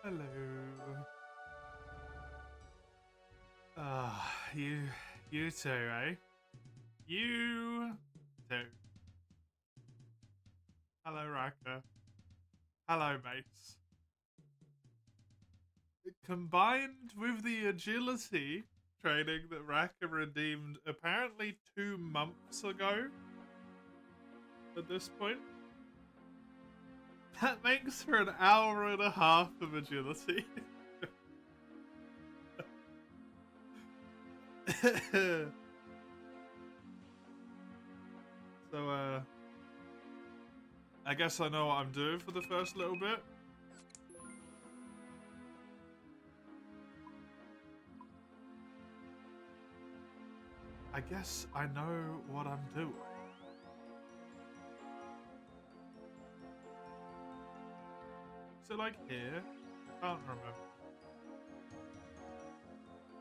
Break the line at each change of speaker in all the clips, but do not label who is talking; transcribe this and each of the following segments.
Hello. Ah, you too, eh? You too. Hello, Raka. Hello, mates. Combined with the agility training that Raka redeemed apparently 2 months ago at this point, that makes for an hour and a half of agility. So, I guess I know what I'm doing for the first little bit. I guess I know what I'm doing. So, like here, can't remember.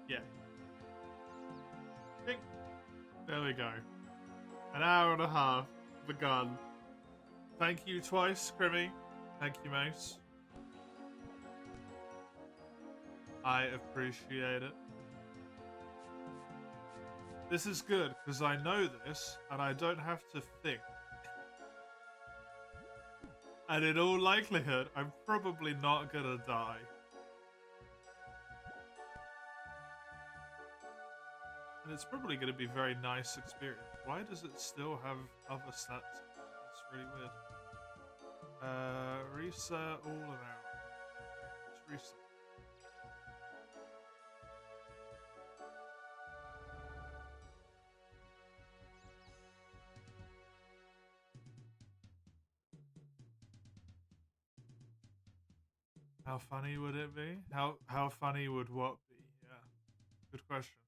Yeah. Ding. There we go. An hour and a half begun. Thank you twice, Crimmy. Thank you, Mace. I appreciate it. This is good, because I know this, and I don't have to think. And in all likelihood, I'm probably not gonna die. And it's probably gonna be a very nice experience. Why does it still have other stats? It's really weird. Reset all around. Let's reset. How funny would it be? How funny would what be? Yeah. Good question.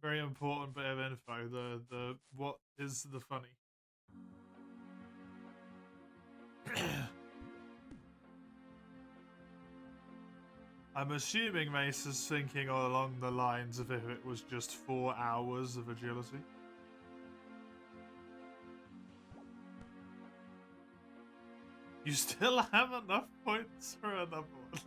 Very important bit of info. The what is the funny? I'm assuming Mace is thinking along the lines of if it was just 4 hours of agility. You still have enough points for another one.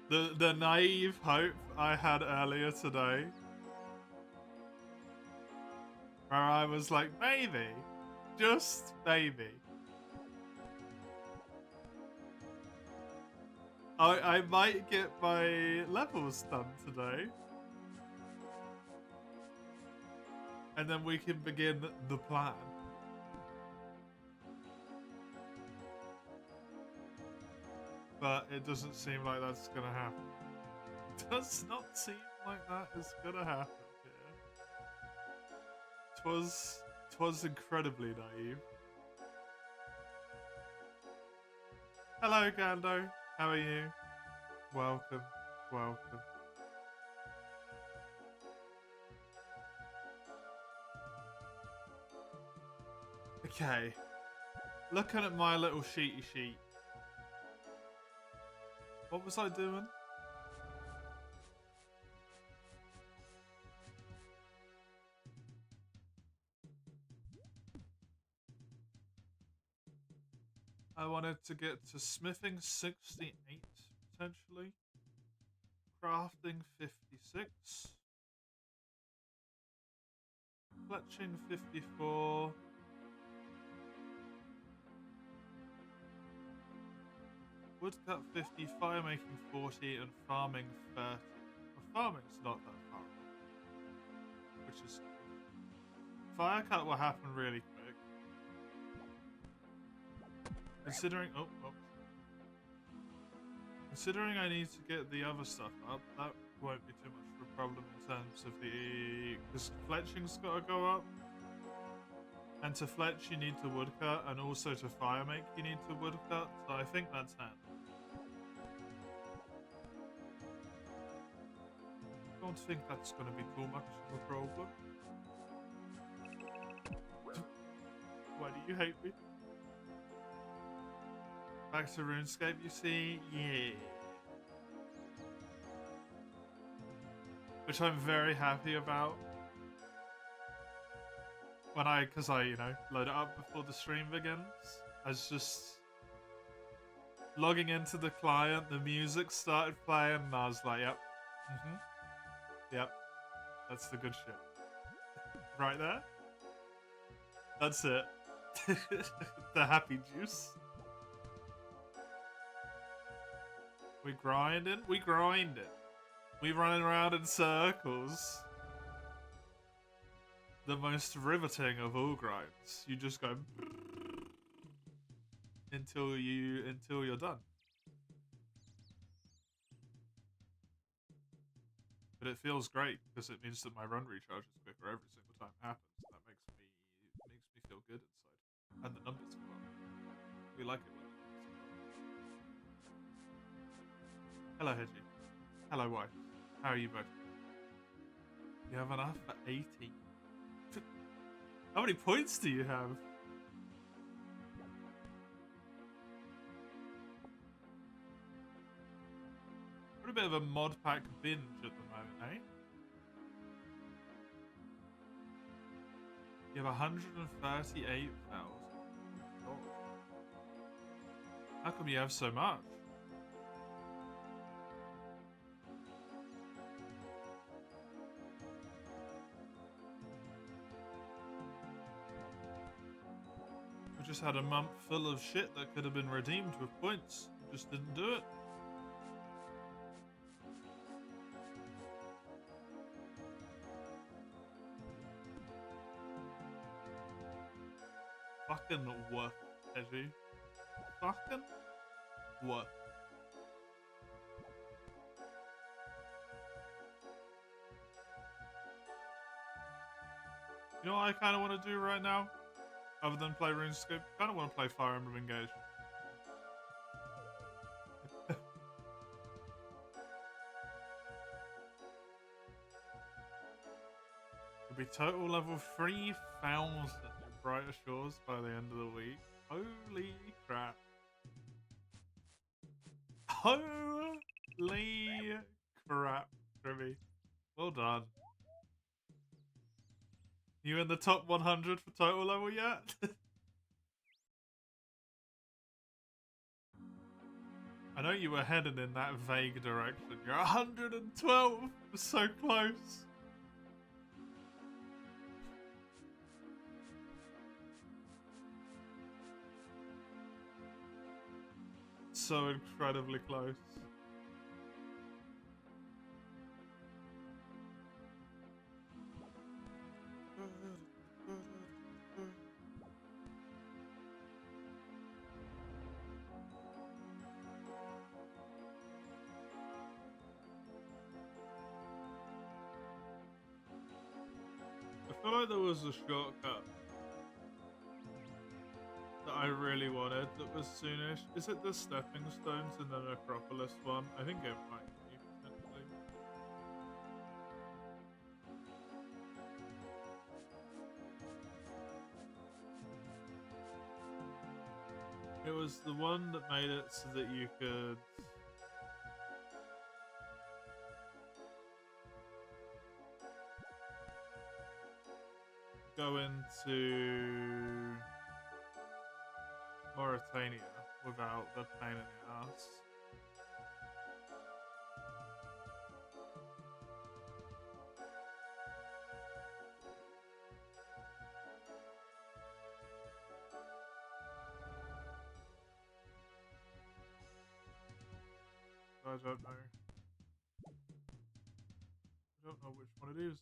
The naive hope I had earlier today, where I was like, maybe, just maybe, I might get my levels done today, and then we can begin the plan. But it doesn't seem like that's gonna happen. It does not seem like that is gonna happen here. Twas incredibly naive. Hello, Gando. How are you? Welcome, welcome. Okay. Looking at my little sheety sheet. What was I doing? I wanted to get to smithing 68, potentially. Crafting 56. Fletching 54. Woodcut 50, fire making 40, and farming 30. Well, farming's not that far off, which is good. Fire cut will happen really quick. Considering considering I need to get the other stuff up, that won't be too much of a problem in terms of the because fletching's got to go up. And to fletch you need to woodcut, and also to fire make you need to woodcut, so I think that's handy. I don't think that's going to be too much of a problem. Why do you hate me? Back to RuneScape, you see? Yeah. Which I'm very happy about. because I, you know, load it up before the stream begins. I was just logging into the client, the music started playing, and I was like, yep, yep, that's the good shit. Right there. That's it. The happy juice. We grinding? We grinding. We running around in circles. The most riveting of all grinds. You just go until you're done. But it feels great because it means that my run recharges quicker every single time it happens. That makes me feel good inside. And the numbers go up. We like it when the numbers go up. Hello, Hedgie. Hello, wife. How are you both? You have enough for 18. How many points do you have? What a bit of a mod pack binge at the moment, eh? You have 138,000. Oh. How come you have so much? We just had a month full of shit that could have been redeemed with points. Just didn't do it. Fucking worth it, Hedgie. Fucking worth it. You know what I kind of want to do right now? Other than play RuneScape, I kind of want to play Fire Emblem Engage. It'll be total level 3,000 in Brighter Shores by the end of the week. Holy crap. Holy crap, Grimmy. Well done. You in the top 100 for total level yet? I know you were headed in that vague direction. You're 112! So close! So incredibly close. I feel like there was a shortcut that I really wanted that was soonish. Is it the Stepping Stones in the Necropolis one? I think it might be, potentially. It was the one that made it so that you could go into Mauritania without the pain in the ass. I don't know. I don't know which one it is.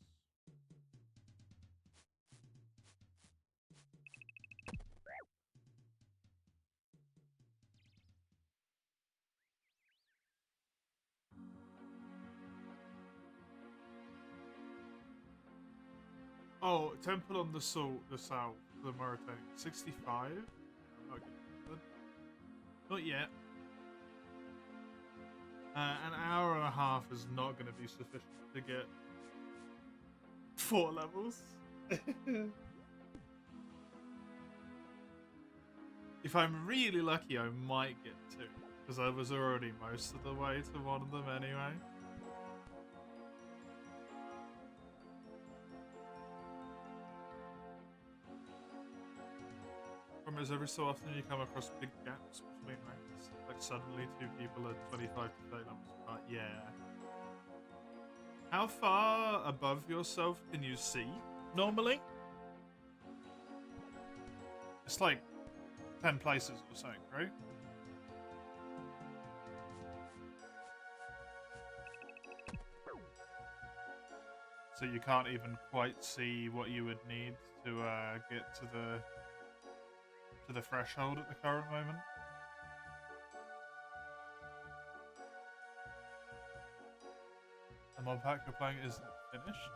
Oh, Temple on the South, the Mauritania. 65? I'm not getting that. Not yet. An hour and a half is not going to be sufficient to get 4 levels. If I'm really lucky, I might get 2. Because I was already most of the way to one of them anyway. Problem is every so often you come across big gaps between ranks. Like suddenly two people are 25 to 30 levels apart. Yeah. How far above yourself can you see normally? It's like 10 places or something, right? So you can't even quite see what you would need to get to the threshold at the current moment. The mod pack you're playing isn't finished.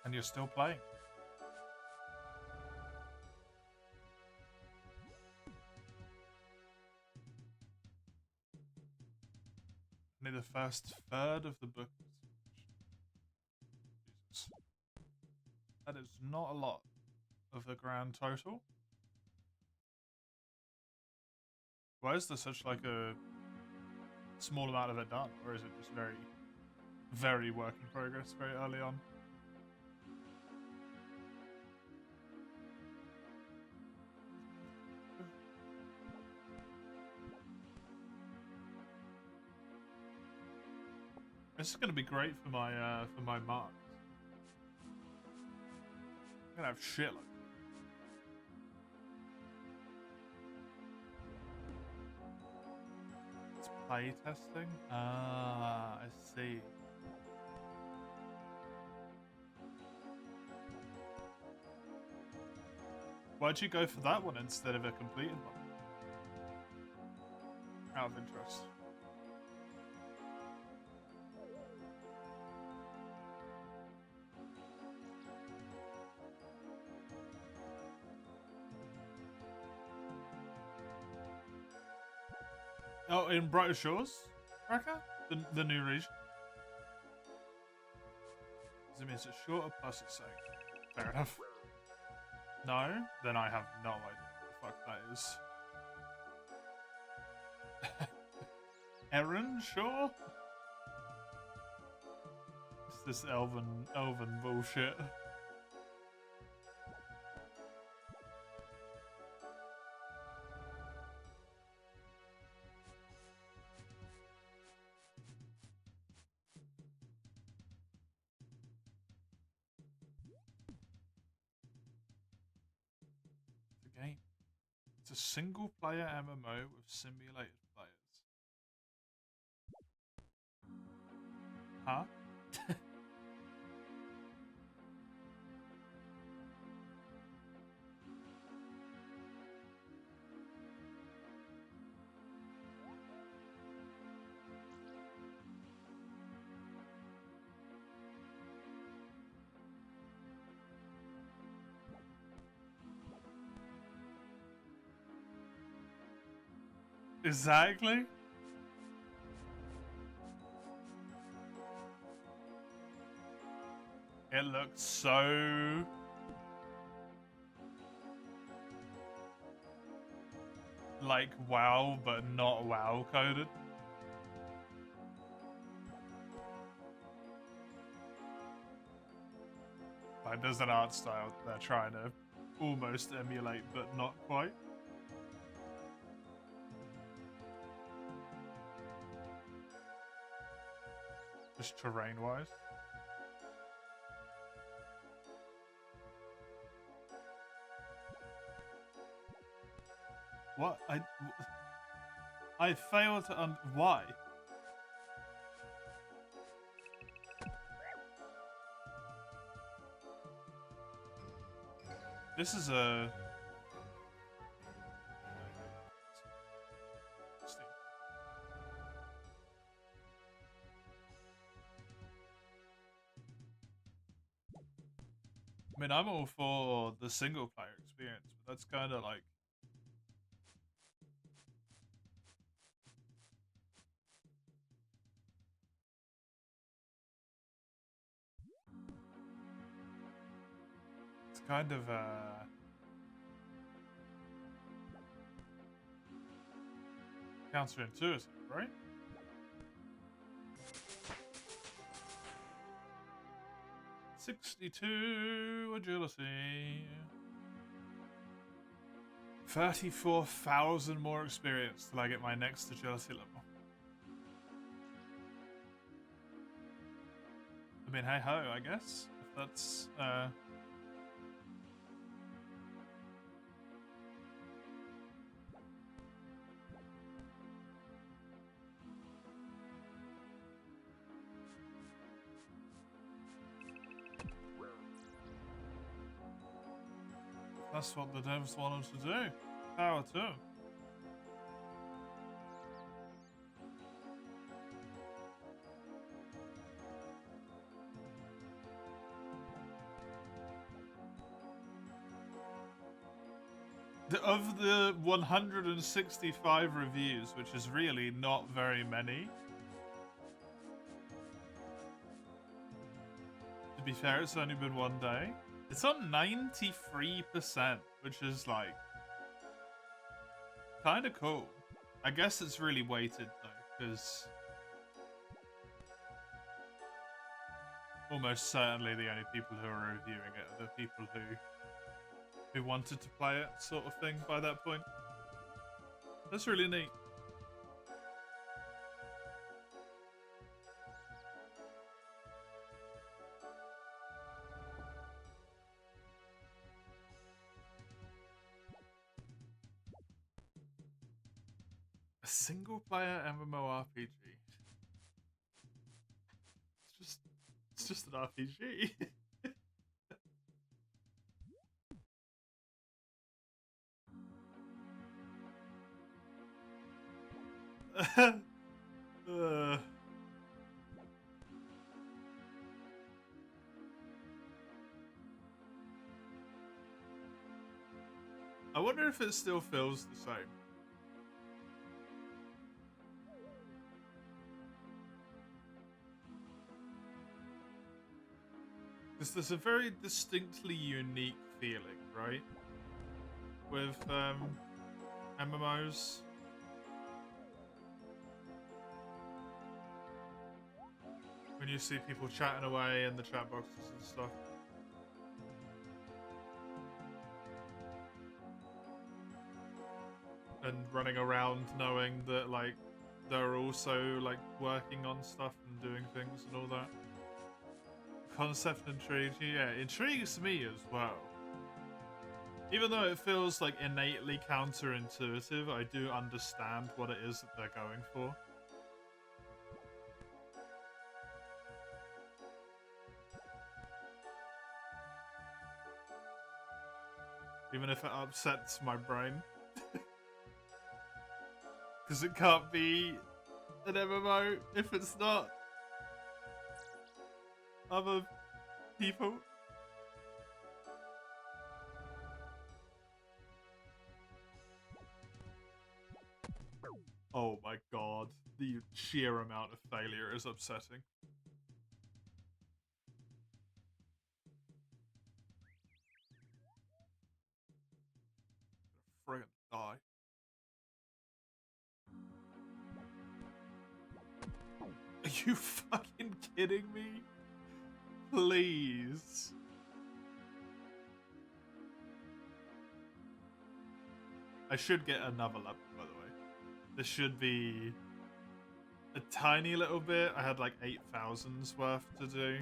And you're still playing. Only the first third of the book. Jesus. That is not a lot of the grand total. Why is there such like a small amount of it done? Or is it just very, very work in progress very early on? This is going to be great for my marks. I'm going to have shit like it's play testing? Ah, I see. Why'd you go for that one instead of a completed one? Out of interest. Oh, in Brighter Shores, Raka? The new region? Does it mean it's shorter plus it's saying? Fair enough. No? Then I have no idea what the fuck that is. Erin, sure? It's this elven bullshit. Game. It's a single-player MMO with simulated players. Huh? Exactly. It looks so like WoW, but not WoW coded. Like there's an art style they're trying to almost emulate, but not quite. Just terrain-wise. What? I failed to why? This is a... I mean, I'm all for the single-player experience, but that's kind of like... It's kind of, counterintuitive, right? 62 agility. 34,000 more experience till I get my next agility level. I mean, hey ho, I guess. If that's that's what the devs wanted to do. Power to 'em. Of the 165 reviews, which is really not very many. To be fair, it's only been one day. It's on 93%, which is like kind of cool. I guess it's really weighted though, because almost certainly the only people who are reviewing it are the people who wanted to play it, sort of thing, by that point. That's really neat. A single-player MMORPG. It's just an RPG. I wonder if it still feels the same. Because there's a very distinctly unique feeling, right? With MMOs. When you see people chatting away in the chat boxes and stuff. And running around knowing that, like, they're also, like, working on stuff and doing things and all that. Concept intrigues you? Yeah, it intrigues me as well. Even though it feels, like, innately counterintuitive, I do understand what it is that they're going for. Even if it upsets my brain. Because it can't be an MMO if it's not other people. Oh my god, the sheer amount of failure is upsetting. Friggin' die. Are you fucking kidding me? Please. I should get another level, by the way. This should be a tiny little bit. I had like 8,000's worth to do.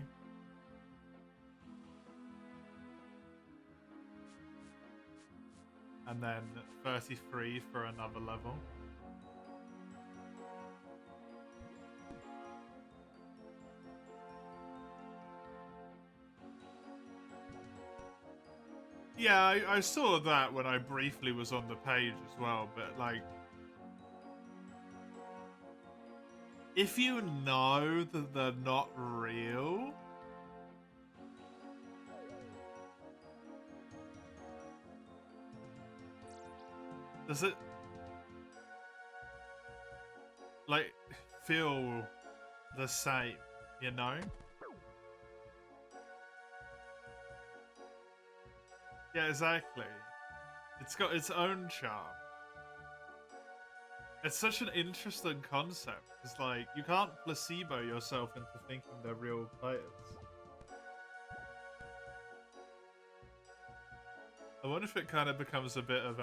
And then 33 for another level. Yeah, I saw that when I briefly was on the page as well, but like, if you know that they're not real, does it like feel the same, you know? Yeah, exactly. It's got its own charm. It's such an interesting concept. It's like, you can't placebo yourself into thinking they're real players. I wonder if it kind of becomes a bit of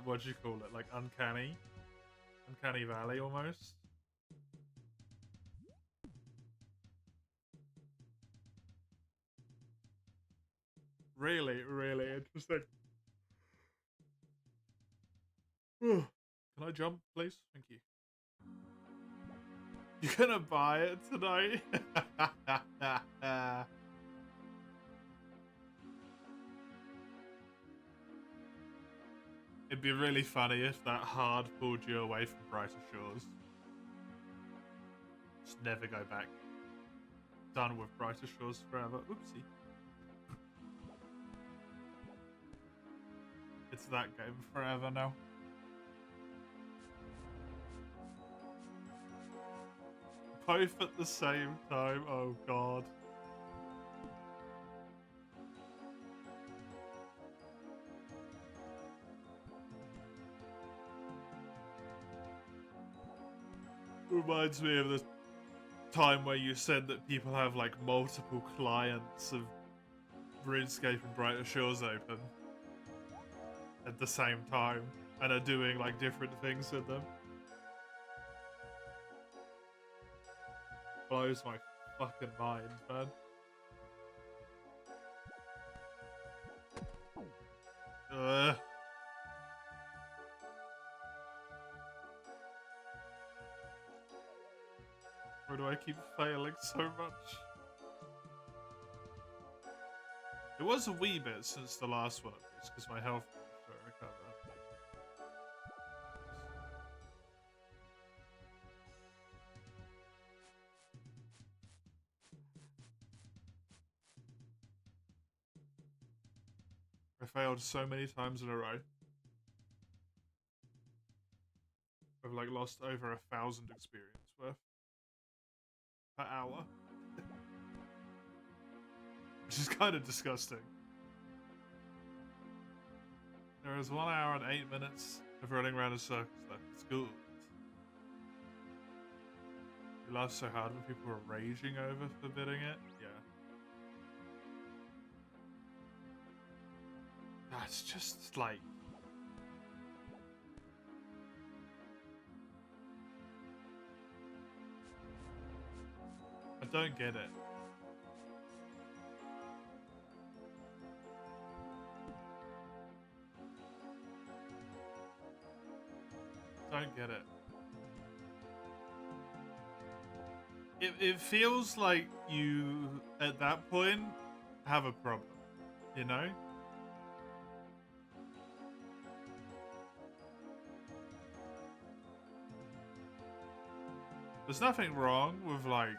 what do you call it? Like uncanny valley almost. Really, really interesting. Can I jump, please? Thank you. You're gonna buy it tonight? It'd be really funny if that hard pulled you away from brighter shores. Just never go back. Done with brighter shores forever. Oopsie. It's that game forever now. Both at the same time. Oh god. Reminds me of the time where you said that people have like multiple clients of RuneScape and Brighter Shores open at the same time and are doing like different things with them. Blows my fucking mind, man. Ugh. Why do I keep failing so much? It was a wee bit since the last one, because my health managed to recover. I failed so many times in a row. I've like lost over 1,000 experience worth per hour. Which is kind of disgusting. There is 1 hour and 8 minutes of running around in circles left. It's good. You laugh so hard when people are raging over forbidding it. Yeah. That's just like... I don't get it. Don't get it. It feels like you, at that point, have a problem, you know? There's nothing wrong with, like,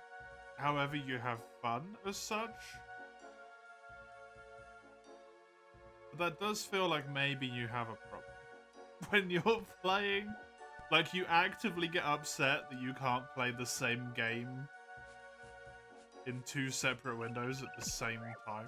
however you have fun as such. But that does feel like maybe you have a problem. When you're playing, like, you actively get upset that you can't play the same game in 2 separate windows at the same time.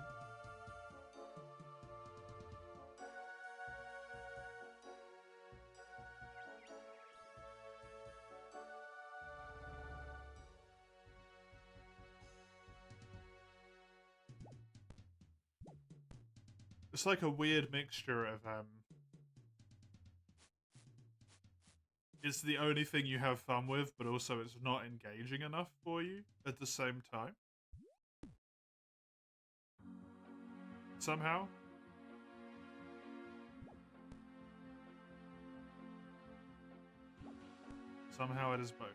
It's like a weird mixture of, it's the only thing you have fun with, but also it's not engaging enough for you at the same time. Somehow. Somehow it is both.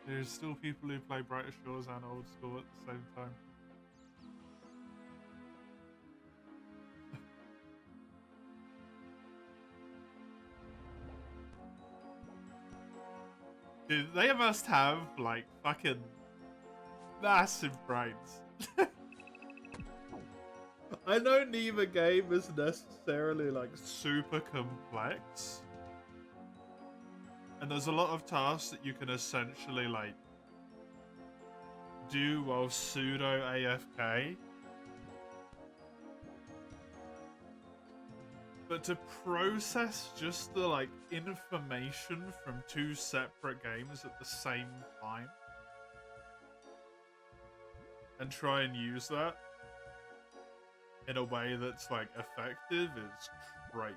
There's still people who play Brighter Shores and Old School at the same time. Dude, they must have, like, fucking massive brains. I know neither game is necessarily, like, super complex. And there's a lot of tasks that you can essentially, like, do while pseudo AFK. But to process just the like information from two separate games at the same time and try and use that in a way that's like effective is crazy.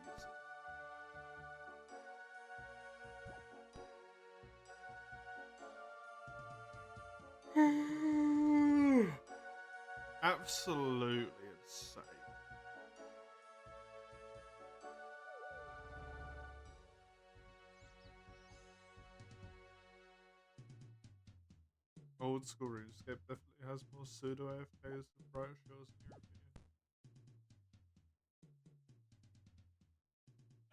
Absolutely insane. Old school Runescape definitely has more pseudo AFKs than Bright Shores in your opinion.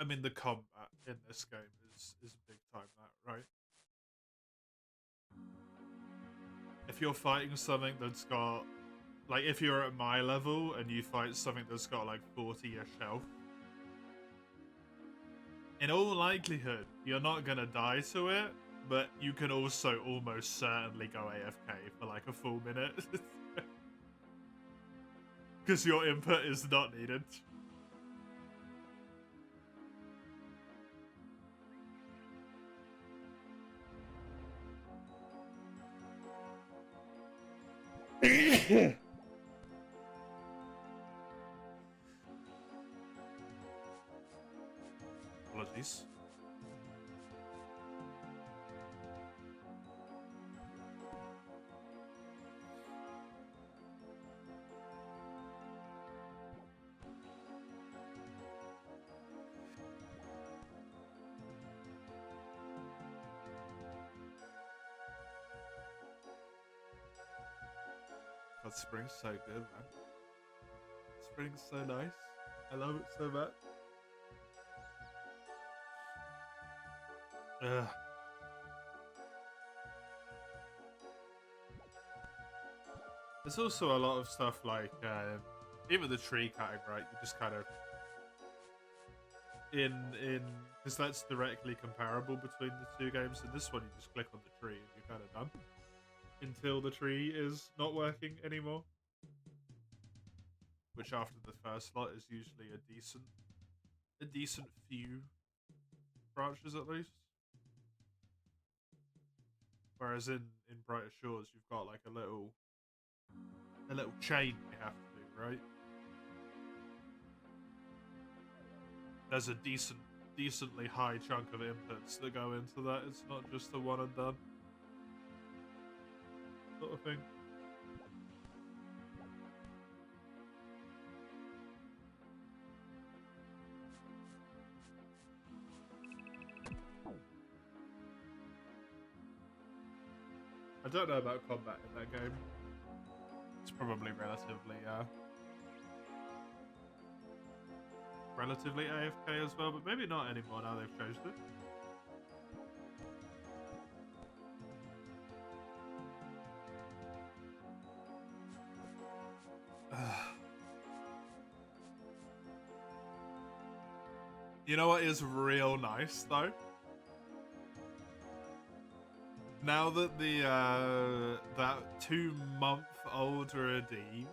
I mean, the combat in this game is big time that, right? If you're fighting something that's got, like, if you're at my level and you fight something that's got like 40-ish health, in all likelihood, you're not gonna die to it, but you can also almost certainly go AFK for like a full minute. Because your input is not needed. Apologies. God, spring's so good, man. Spring's so nice. I love it so much. Ugh. There's also a lot of stuff like even the tree cutting, right? You just kind of in because that's directly comparable between the two games. In this one, you just click on the tree and you're kind of done until the tree is not working anymore. Which after the first slot is usually a decent few branches at least. Whereas in Brighter Shores, you've got like a little chain you have to do, right? There's a decently high chunk of inputs that go into that. It's not just a one and done sort of thing. I don't know about combat in that game. It's probably relatively AFK as well, but maybe not anymore now they've changed it. You know what is real nice though? Now that the that 2-month-old redeem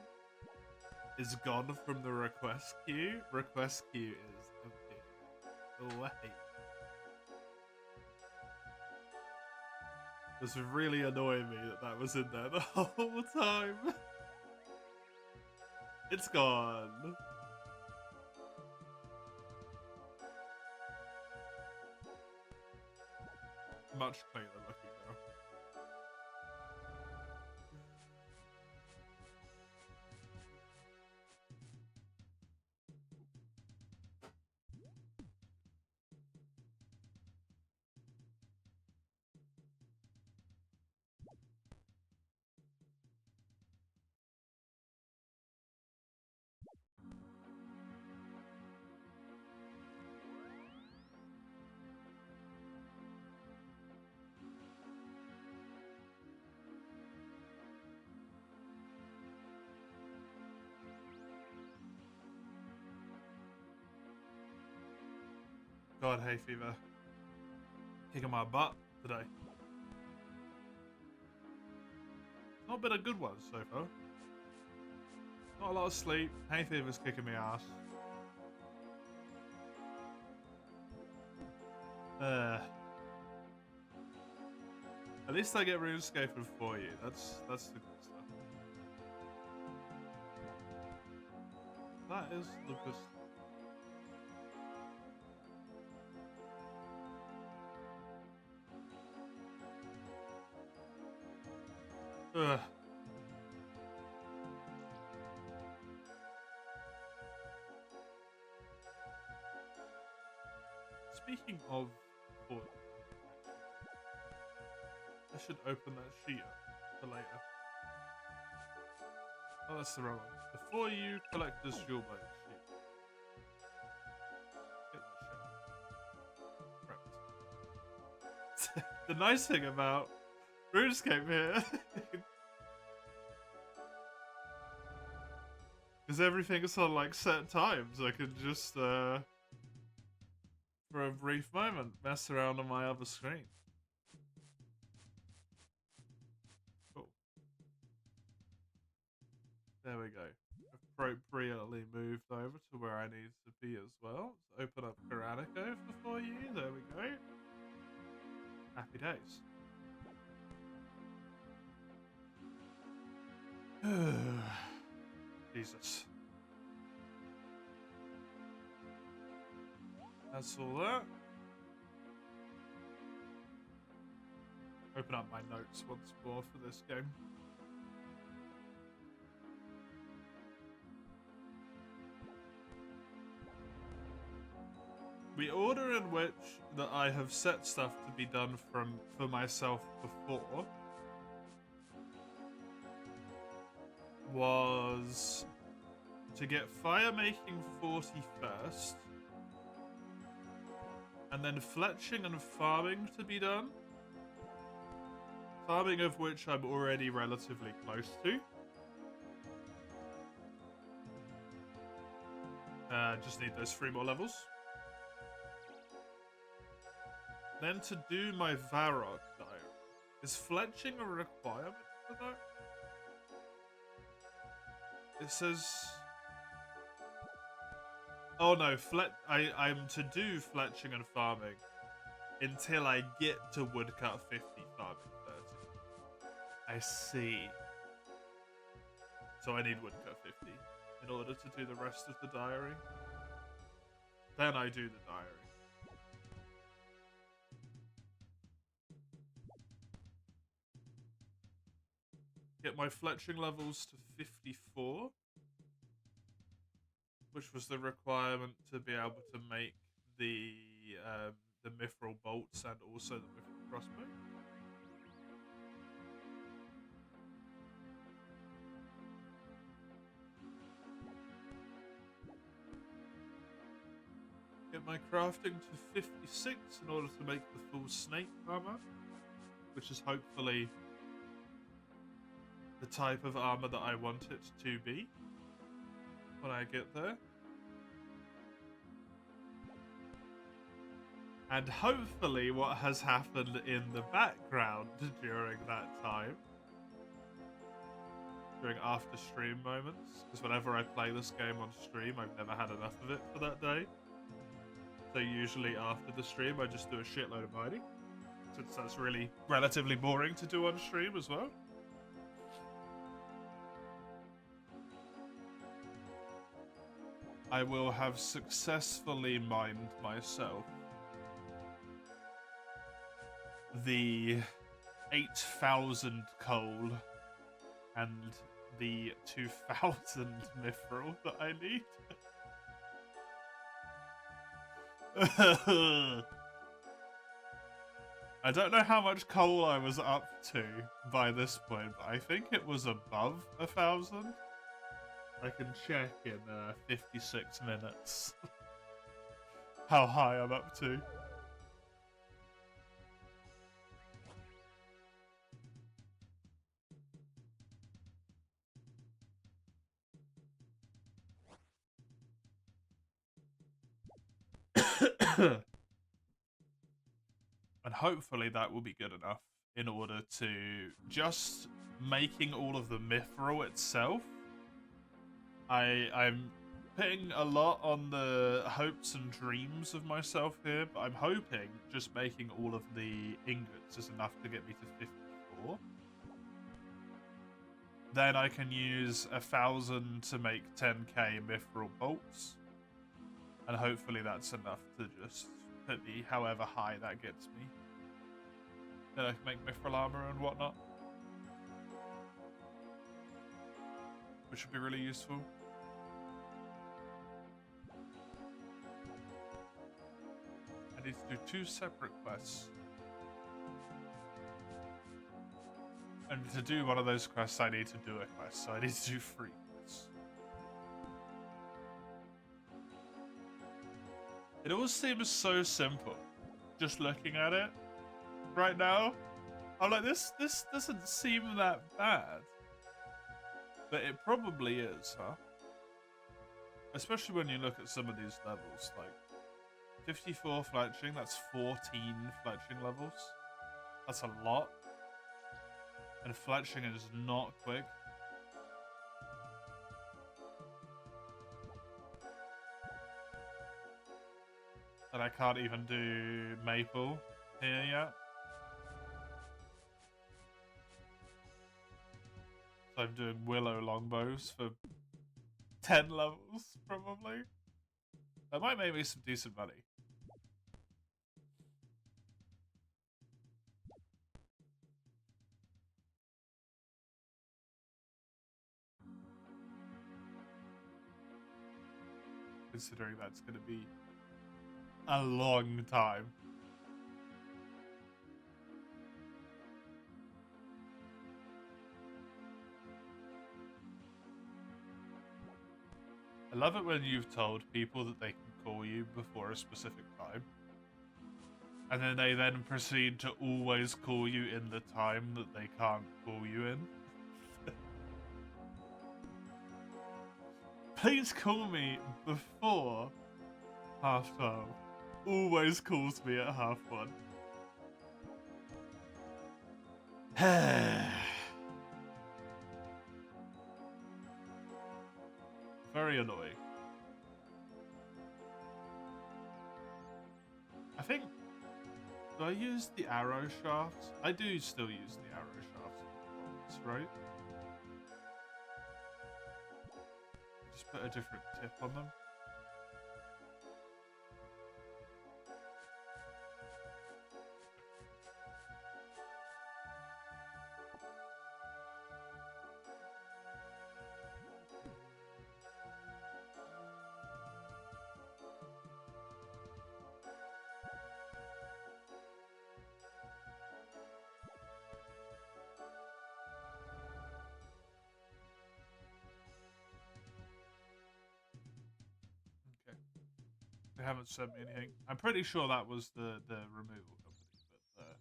is gone from the request queue is empty. Away. It was really annoying me that was in there the whole time. It's gone. Much cleaner looking now. God, hay fever. Kicking my butt today. Not been a good one so far. Not a lot of sleep. Hay fever's kicking me ass. At least I get Runescape for you. That's the good stuff. That is the good stuff. Ugh. Speaking of boy, I should open that sheet up for later. Oh, that's the wrong one. The For You Collector's Jewel Boat sheet. Get that shit. Right. The nice thing about RuneScape here is everything's on like set times. I can just for a brief moment mess around on my other screen. Cool. There we go. Appropriately moved over to where I need to be as well. Let's open up Karanico for you. There we go. Happy days. Jesus. That's all that. Open up my notes once more for this game. The order in which that I have set stuff to be done for myself before was to get fire making 40 first, and then fletching and farming to be done. Farming of which I'm already relatively close to. Just need those 3 more levels. Then to do my Varrock diary. Is fletching a requirement for that? It says... Oh no, I'm to do fletching and farming until I get to woodcut 50, farming 30. I see. So I need woodcut 50 in order to do the rest of the diary. Then I do the diary. Get my fletching levels to 54. Which was the requirement to be able to make the mithril bolts and also the mithril crossbow. Get my crafting to 56 in order to make the full snake armor, which is hopefully the type of armor that I want it to be when I get there. And hopefully what has happened in the background during that time, during after stream moments, because whenever I play this game on stream, I've never had enough of it for that day. So usually after the stream, I just do a shitload of mining, since that's really relatively boring to do on stream as well. I will have successfully mined myself the 8,000 coal and the 2,000 mithril that I need. I don't know how much coal I was up to by this point, but I think it was above 1,000. I can check in 56 minutes how high I'm up to. And hopefully that will be good enough in order to just making all of the mithril itself. I'm putting a lot on the hopes and dreams of myself here, but I'm hoping just making all of the ingots is enough to get me to 54. Then I can use 1,000 to make 10k mithril bolts. And hopefully that's enough to just put me however high that gets me. Then I can make mithril armor and whatnot. Which would be really useful. I need to do 2 separate quests. And to do one of those quests, I need to do a quest, so I need to do 3 quests. It all seems so simple, just looking at it right now. I'm like, this doesn't seem that bad. But it probably is, huh? Especially when you look at some of these levels, like 54 fletching, that's 14 fletching levels. That's a lot. And fletching is not quick. And I can't even do maple here yet. So I'm doing willow longbows for 10 levels, probably. That might make me some decent money. Considering that's going to be a long time. I love it when you've told people that they can call you before a specific time. And then they then proceed to always call you in the time that they can't call you in. Please call me before 12:30. Always calls me at 1:30. Very annoying. I think... Do I use the arrow shafts? I do still use the arrow shafts, right? Just put a different tip on them. They haven't sent me anything. I'm pretty sure that was the removal company, but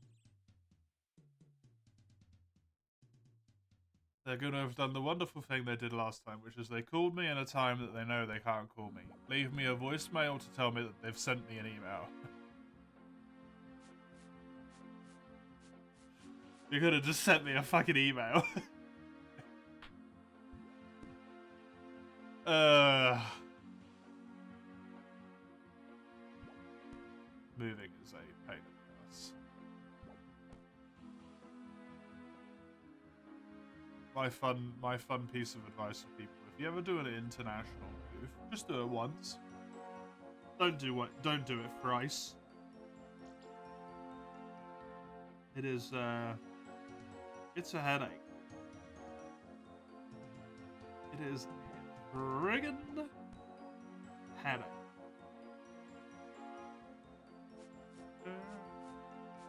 they're going to have done the wonderful thing they did last time, which is they called me in a time that they know they can't call me. Leave me a voicemail to tell me that they've sent me an email. You could have just sent me a fucking email. Moving is a pain in the ass. My fun piece of advice for people: if you ever do an international move, just do it once. Don't do it thrice. It is it's a headache. It is a friggin' headache.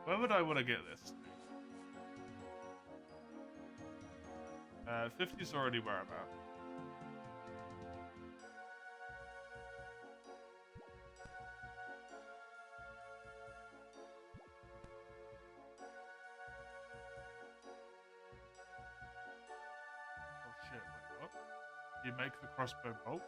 Where would I want to get this? 50's already where I'm at. Oh shit, wait, what? You make the crossbow bolts?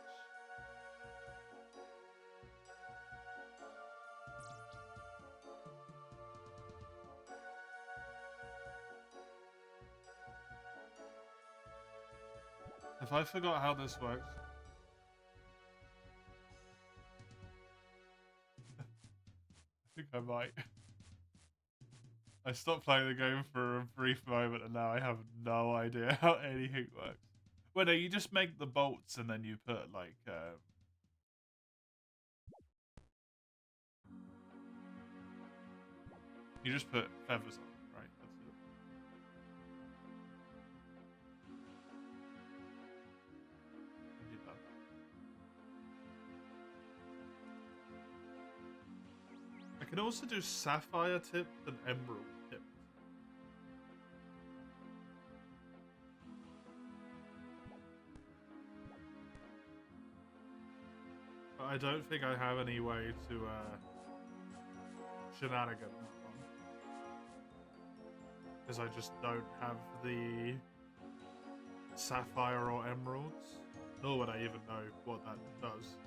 If I forgot how this works. think I might. I stopped playing the game for a brief moment and now I have no idea how anything works. Well, no, you just make the bolts and then you put like you just put feathers on, right? That's it. And you're done. I can also do sapphire tipped and emerald tipped. But I don't think I have any way to shenanigan that one. Because I just don't have the sapphire or emeralds. Nor would I even know what that does.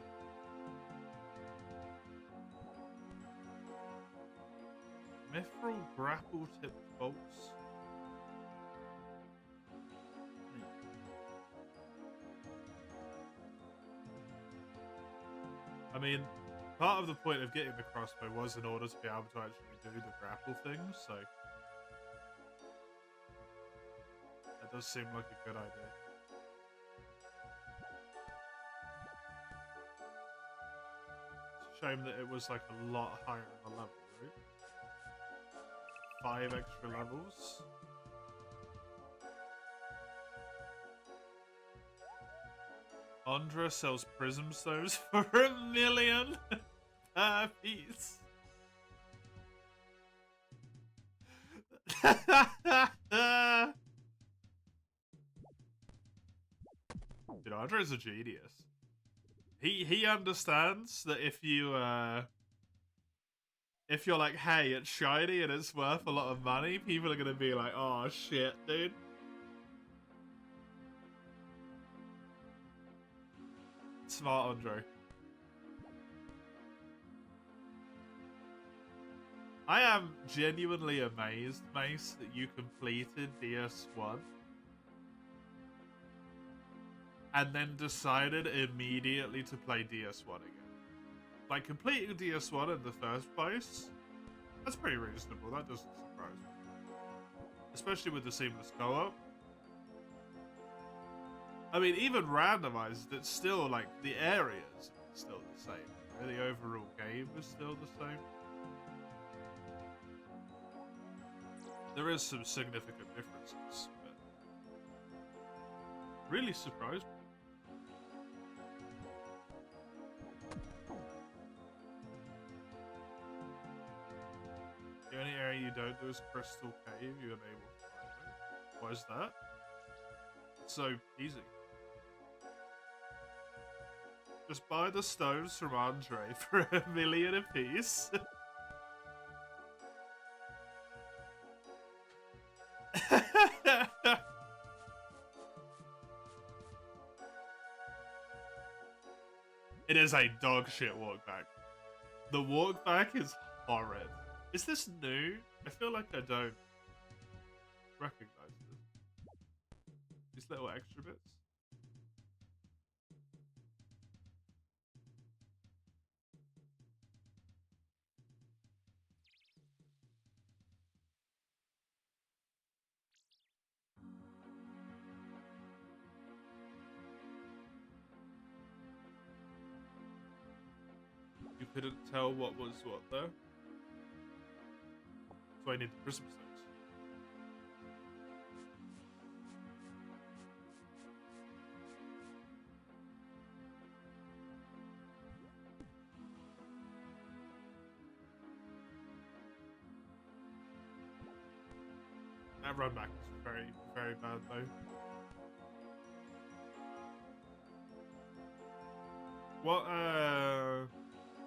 Mithril grapple tipped bolts. I mean, part of the point of getting the crossbow was in order to be able to actually do the grapple thing, so that does seem like a good idea. It's a shame that it was like a lot higher in the level, right? 5 extra levels. Andra sells prism stones for $1 million per piece. Dude, Andre's a genius. He understands that if you're like, hey, it's shiny and it's worth a lot of money, people are gonna be like, oh shit, dude. Smart, Andre. I am genuinely amazed, Mace, that you completed DS1 and then decided immediately to play DS1 again. Like, completing DS1 in the first place, that's pretty reasonable. That doesn't surprise me. Especially with the seamless co-op. I mean, even randomized, it's still, like, the areas are still the same. The overall game is still the same. There is some significant differences, but really surprised me. The only area you don't do is Crystal Cave. You enable private. Why is that? It's so easy. Just buy the stones from Andre for $1 million apiece. It is a dog shit walk back. The walk back is horrid. Is this new? I feel like I don't recognize this. These little extra bits. You couldn't tell what was what though. So I need the Christmas stones. That run back is very, very bad though.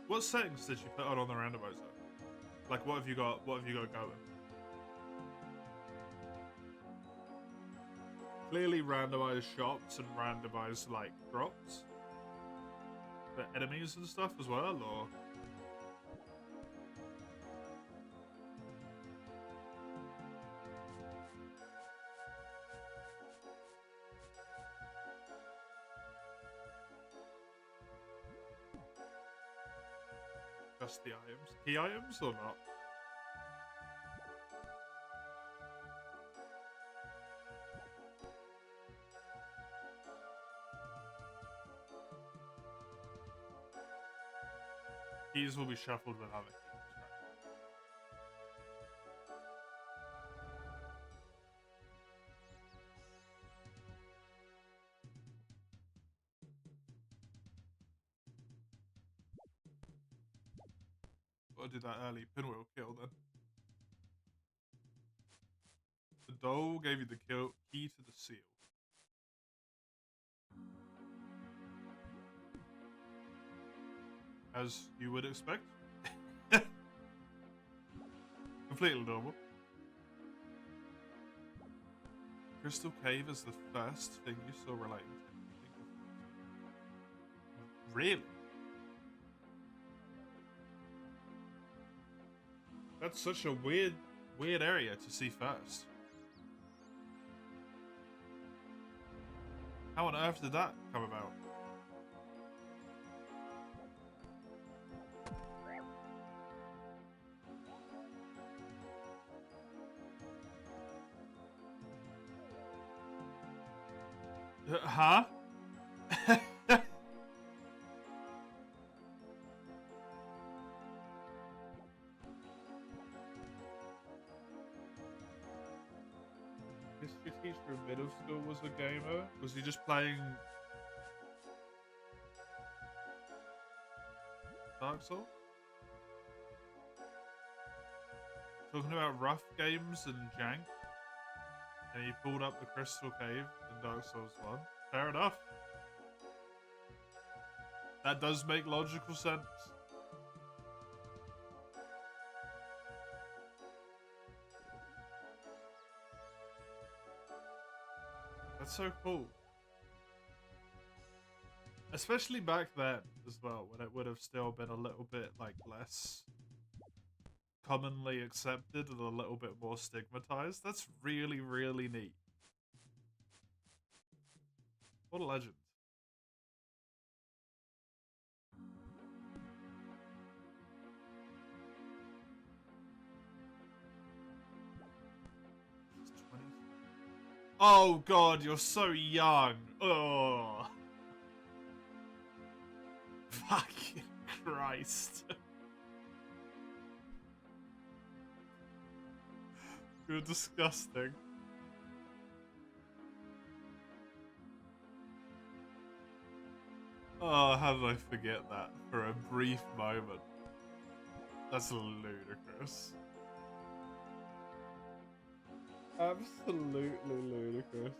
What settings did you put on the randomizer? Like, what have you got? What have you got going? Clearly, randomized shops and randomized like drops, the enemies and stuff as well, or. discuss the items. Key items or not? Keys will be shuffled with other keys. Gotta do that early pinwheel kill then. The doll gave you the key to the seal. As you would expect. Completely normal. Crystal Cave is the first thing you saw relating to. Really? That's such a weird area to see first. How on earth did that come about? Huh? History teacher in middle school was a gamer? Was he just playing Dark Souls? Talking about rough games and jank? And he pulled up the Crystal Cave in Dark Souls 1. Fair enough. That does make logical sense. That's so cool. Especially back then as well, when it would have still been a little bit like less commonly accepted and a little bit more stigmatized. That's really, really neat. What a legend. Oh god, you're so young. Oh. Fucking Christ. You're disgusting. Oh, how did I forget that for a brief moment? That's ludicrous. Absolutely ludicrous.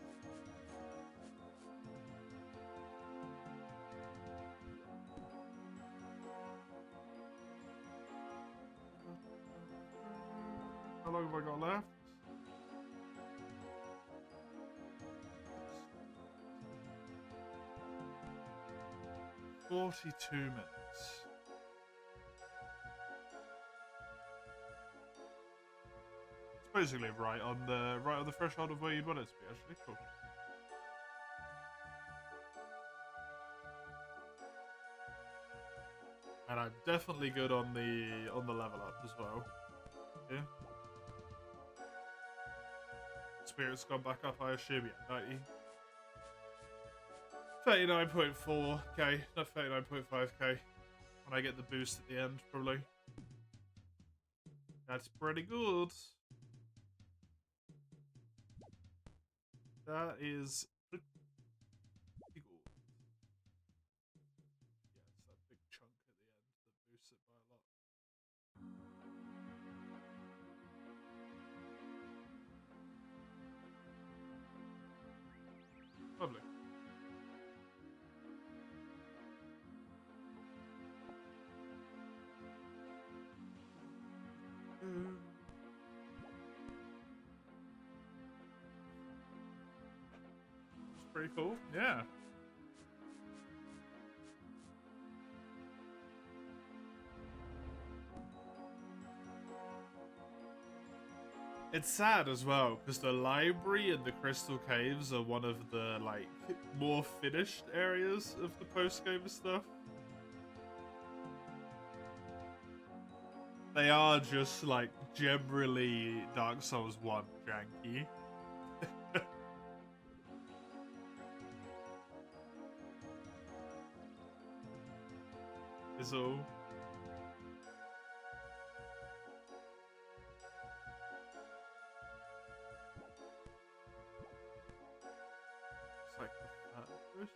How long have I got left? "42 minutes. It's basically right on the threshold of where you'd want it to be. Actually, cool. And I'm definitely good on the level up as well. Yeah. Spirit's gone back up, I assume. Yeah, 90. 39.4k, not 39.5k. When I get the boost at the end, probably. That's pretty good. That is pretty good. Yeah, it's that big chunk at the end that boosts it by a lot. Lovely. It's pretty cool, yeah. It's sad as well, because the library and the Crystal Caves are one of the, like, more finished areas of the post-game stuff. They are just like generally Dark Souls 1 janky. Is all. It's like the first.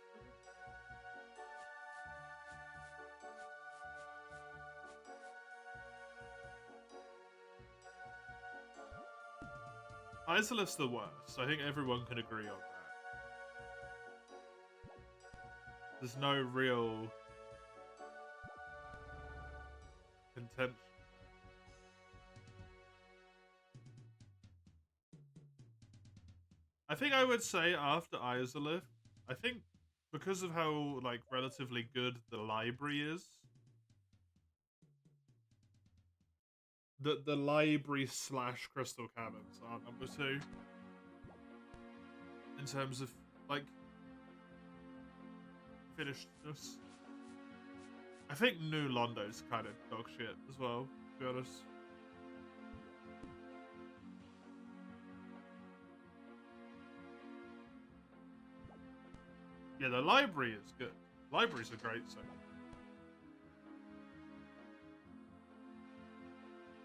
Isolith's the worst. I think everyone can agree on that. There's no real contention. I think I would say after Isolith, I think because of how like relatively good the library is, the library / Crystal Caverns are number 2 in terms of like finishedness. I think New Londo's kind of dog shit as well, to be honest. Yeah, the library is good. Library's a great thing.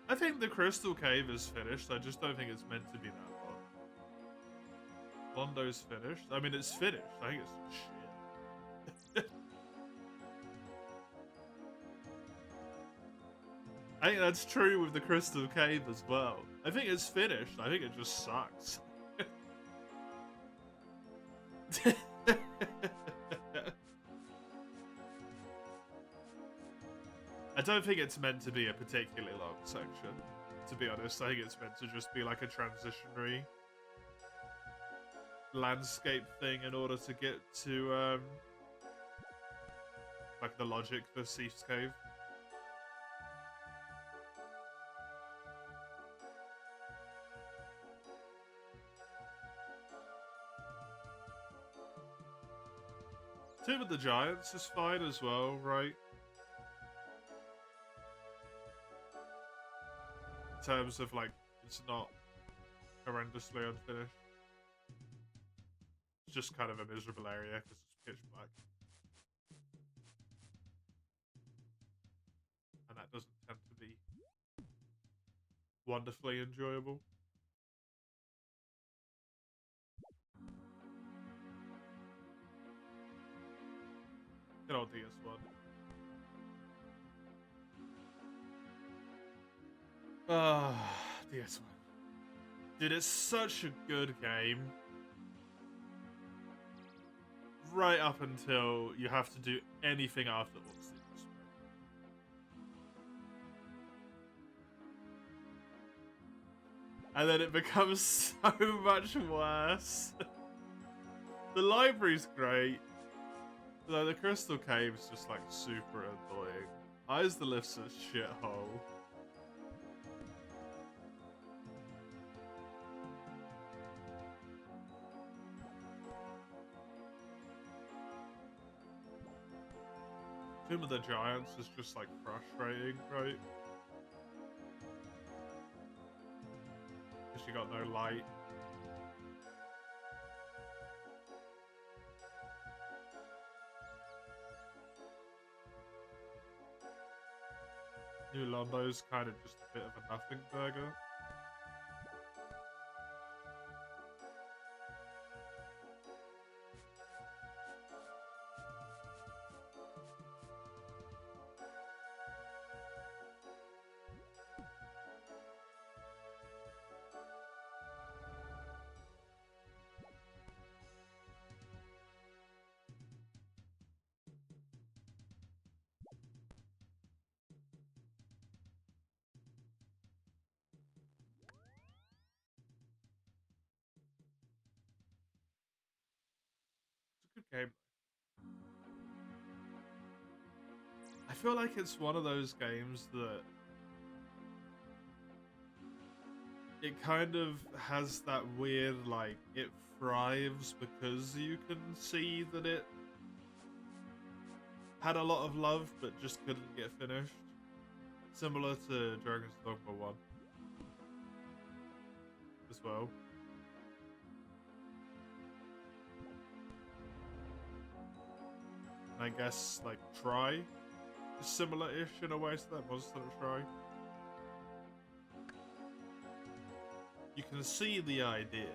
I think the Crystal Cave is finished. I just don't think it's meant to be that long. Londo's finished. I mean, it's finished. I think it's shit. I think that's true with the Crystal Cave as well. I think it's finished. I think it just sucks. I don't think it's meant to be a particularly long section, to be honest. I think it's meant to just be like a transitionary landscape thing in order to get to, like the logic for Thief's Cave. Tomb of the Giants is fine as well, right? In terms of like, it's not horrendously unfinished. It's just kind of a miserable area because it's pitch black. And that doesn't tend to be wonderfully enjoyable. Good old DS1. DS1. Dude, it's such a good game. Right up until you have to do anything afterwards. And then it becomes so much worse. The library's great. Though the Crystal Cave's just like super annoying. Isolith's a shithole. Tomb of the Giants is just like frustrating, right? Because you got no light. New Londo's kind of just a bit of a nothing burger. Good game. I feel like it's one of those games that it kind of has that weird, like, it thrives because you can see that it had a lot of love but just couldn't get finished. Similar to Dragon's Dogma 1 as well. And I guess, like, Try is similar-ish in a way to that monster Try. You can see the idea.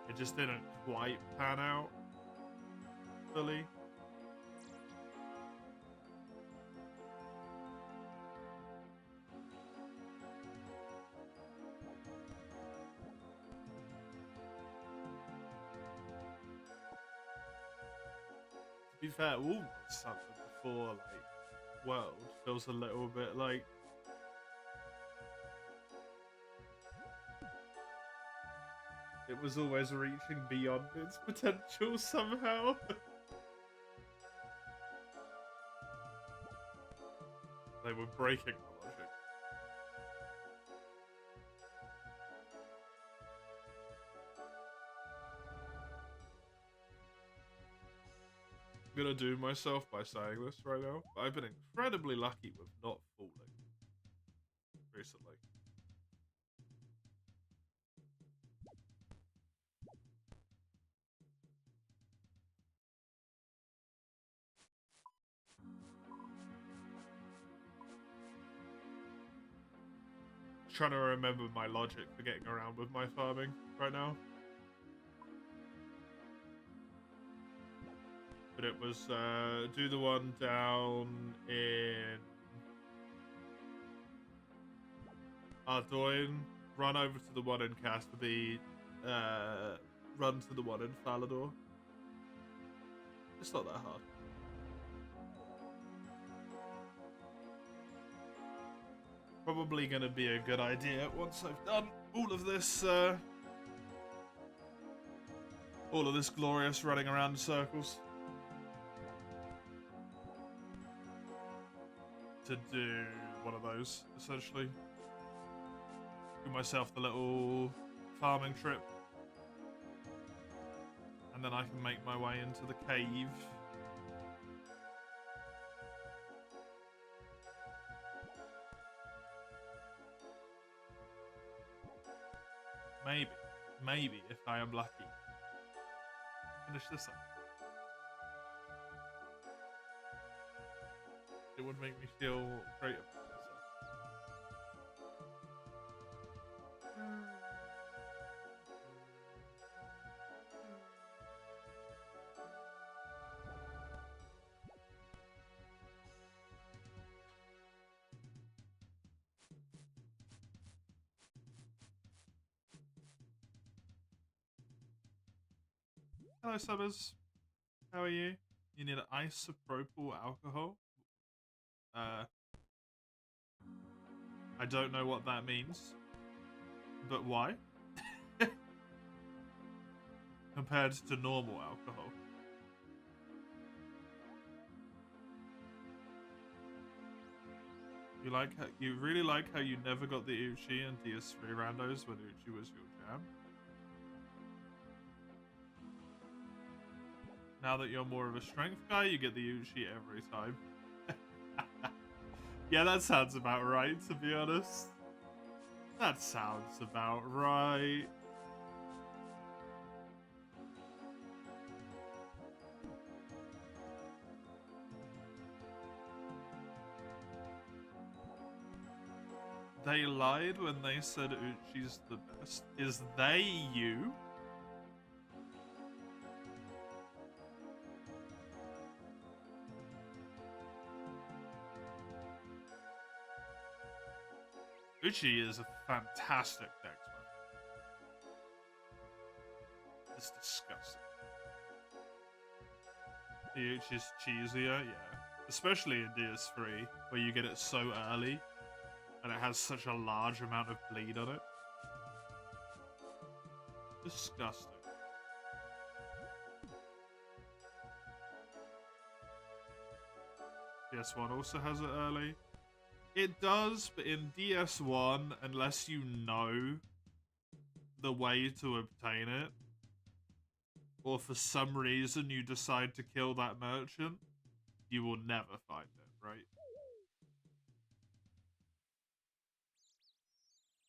It just didn't quite pan out fully. To be fair, almost something before, like, World feels a little bit like it was always reaching beyond its potential somehow. They were breaking the logic. I'm gonna do myself by saying this right now. I've been incredibly lucky with not falling recently. Trying to remember my logic for getting around with my farming right now. But it was do the one down in Ardoin, run over to the one in Casterby, run to the one in Falador. It's not that hard. Probably going to be a good idea once I've done all of this glorious running around in circles to do one of those, essentially. Do myself the little farming trip. And then I can make my way into the cave. Maybe, if I am lucky, finish this up. It would make me feel great about myself. Hello, Summers. How are you? You need an isopropyl alcohol? I don't know what that means. But why? Compared to normal alcohol. You really like how you never got the Uchi and DS3 randos when Uchi was your jam? Now that you're more of a strength guy, you get the Uchi every time. Yeah, that sounds about right, to be honest. That sounds about right. They lied when they said Uchi's the best. Is they you? Uchi is a fantastic Dexman. It's disgusting. The Uchi's cheesier, yeah. Especially in DS3, where you get it so early, and it has such a large amount of bleed on it. Disgusting. DS1 also has it early. It does, but in DS1, unless you know the way to obtain it, or for some reason you decide to kill that merchant, you will never find it, right?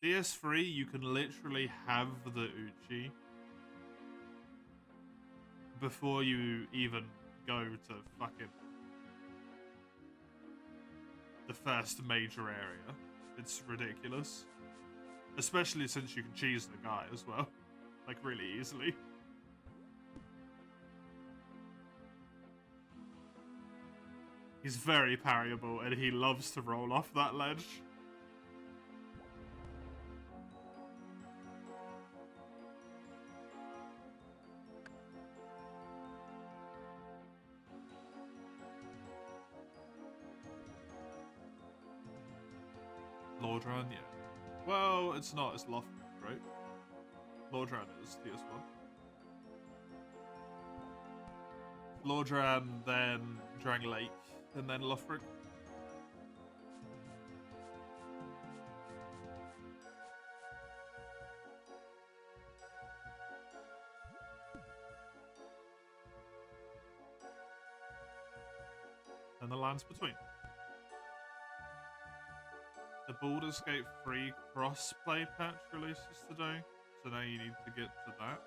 DS3, you can literally have the Uchi before you even go to fucking the first major area. It's ridiculous. Especially since you can cheese the guy as well. Like, really easily. He's very parryable, and he loves to roll off that ledge. Lordran, yeah. Well, it's not, it's Lothric, right? Lordran is DS1. Lordran, then Drang Lake, and then Lothric. And the lands between. The Baldur's Gate 3 cross-play patch releases today, so now you need to get to that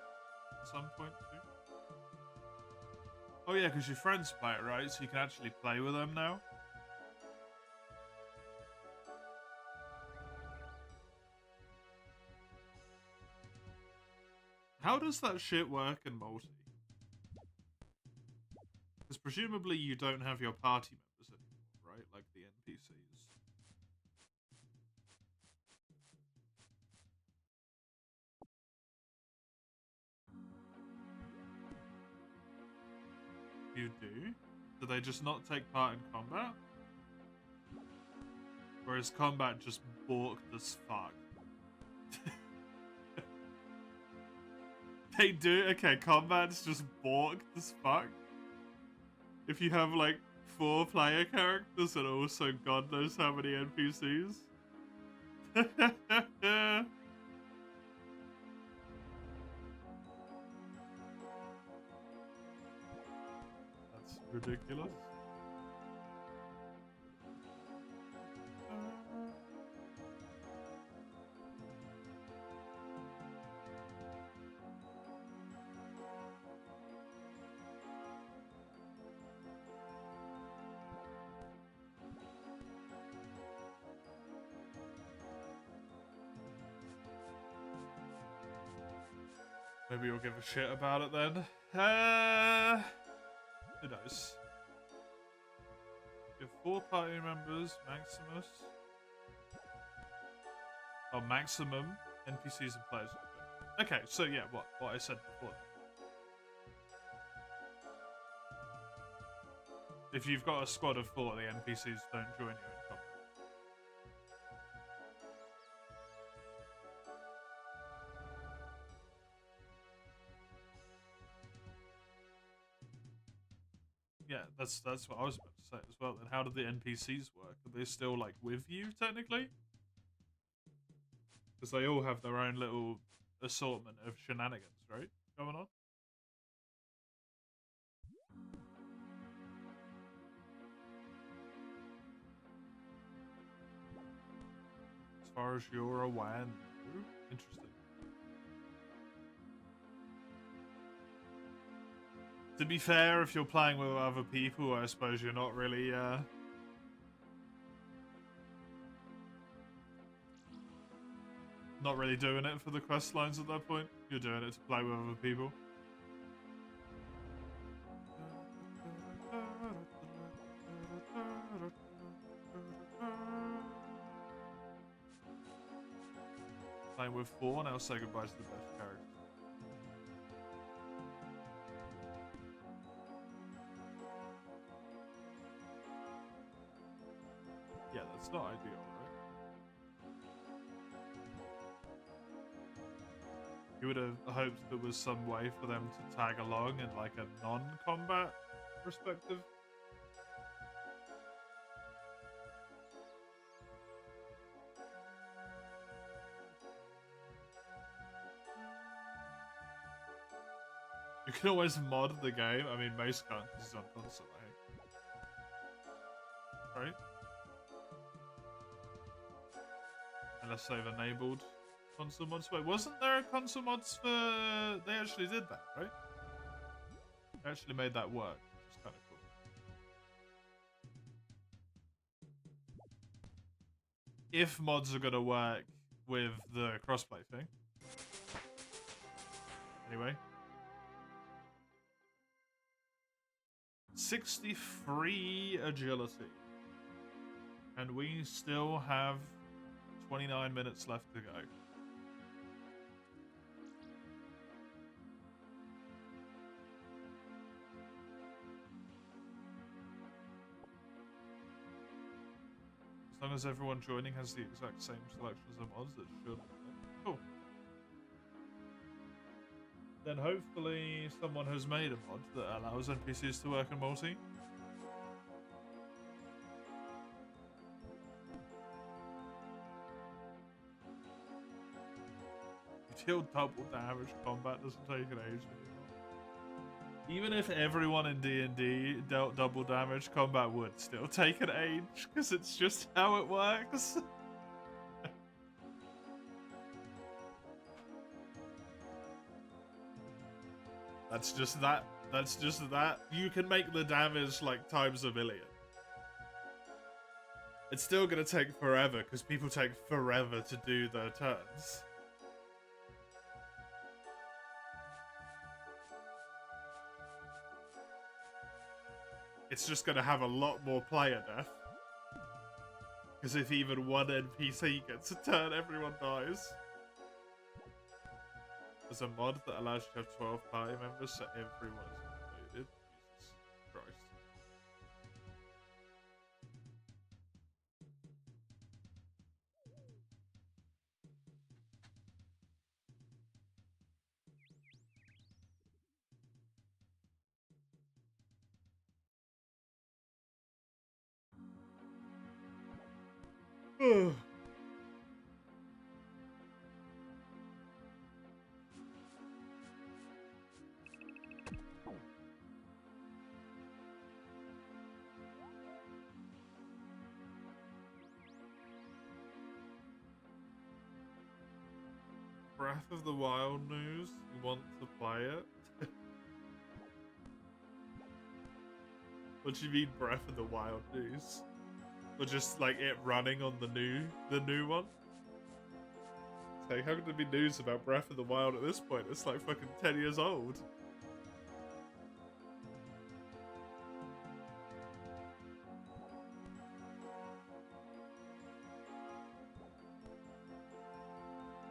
at some point too. Oh yeah, because your friends play it, right? So you can actually play with them now. How does that shit work in multi? Because presumably you don't have your party members anymore, right? Like the NPCs. You do? Do they just not take part in combat? Or is combat just borked as fuck? They do? Okay, combat's just borked as fuck. If you have like 4 player characters and also God knows how many NPCs. That's ridiculous. Maybe you'll give a shit about it then. Who knows? You have 4 party members, Maximus. Oh, maximum NPCs and players. Okay, so yeah, what I said before. If you've got a squad of 4, the NPCs don't join you in combat. Yeah, that's what I was about to say as well. Then how do the NPCs work? Are they still like with you technically? Because they all have their own little assortment of shenanigans, right? Going on. As far as you're aware, no. Interesting. To be fair, if you're playing with other people, I suppose you're not really, not really doing it for the quest lines at that point. You're doing it to play with other people. Playing with 4, now say goodbye to the best character. Yeah, that's not ideal, right? You would have hoped there was some way for them to tag along in like a non-combat perspective. You can always mod the game. I mean, most can't because it's on console, right? Unless they've enabled console mods. Wait, wasn't there a console mods for... They actually did that, right? They actually made that work, which is kind of cool. If mods are going to work with the crossplay thing. Anyway. 63 agility. And we still have 29 minutes left to go. As long as everyone joining has the exact same selections of mods, it should. Cool. Then hopefully someone has made a mod that allows NPCs to work in multi. You deal double damage, combat doesn't take an age anymore. Even if everyone in D&D dealt double damage, combat would still take an age, because it's just how it works. That's just that. That's just that. You can make the damage like times a million. It's still gonna take forever because people take forever to do their turns. It's just gonna have a lot more player death. Because if even one NPC gets a turn, everyone dies. There's a mod that allows you to have 12 party members, so everyone is included. Jesus Christ. Breath of the Wild news? You want to play it? What do you mean Breath of the Wild news? Or just like it running on the new one? It's like, how could there be news about Breath of the Wild at this point? It's like fucking 10 years old.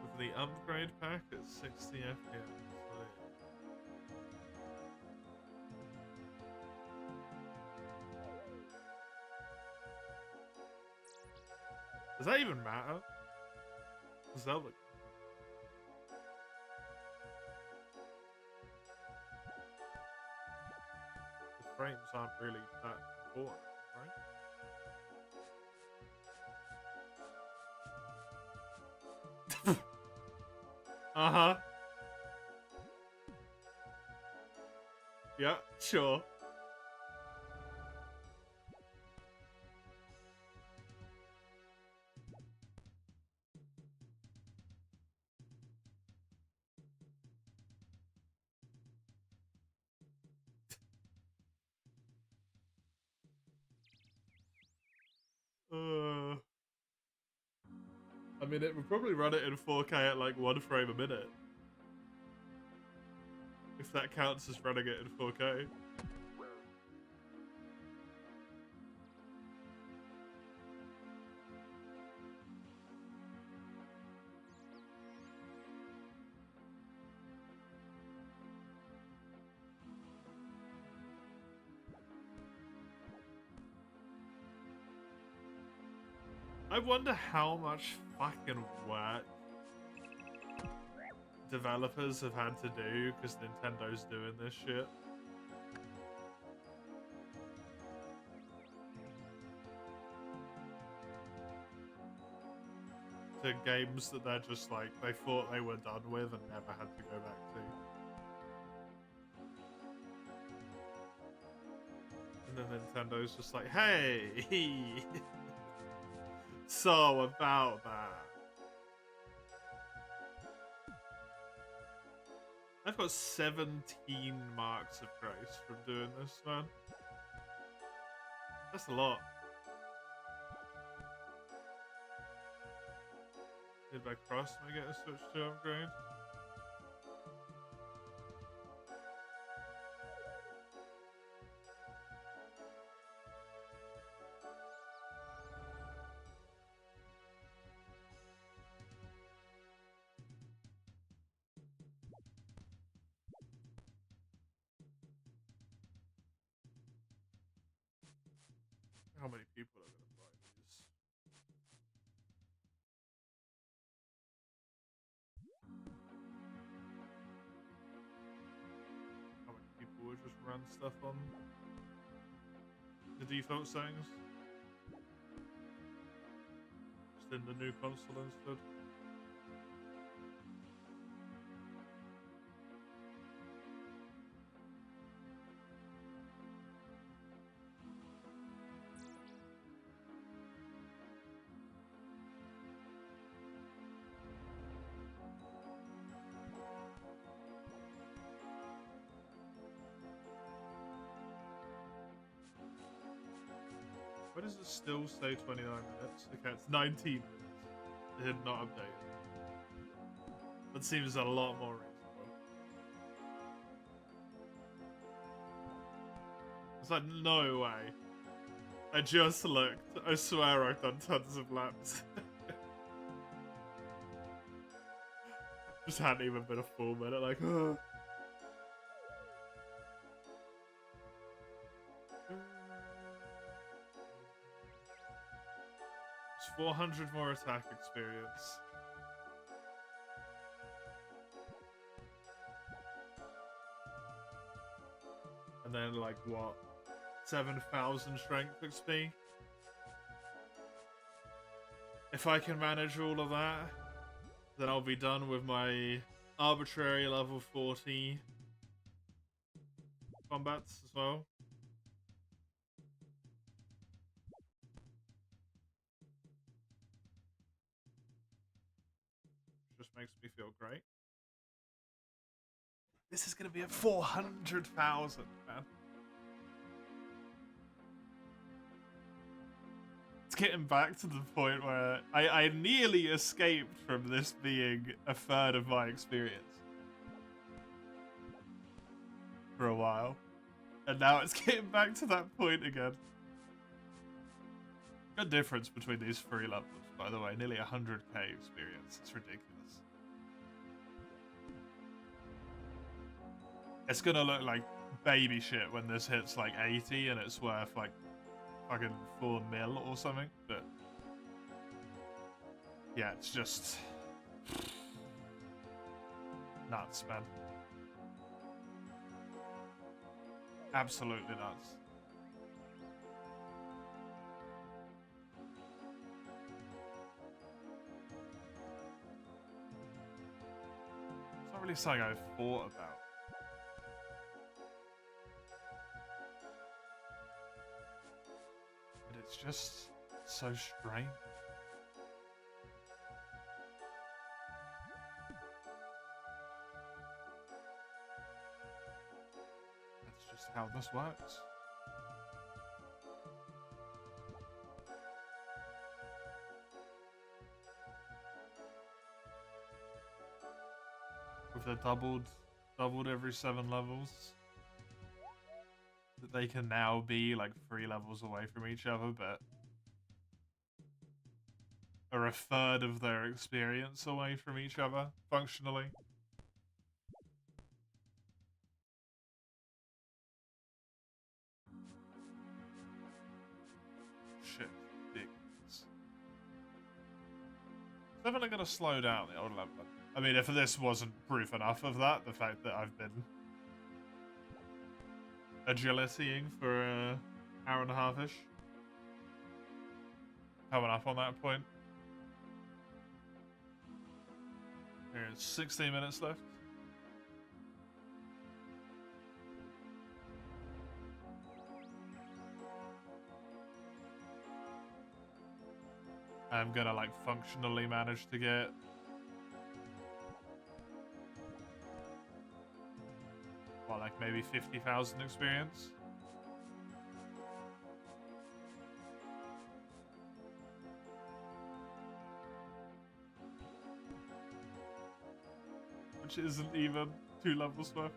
With the upgrade pack at 60 FPS. Does that even matter? Does that look... The frames aren't really that important, right? Uh-huh. Yeah, sure. I mean, it would probably run it in 4K at like 1 frame a minute. If that counts as running it in 4K. I wonder how much fucking work developers have had to do because Nintendo's doing this shit. To games that they're just like, they thought they were done with and never had to go back to. And then Nintendo's just like, hey! So about that. I've got 17 marks of grace from doing this, man. That's a lot. Did I cross when I get a switch to upgrade? How many people are going to buy these? How many people would just run stuff on the default settings? Just in the new console instead? Why does it still say 29 minutes? Okay, it's 19 minutes. It had not updated. That seems a lot more reasonable. It's like, no way. I just looked. I swear I've done tons of laps. Just hadn't even been a full minute, like, oh. It's 400 more attack experience. And then, like, what? 7,000 strength XP? If I can manage all of that, then I'll be done with my arbitrary level 40 combats as well. Just makes me feel great. This is going to be at 400,000, man. It's getting back to the point where I nearly escaped from this being a third of my experience for a while. And now it's getting back to that point again. Good difference between these three levels, by the way. Nearly 100k experience. It's ridiculous. It's gonna look like baby shit when this hits like 80 and it's worth like fucking 4 mil or something, but yeah, it's just nuts, man. Absolutely nuts. It's not really something I've thought about. It's just so strange. That's just how this works. With the doubled every 7 levels. That they can now be like 3 levels away from each other, but are a third of their experience away from each other, functionally. Shit, ridiculous. Definitely gonna slow down the old level. I mean, if this wasn't proof enough of that, the fact that I've been agilitying for an hour and a half-ish. Coming up on that point. There's 16 minutes left. I'm gonna like functionally manage to get maybe 50,000 experience. Which isn't even 2 levels worth.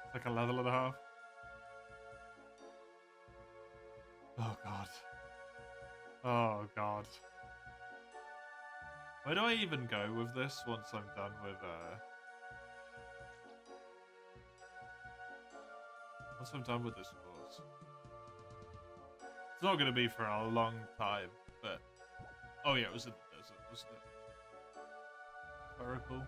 It's like a level and a half. Oh god. Oh god. Where do I even go with this once I'm done with once I'm done with this course? It's not gonna be for a long time, but oh yeah, it was in the desert, wasn't it? Very cool.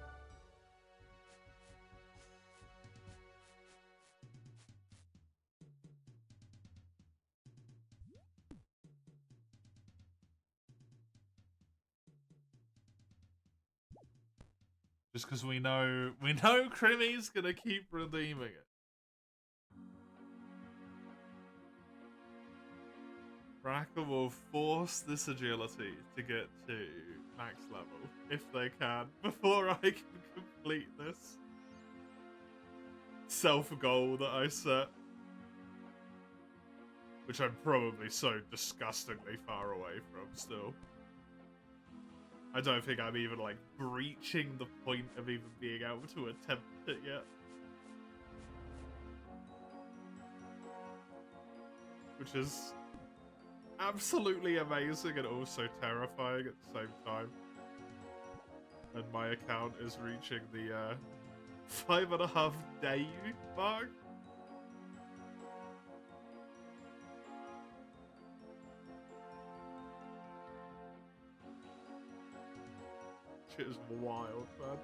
Just because we know Crimmy's gonna keep redeeming it. Bracker will force this agility to get to max level if they can before I can complete this self goal that I set, which I'm probably so disgustingly far away from still. I don't think I'm even, like, breaching the point of even being able to attempt it yet. Which is absolutely amazing and also terrifying at the same time. And my account is reaching the 5.5 day mark. Shit is wild, man.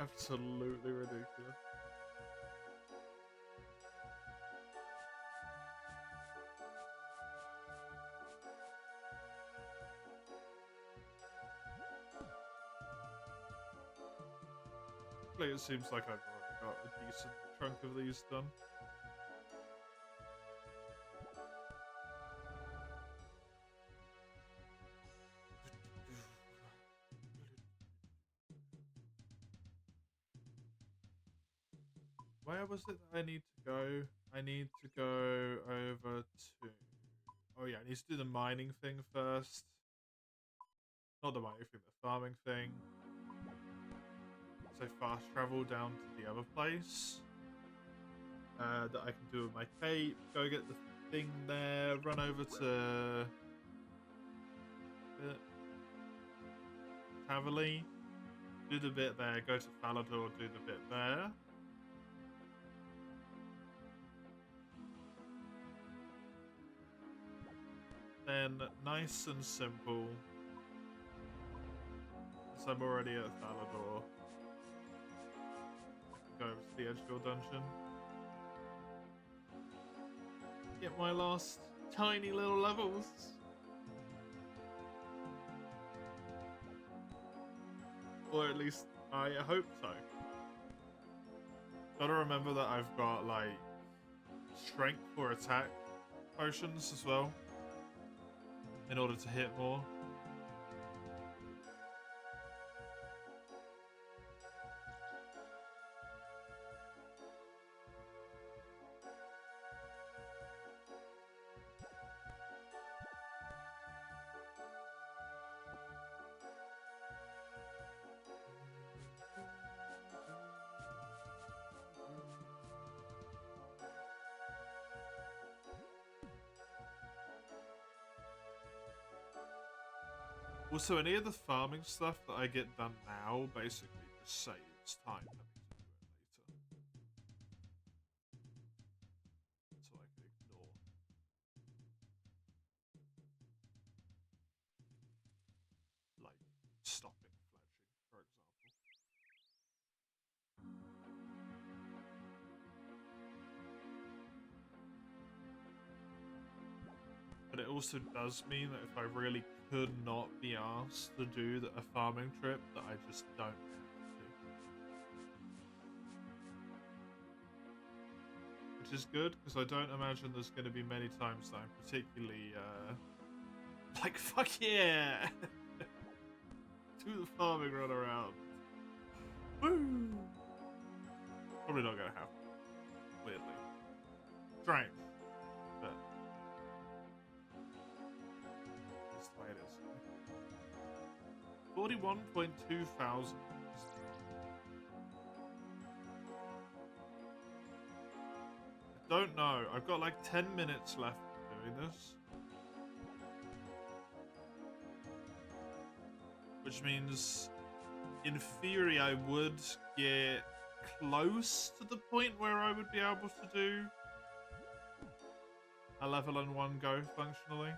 Absolutely ridiculous. It seems like I've already got a decent chunk of these done. Where was it that I need to go? I need to go over to... Oh yeah, I need to do the mining thing first. Not the mining thing, the farming thing. So fast travel down to the other place that I can do with my cape. Go get the thing there. Run over to Taverley. Do the bit there. Go to Falador. Do the bit there. Then nice and simple. So I'm already at Falador. Go over to the Edgefield dungeon. Get my last tiny little levels. Or at least I hope so. Gotta remember that I've got like strength or attack potions as well in order to hit more. Also, any of the farming stuff that I get done now basically just saves time having to do it later. So I can ignore. Like, stopping fletching, for example. But it also does mean that if I really could not be asked to do a farming trip, that I just don't have to. which is good because I don't imagine there's going to be many times that I'm particularly like fuck yeah, do the farming run around. Woo! Probably not going to happen. Weirdly, strange, but that's the way it is. 41.2 thousand. Don't know. I've got like 10 minutes left doing this. Which means, in theory, I would get close to the point where I would be able to do a level in one go, functionally.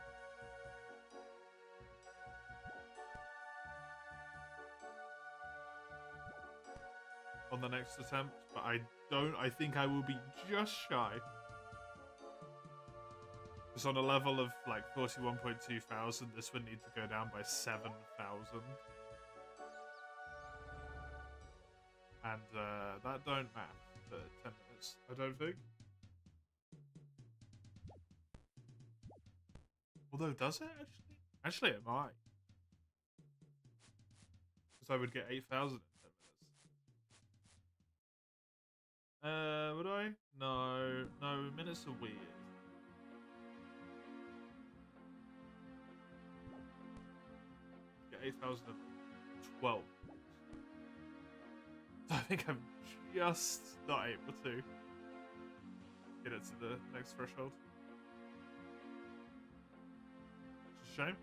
On the next attempt, but I think I will be just shy. Because on a level of like 41.2 thousand, this would need to go down by 7,000. And that don't math for 10 minutes, I don't think. Although, does it actually? Actually, it might. Because I would get 8,000 in 10 minutes. Would I? No. No, minutes are weird. Get 8,012. I think I'm just not able to get it to the next threshold. It's a shame.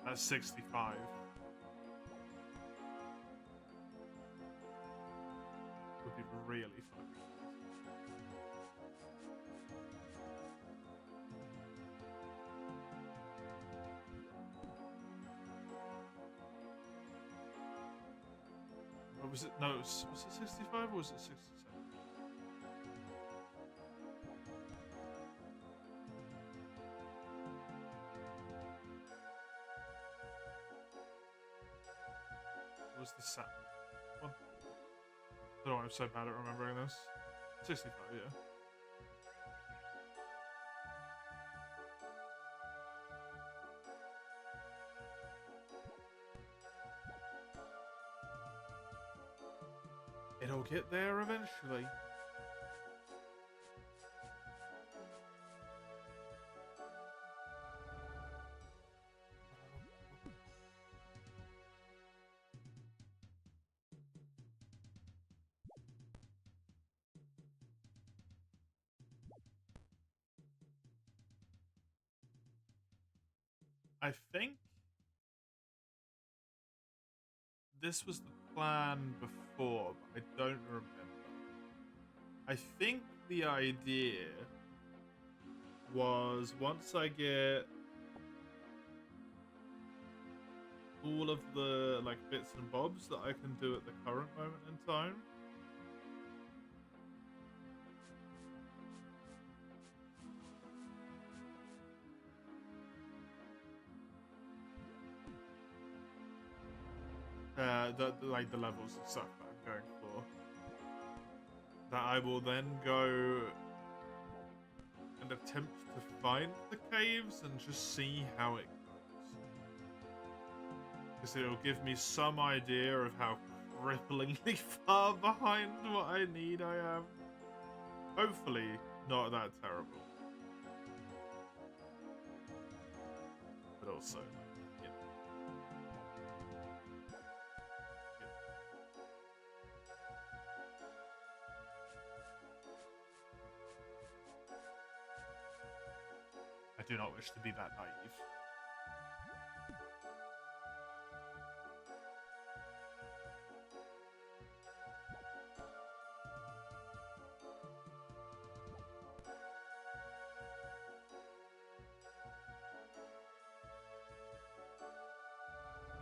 That's 65. Would be really fun. What was it? No, was it 65 or was it 67? What was the set one? I don't know why I'm so bad at remembering this. 65, yeah. It'll get there eventually. I think this was the plan before, but I don't remember. I think the idea was once I get all of the like bits and bobs that I can do at the current moment in time, like the levels and stuff that I'm going for, that I will then go and attempt to find the caves and just see how it goes. Because it'll give me some idea of how cripplingly far behind what I need I am. Hopefully not that terrible. But also, like, yeah. I do not wish to be that naive.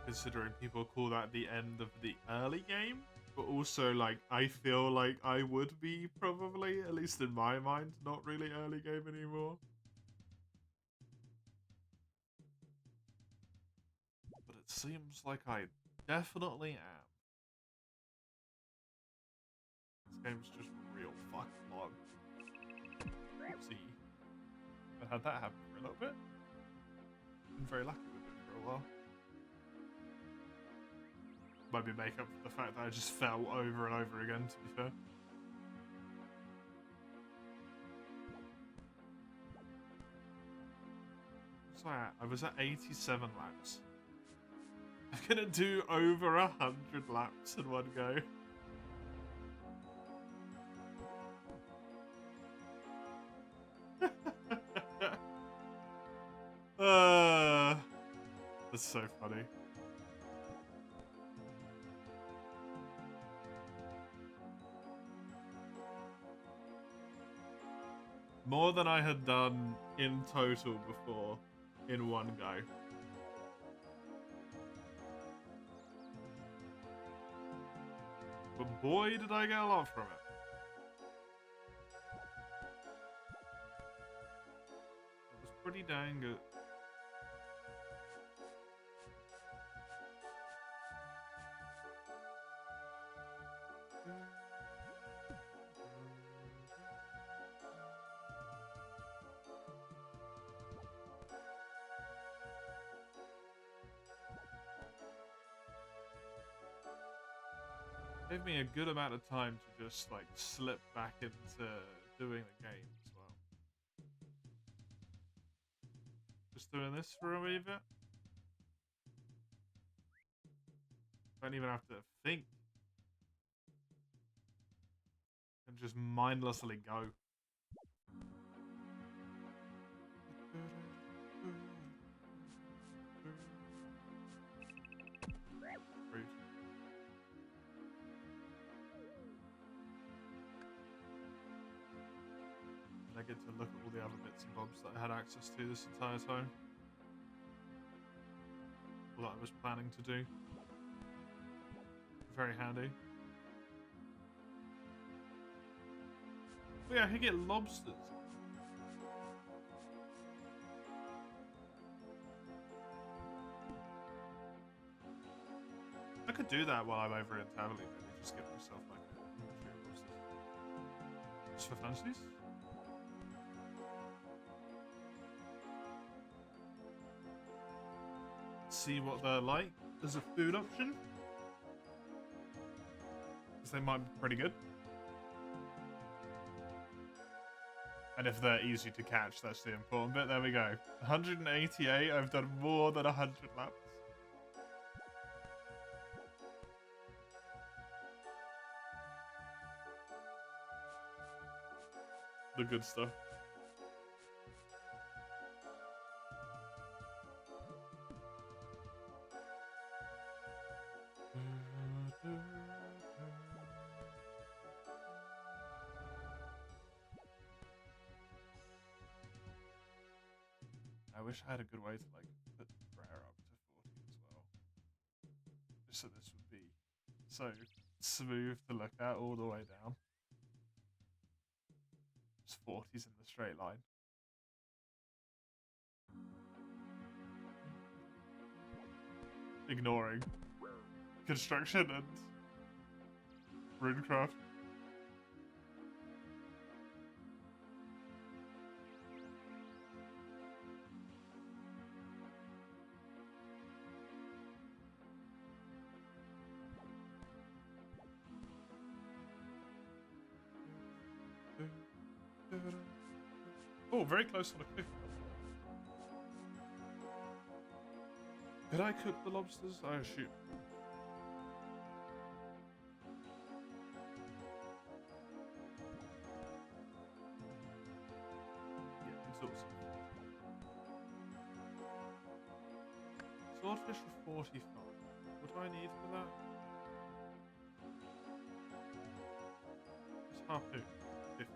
Considering people call that the end of the early game, but also like I feel like I would be probably, at least in my mind, not really early game anymore. It seems like I definitely am. This game's just real fucking long. See, I've had that happen for a little bit. Been very lucky with it for a while. Maybe make up for the fact that I just fell over and over again, to be fair. So I was at 87 laps. I'm gonna do over 100 laps in one go. That's so funny. More than I had done in total before in one go. But boy, did I get a lot from it. It was pretty dang good. Gave me a good amount of time to just like slip back into doing the game as well. Just doing this for a wee bit. Don't even have to think. And just mindlessly go. I get to look at all the other bits and bobs that I had access to this entire time. All that I was planning to do. Very handy. Oh yeah, I could get lobsters. I could do that while I'm over in Tavali, maybe just get myself like a few lobsters. Just for fancies. See what they're like as a food option. Because they might be pretty good. And if they're easy to catch, that's the important bit. There we go. 188, I've done more than 100 laps. The good stuff. I wish I had a good way to like put the prayer up to 40 as well. Just so this would be so smooth to look at all the way down. Just 40s in the straight line. Ignoring construction and runecraft. Oh, very close on a cook. Could I cook the lobsters? Oh, shoot. Yeah, it's awesome. Swordfish for 45. What do I need for that? It's harpoon. 50.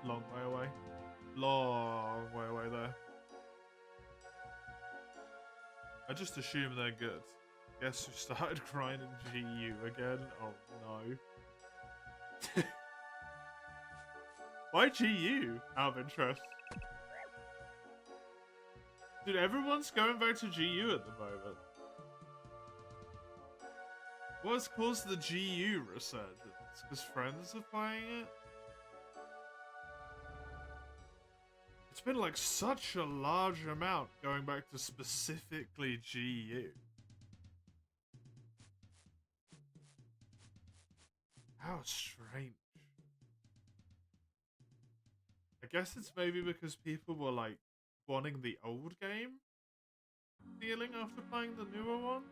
Long way away. Long way away there. I just assume they're good. Guess who started grinding GU again? Oh no. Why GU? Out of interest. Dude, everyone's going back to GU at the moment. What's caused the GU resurgence? Because friends are playing it? It's been like such a large amount going back to specifically GU. How strange. I guess it's maybe because people were like wanting the old game feeling after playing the newer one.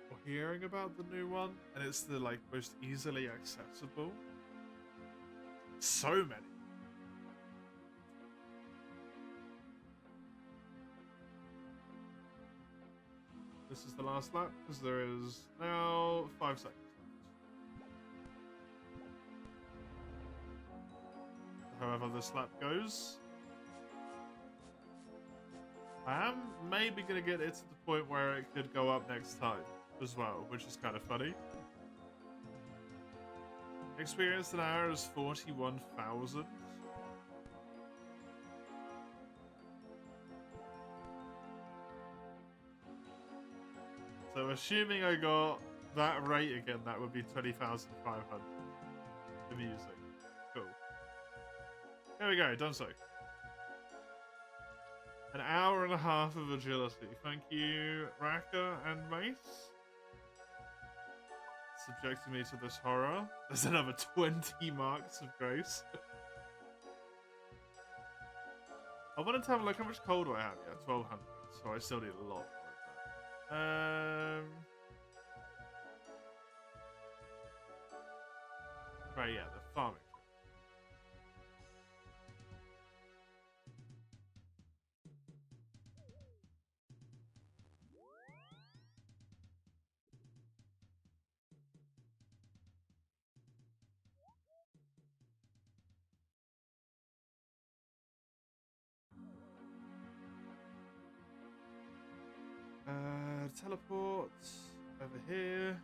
Or hearing about the new one, and it's the like most easily accessible. So many. This is the last lap because there is now 5 seconds left. However this lap goes, I am maybe going to get it to the point where it could go up next time as well, which is kind of funny. Experience an hour is 41,000. So assuming I got that rate again, that would be 20,500. Amusing. Cool. There we go, done so. An hour and a half of agility. Thank you, Raka and Mace. Subjecting me to this horror. There's another 20 marks of grace. I wanted to have a look how much coal do I have? Yeah, 1,200. So I still need a lot. Right, yeah, the farming. Teleport over here.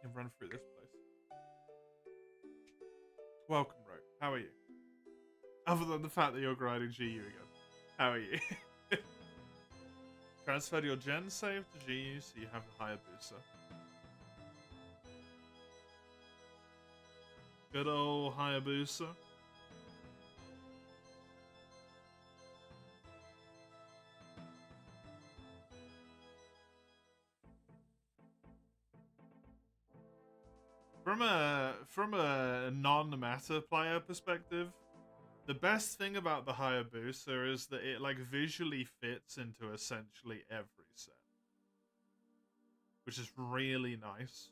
And run through this place. Welcome, Rogue. How are you? Other than the fact that you're grinding GU again. How are you? Transferred your gen save to GU so you have the higher booster. Good old Hayabusa. From a non-meta player perspective, the best thing about the Hayabusa is that it like visually fits into essentially every set, which is really nice.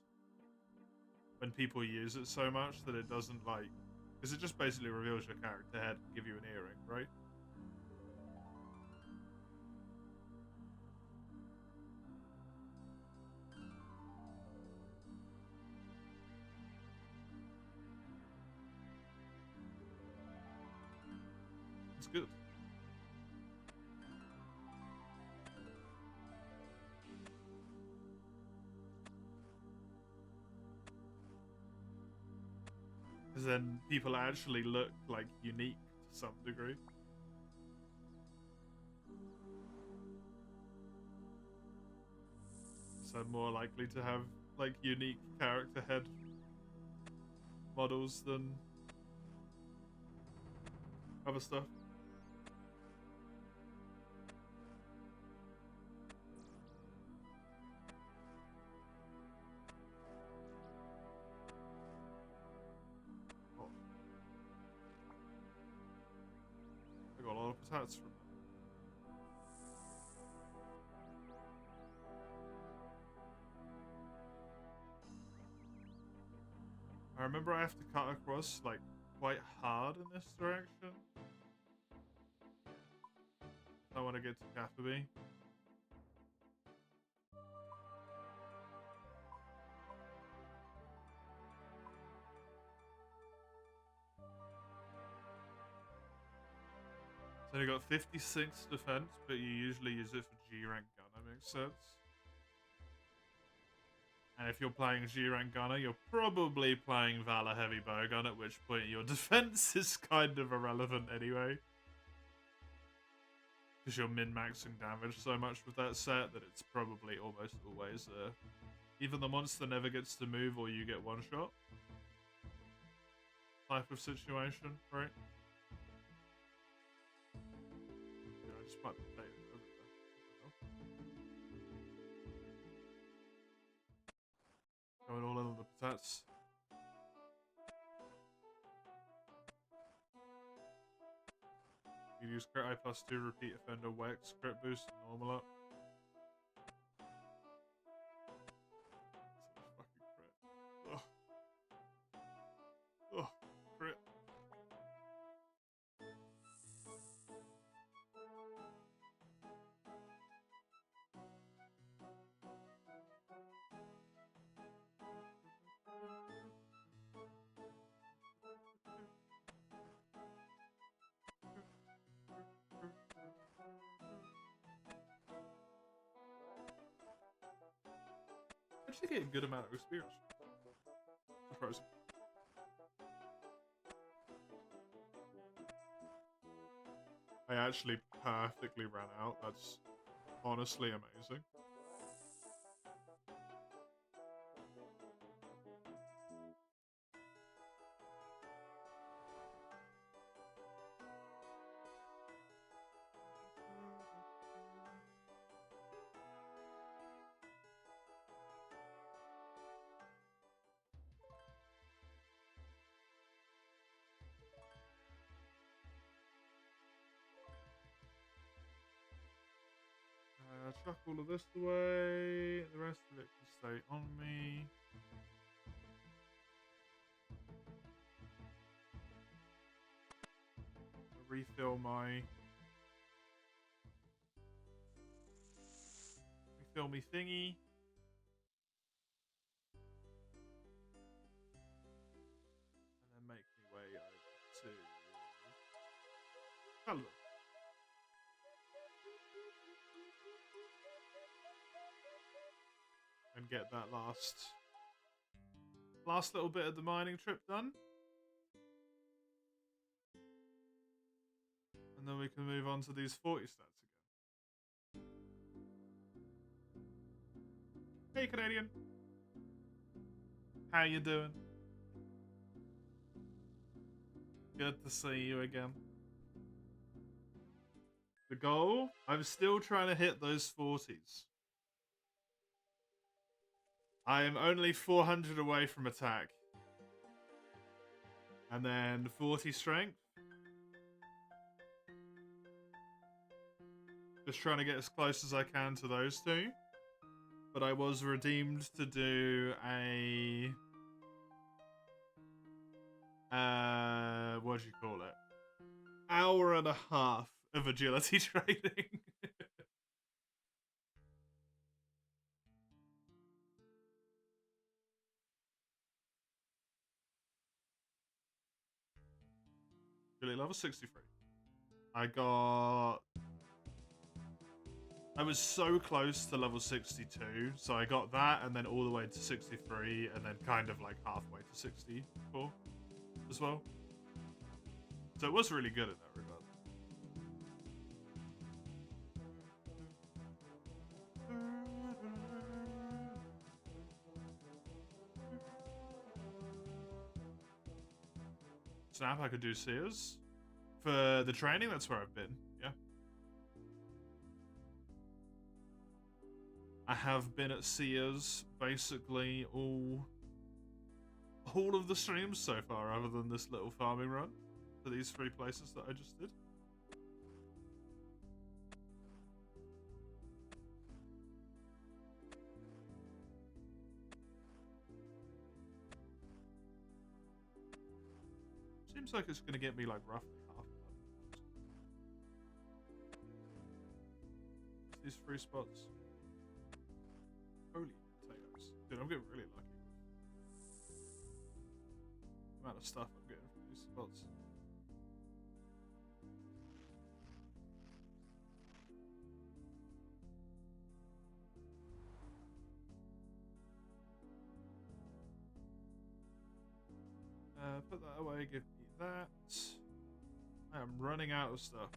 When people use it so much that it doesn't like, because it just basically reveals your character head and give you an earring, right? It's good. Because then people actually look like unique to some degree. So more likely to have like unique character head models than other stuff. Oh. I got a lot of potats from that. I remember I have to cut across like quite hard in this direction. I want to get to Catheby. So you got 56 defense, but you usually use it for G rank gunner, makes sense. And if you're playing G rank gunner, you're probably playing Valor heavy bowgun, at which point your defense is kind of irrelevant anyway. Because you're min-maxing damage so much with that set that it's probably almost always either the monster never gets to move or you get one shot type of situation, right? Yeah, I just might be playing it over there. Going all in on the patats. You use crit I +2, repeat offender, Wex, crit boost, and normal up. Fucking crit. Ugh. Ugh, crit. Actually get a good amount of experience. Surprising. I actually perfectly ran out. That's honestly amazing. Chuck all of this away. The rest of it can stay on me. Refill my thingy. And then make me way over to Hello. And get that last little bit of the mining trip done. And then we can move on to these 40 stats again. Hey Canadian. How you doing? Good to see you again. The goal? I'm still trying to hit those 40s. I am only 400 away from attack. And then 40 strength. Just trying to get as close as I can to those two. But I was redeemed to do a... what do you call it? Hour and a half of agility training. Really, level 63. I was so close to level 62, so I got that and then all the way to 63 and then kind of like halfway to 64 as well. So it was really good in that regard. Snap, I could do Sears. For the training, that's where I've been, yeah. I have been at Sears basically all of the streams so far, other than this little farming run for these 3 places that I just did. Seems like it's going to get me like roughly half of that. These 3 spots. Holy potatoes. Dude, I'm getting really lucky with the amount of stuff I'm getting from these spots. Put that away, give me that. I am running out of stuff.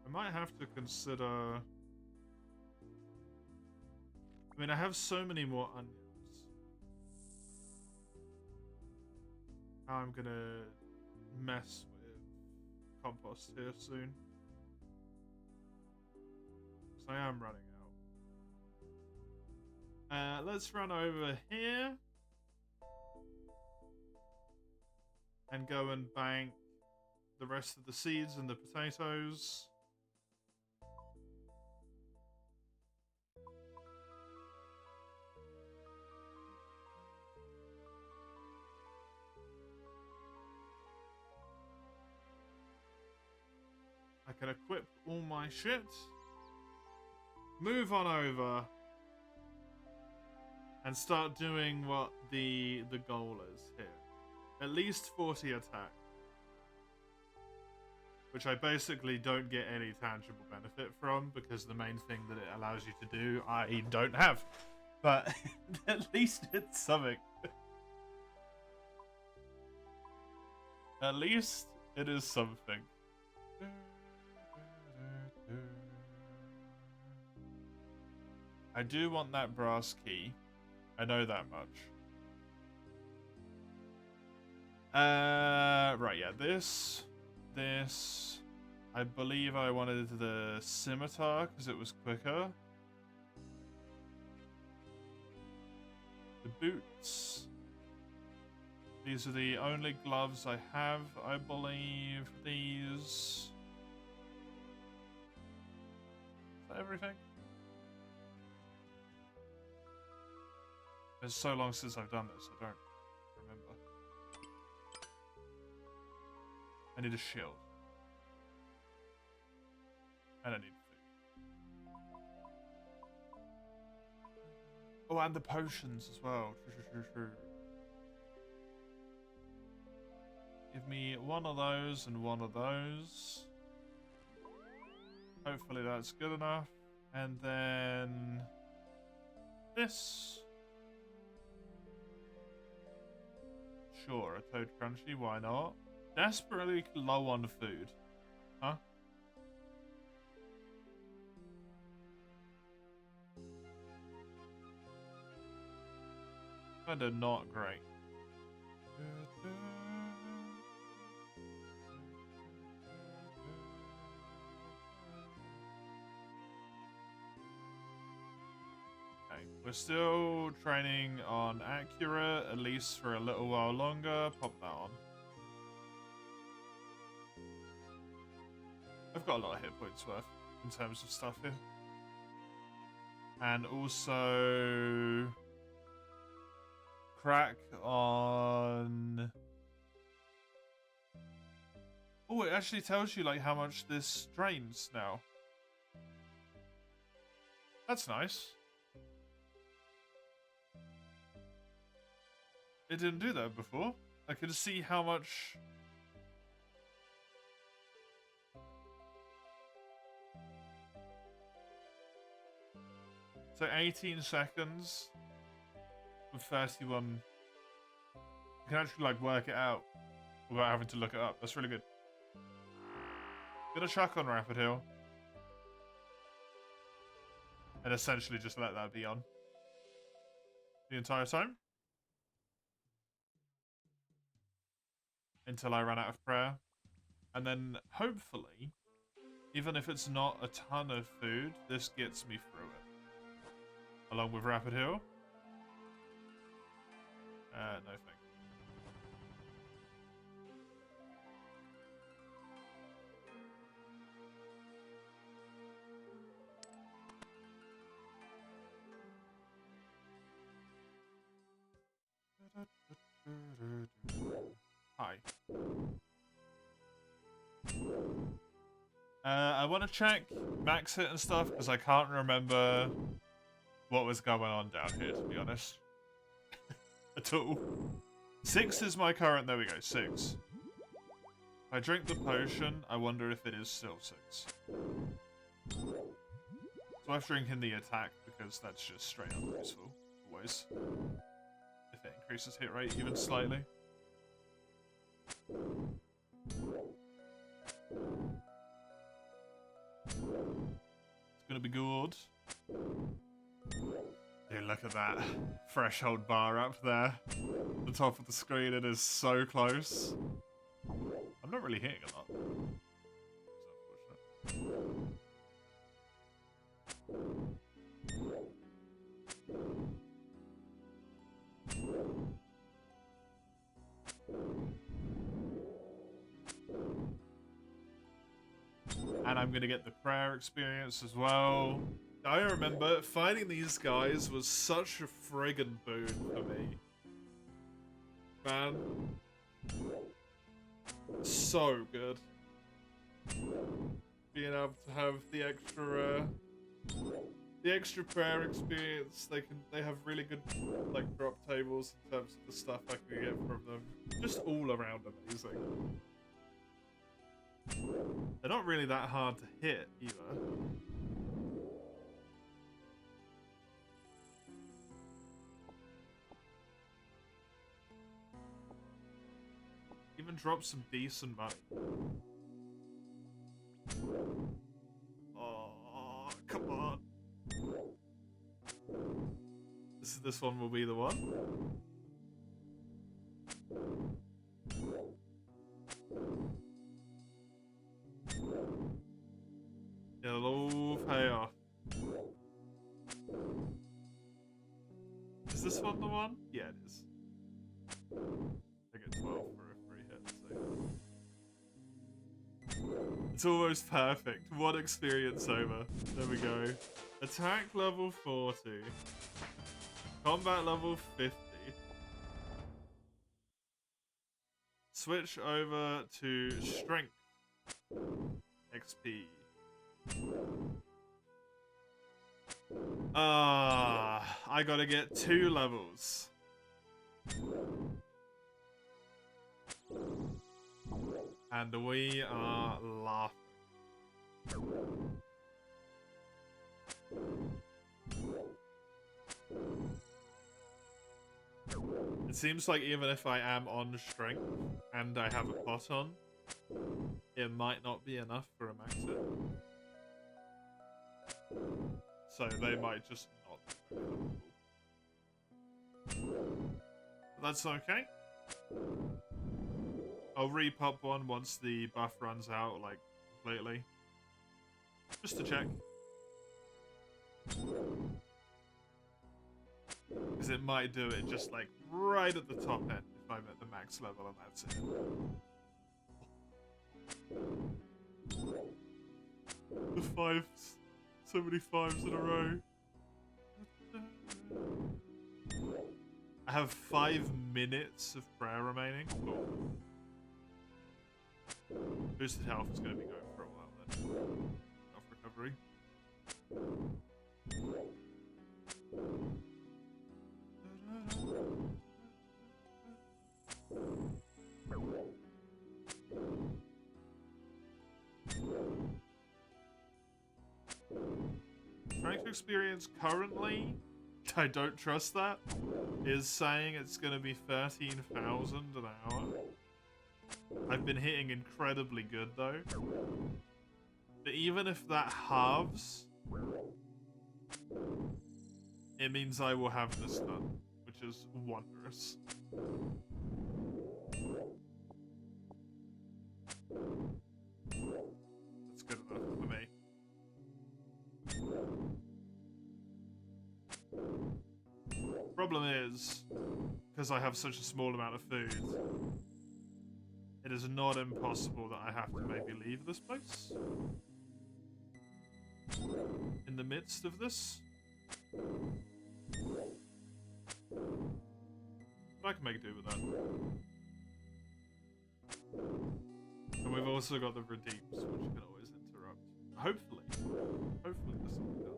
I might have to consider... I mean, I have so many more onions. How I'm gonna mess with compost here soon. Because I am running out. Let's run over here. And go and bank the rest of the seeds and the potatoes. I can equip all my shit. Move on over. And start doing what the goal is here. At least 40 attack. Which I basically don't get any tangible benefit from, because the main thing that it allows you to do, I don't have. But at least it's something. At least it is something. I do want that brass key. I know that much. Right, yeah, this. I believe I wanted the scimitar because it was quicker. The boots. These are the only gloves I have, I believe. These. Is that everything? It's so long since I've done this, I don't remember. I need a shield. And I need food. Oh, and the potions as well. True. Give me one of those and one of those. Hopefully that's good enough. And then... this. Sure, a Toad Crunchy, why not? Desperately low on food. Huh? Kinda not great. Okay, we're still training on accurate, at least for a little while longer. Pop that on. I've got a lot of hit points worth in terms of stuff here. And also... crack on... oh, it actually tells you like how much this drains now. That's nice. It didn't do that before. I could see how much... so 18 seconds with 31. You can actually like work it out without having to look it up. That's really good. Gonna chuck on Rapid Heal. And essentially just let that be on the entire time. Until I run out of prayer. And then hopefully, even if it's not a ton of food, this gets me through it. Along with Rapid Heal. No thank you. Hi. I want to check max hit and stuff because I can't remember what was going on down here, to be honest. At all. 6 is my current, there we go, 6. If I drink the potion, I wonder if it is still 6. So I'm drinking the attack because that's just straight up useful, always. If it increases hit rate even slightly. It's gonna be good. Dude, look at that threshold bar up there. The top of the screen, it is so close. I'm not really hitting a lot. It's unfortunate. And I'm gonna get the prayer experience as well. I remember fighting these guys was such a friggin' boon for me. Man. So good. Being able to have the extra prayer experience. They have really good like drop tables in terms of the stuff I can get from them. Just all around amazing. They're not really that hard to hit either. Even drop some decent money. Oh, come on. This one will be the one. It'll all pay off. Is this one the one? Yeah, it is. I get 12 for a free hit, so... It's almost perfect. One experience over. There we go. Attack level 40. Combat level 50. Switch over to Strength. XP. I gotta get 2 levels. And we are laughing. It seems like even if I am on strength and I have a pot on, it might not be enough for a max hit. So they might just not be very helpful. But that's okay. I'll re-pop one once the buff runs out, like, completely. Just to check. Because it might do it just, like, right at the top end if I'm at the max level and that's it. The 5s. So many 5s in a row. I have 5 minutes of prayer remaining. Cool. Boosted health is going to be going for a while then. Health recovery. Strength experience currently, I don't trust that, is saying it's going to be 13,000 an hour. I've been hitting incredibly good though. But even if that halves, it means I will have this done, which is wondrous. That's good enough for me. Problem is, because I have such a small amount of food, it is not impossible that I have to maybe leave this place in the midst of this. But I can make do with that. And we've also got the redeems, which can always interrupt. Hopefully this will be done.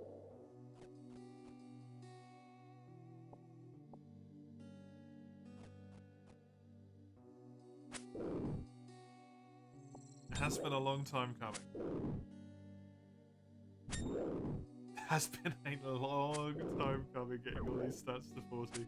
has been a long time coming. It has been a long time coming getting all these stats to 40.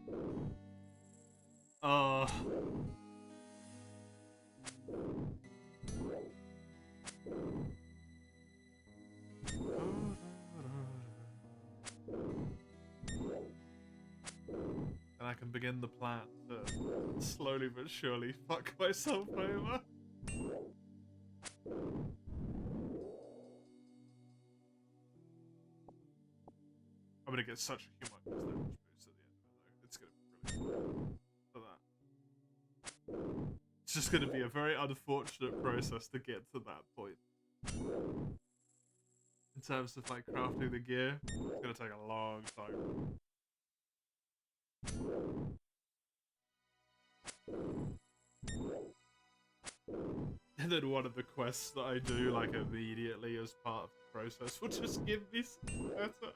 And I can begin the plan to slowly but surely fuck myself over. I'm gonna get such a humongous damage boost at the end of it though. It's gonna be brilliant for that. It's just gonna be a very unfortunate process to get to that point. In terms of like crafting the gear, it's gonna take a long time. And then one of the quests that I do like immediately as part of the process will just give me some better.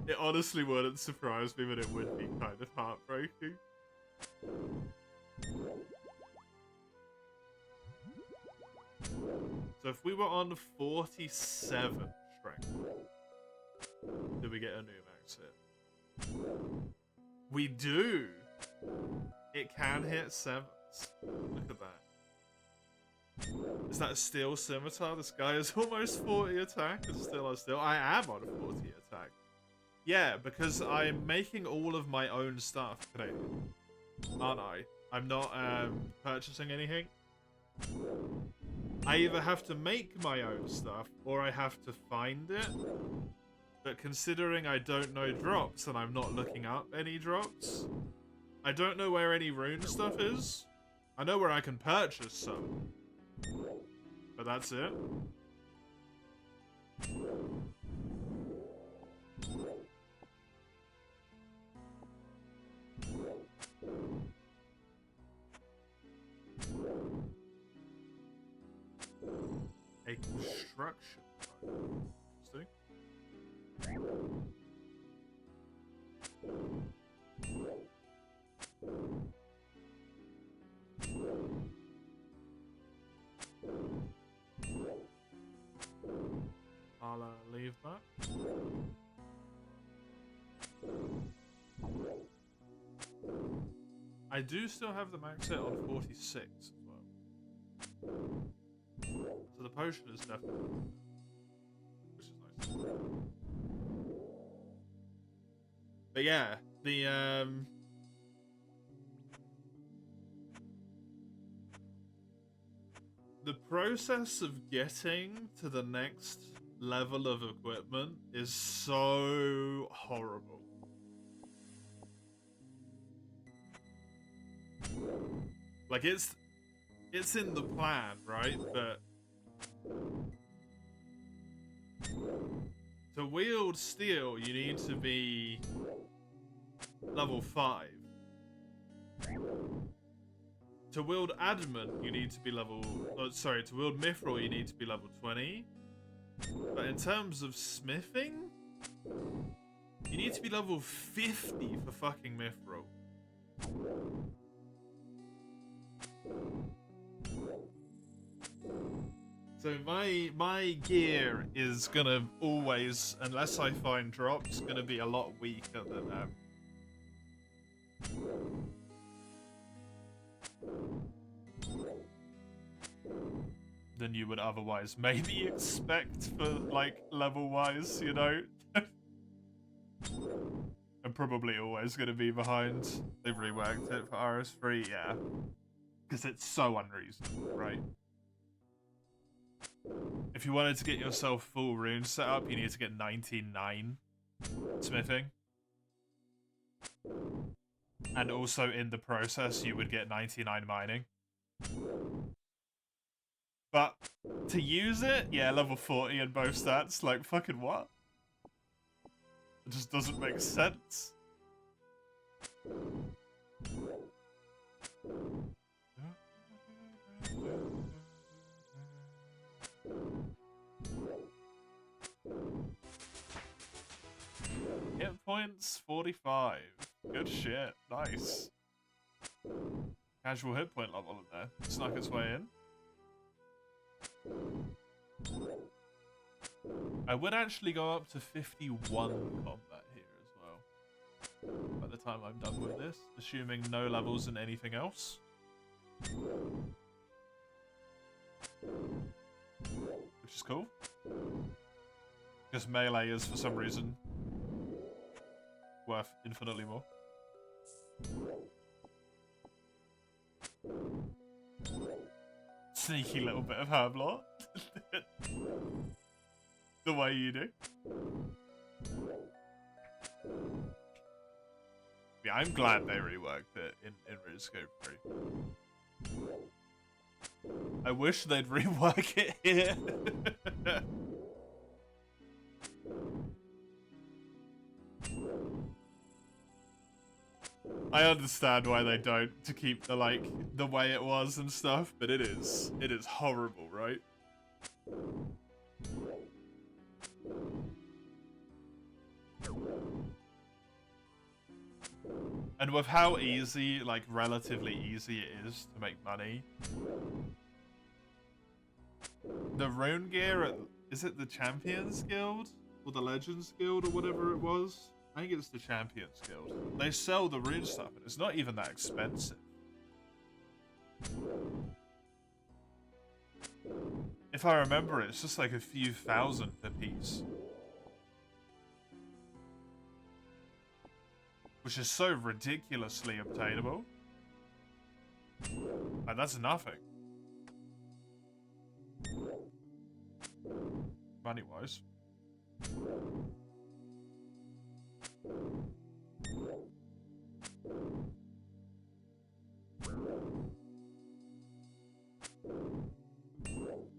It honestly wouldn't surprise me, but it would be kind of heartbreaking. So if we were on 47 strength, do we get a new max hit? We do! It can hit 7s. Look at that. Is that a steel scimitar? This guy is almost 40 attack and still on steel. I am on 40 attack. Yeah, because I'm making all of my own stuff today. Aren't I? I'm not purchasing anything. I either have to make my own stuff or I have to find it. But considering I don't know drops and I'm not looking up any drops, I don't know where any rune stuff is. I know where I can purchase some. But that's it. A construction. Interesting. I'll leave that. I do still have the max hit on 46 as well. So the potion is definitely, which is nice. But yeah, the process of getting to the next level of equipment is so horrible. Like it's in the plan, right? But to wield steel, you need to be level 5. To wield adamant, you need to be level... Oh, sorry, to wield mithril, you need to be level 20. But in terms of smithing, you need to be level 50 for fucking mithril. So my gear is gonna always, unless I find drops, gonna be a lot weaker than than you would otherwise maybe expect for like level wise, you know. I'm probably always gonna be behind. They've reworked it for RS3, yeah, because it's so unreasonable, right? If you wanted to get yourself full rune set up, you need to get 99 smithing. And also in the process, you would get 99 mining. But to use it, yeah, level 40 in both stats, like fucking what? It just doesn't make sense. Hit points 45. Good shit. Nice. Casual hit point level in there. Snuck its way in. I would actually go up to 51 combat here as well. By the time I'm done with this, assuming no levels in anything else. Which is cool. Because melee is, for some reason, worth infinitely more. Sneaky little bit of Herblot. The way you do. Yeah, I'm glad they reworked it in Runescape 3. I wish they'd rework it here. I understand why they don't, to keep the the way it was and stuff, but it is horrible, right? And with how easy, like relatively easy it is to make money, the rune gear is it the Champions Guild or the Legends Guild or whatever it was? I think it's the Champions Guild. They sell the rune stuff and it's not even that expensive. If I remember, it's just like a few thousand per piece. Which is so ridiculously obtainable. And that's nothing. Money-wise.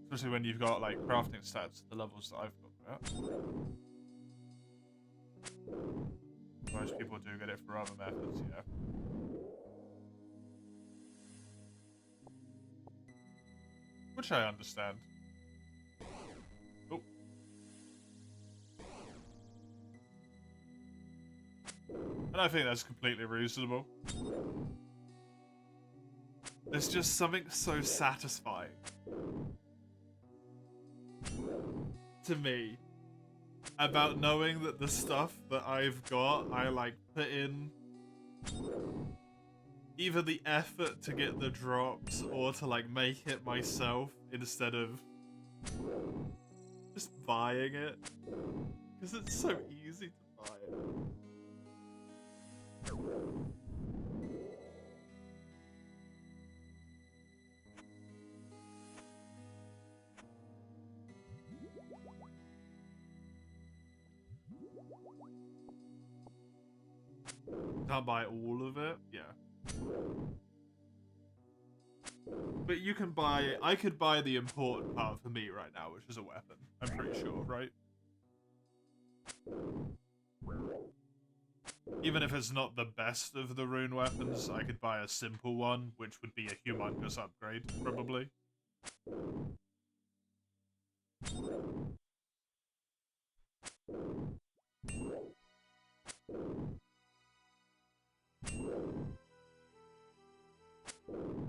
Especially when you've got like crafting stats at the levels that I've got. Most people do get it for other methods, yeah. Which I understand. Oh. And I think that's completely reasonable. There's just something so satisfying to me about knowing that the stuff that I've got, I like put in either the effort to get the drops or to like make it myself instead of just buying it. Because it's so easy to buy it. Can't buy all of it, yeah. But you can buy, I could buy the important part for me right now, which is a weapon. I'm pretty sure, right? Even if it's not the best of the rune weapons, I could buy a simple one, which would be a humongous upgrade, probably.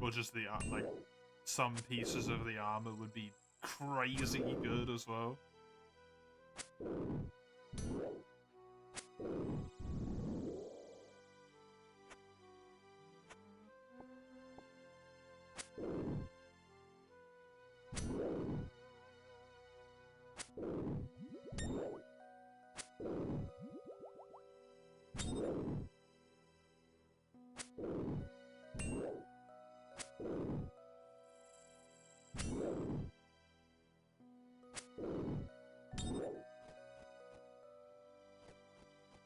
Or just the, like, some pieces of the armor would be crazy good as well.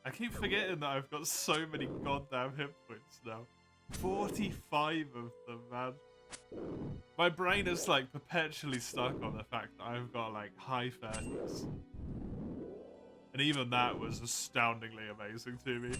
I keep forgetting that I've got so many goddamn hit points now. 45 of them, man. My brain is like perpetually stuck on the fact that I've got like high 30s. And even that was astoundingly amazing to me.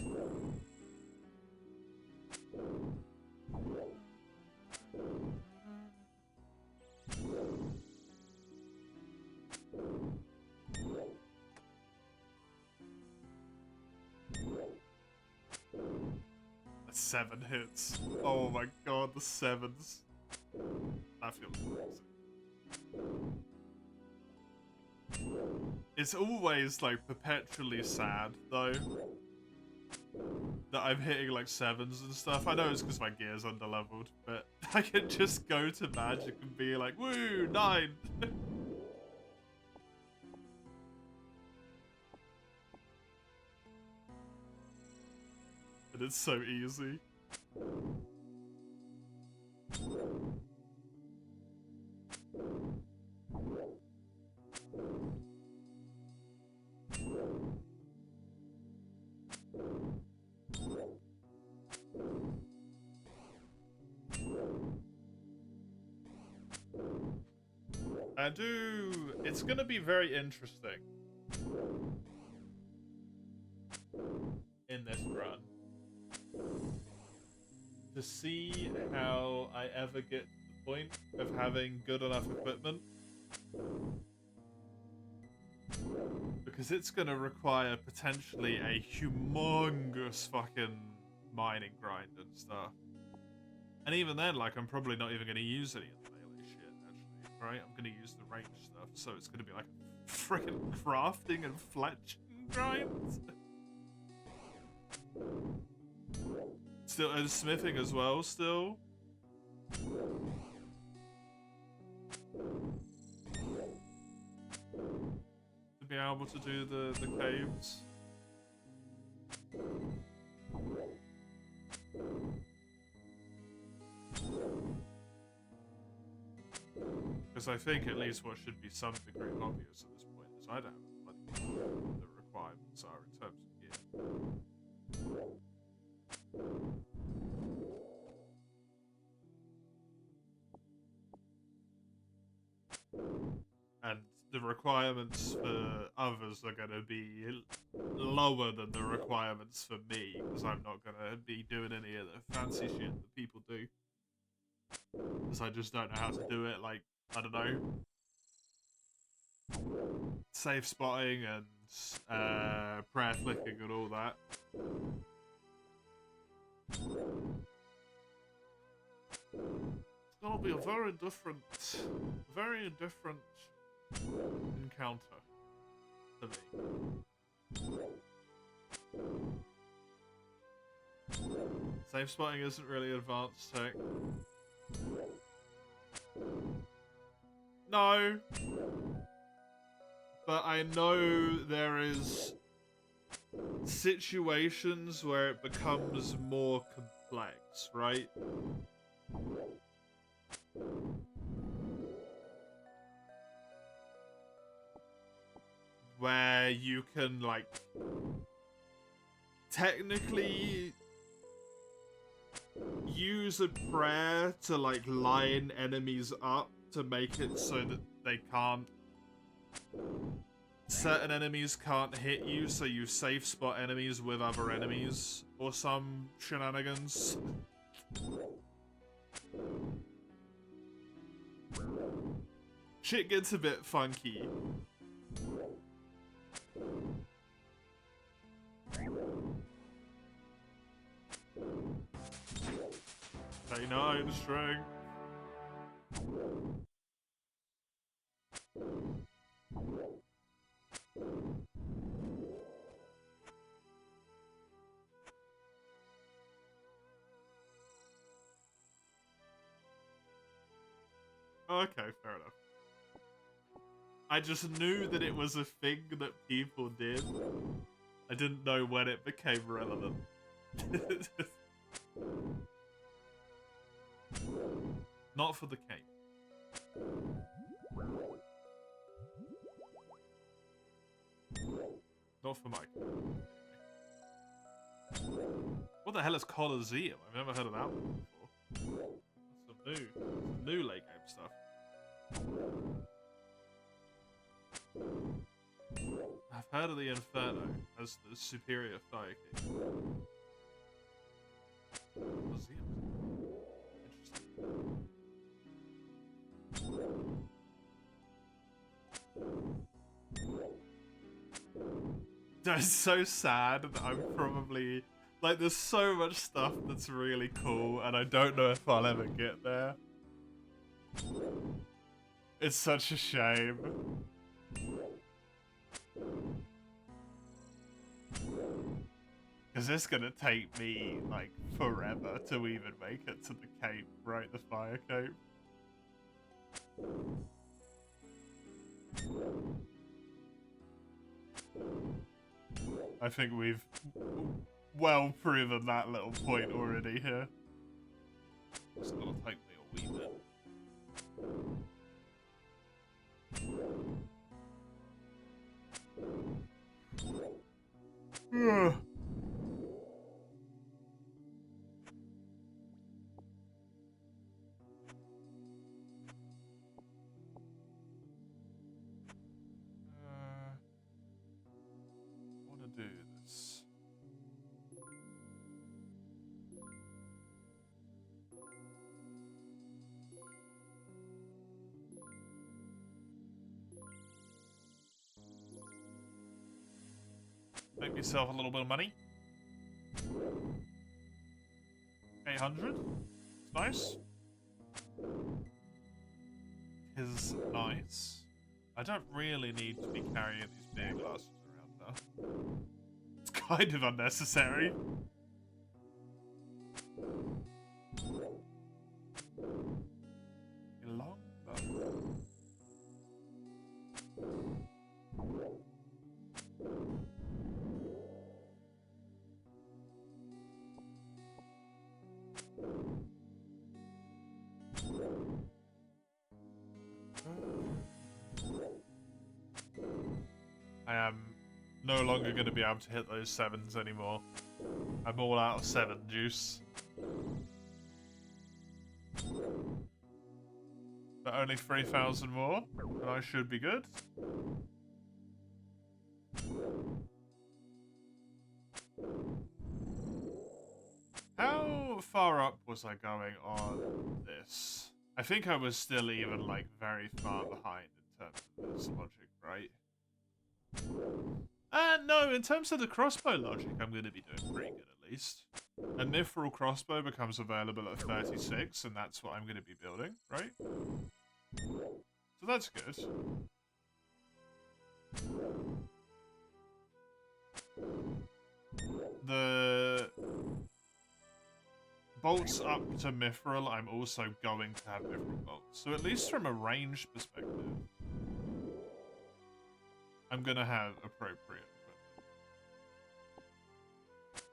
7 hits. Oh my god, the 7s. That feels amazing. It's always like perpetually sad though that I'm hitting like 7s and stuff. I know it's because my gear's underleveled, but I can just go to magic and be like, woo, 9. And it's so easy. It's gonna be very interesting in this run to see how I ever get to the point of having good enough equipment, because it's gonna require potentially a humongous fucking mining grind and stuff. And even then, like, I'm probably not even gonna use any of the melee shit, actually, right? I'm gonna use the range stuff, so it's gonna be like freaking crafting and fletching grinds. Still, and smithing as well, still. To be able to do the caves. Because I think at least what should be some degree obvious at this point is I don't have bloody what the requirements are in terms of gear. And the requirements for others are going to be lower than the requirements for me, because I'm not going to be doing any of the fancy shit that people do. Because I just don't know how to do it, like, I don't know, safe spotting and prayer flicking and all that. It's gonna be a very different encounter to me. Safe spotting isn't really advanced tech. No. But I know there is situations where it becomes more complex, right? Where you can, like, technically use a prayer to, like, line enemies up to make it so that they can't... certain enemies can't hit you, so you safe spot enemies with other enemies, or some shenanigans. Shit gets a bit funky. Day 9 string. Okay, fair enough. I just knew that it was a thing that people did. I didn't know when it became relevant. Not for the cape. Not for Mike. What the hell is Colosseum? I've never heard of that one before. That's some new late game stuff. I've heard of the Inferno as the superior fire king. Colosseum. Interesting. That's so sad that I'm probably Like, there's so much stuff that's really cool, and I don't know if I'll ever get there. It's such a shame. Because it's gonna take me, like, forever to even make it to the cape, right? The fire cape. I think we've well proven that little point already here. It's gonna take me a wee bit. I want to do this. Make myself a little bit of money. 800. It's nice. Is nice. I don't really need to be carrying these beer glasses around now. It's kind of unnecessary. Long though. I am no longer going to be able to hit those 7s anymore. I'm all out of 7 juice. But only 3,000 more, and I should be good. How far up was I going on this? I think I was still even, like, very far behind in terms of this logic, right? No, in terms of the crossbow logic, I'm going to be doing pretty good at least. A mithril crossbow becomes available at 36, and that's what I'm going to be building, right? So that's good. The bolts up to mithril, I'm also going to have mithril bolts. So at least from a range perspective, I'm going to have appropriate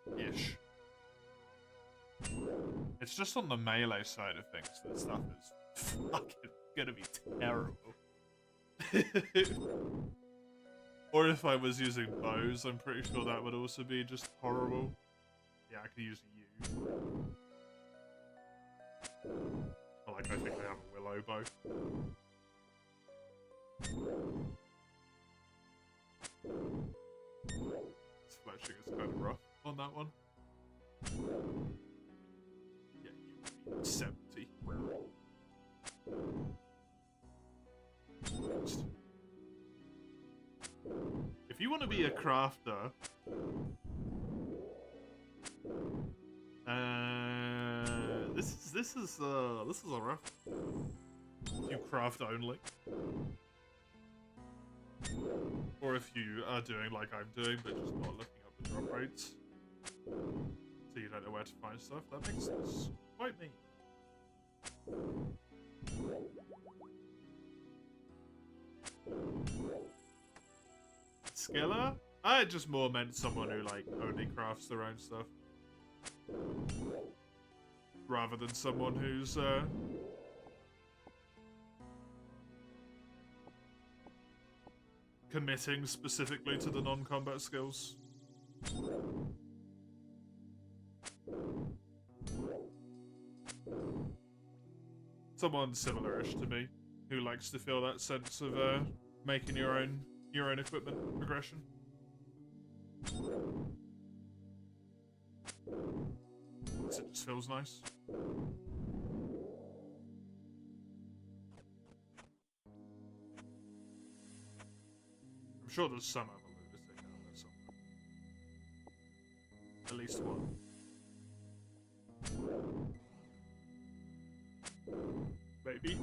equipment. Ish. It's just on the melee side of things that stuff is fucking gonna be terrible. Or if I was using bows, I'm pretty sure that would also be just horrible. Yeah, I could use a yew. Like, I think I have a willow bow. This fletching is kind of rough on that one. Yeah, you would be 70. If you want to be a crafter, this is a rough. You craft only, or if you are doing like I'm doing, but just not looking up the drop rates, so you don't know where to find stuff. That makes sense. Quite me. Skiller? I just more meant someone who like only crafts their own stuff, rather than someone who's committing specifically to the non-combat skills. Someone similar-ish to me, who likes to feel that sense of making your own equipment progression. It just feels nice. I'm sure there's some other lunatic out there somewhere. At least one. Maybe.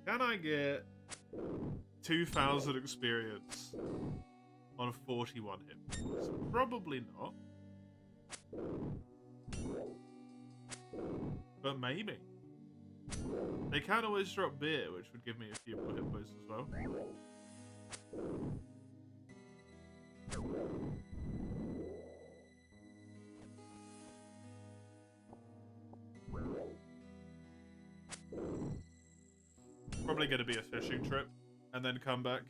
Can I get 2,000 experience on 41 hit points? Probably not. But maybe. They can always drop beer, which would give me a few more hit points as well. Probably going to be a fishing trip and then come back.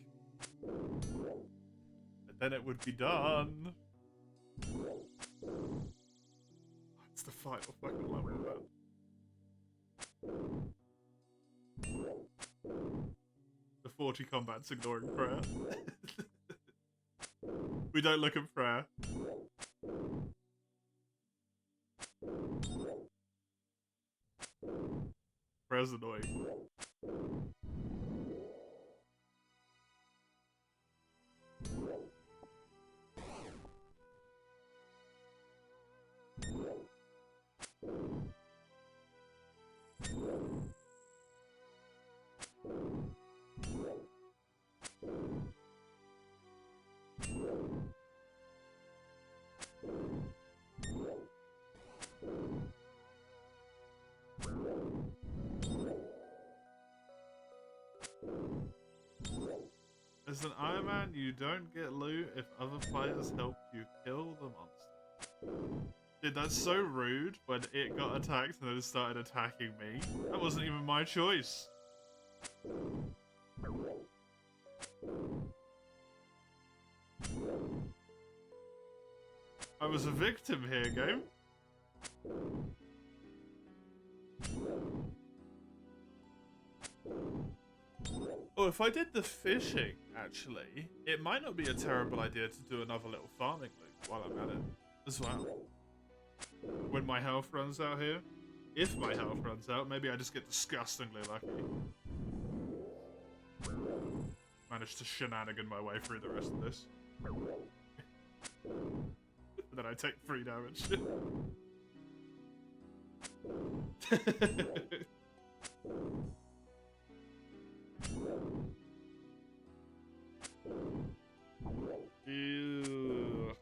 And then it would be done. It's the final fucking level, man. The 40 combat's ignoring prayer. We don't look at prayer. Prayer's annoying. As an Iron Man, you don't get loot if other players help you kill the monster. Dude, that's so rude when it got attacked and then it started attacking me. That wasn't even my choice. I was a victim here, game. Oh, if I did the fishing, actually, it might not be a terrible idea to do another little farming loop while I'm at it as well. When my health runs out here. If my health runs out, maybe I just get disgustingly lucky. Managed to shenanigan my way through the rest of this. And then I take 3 damage. Ew.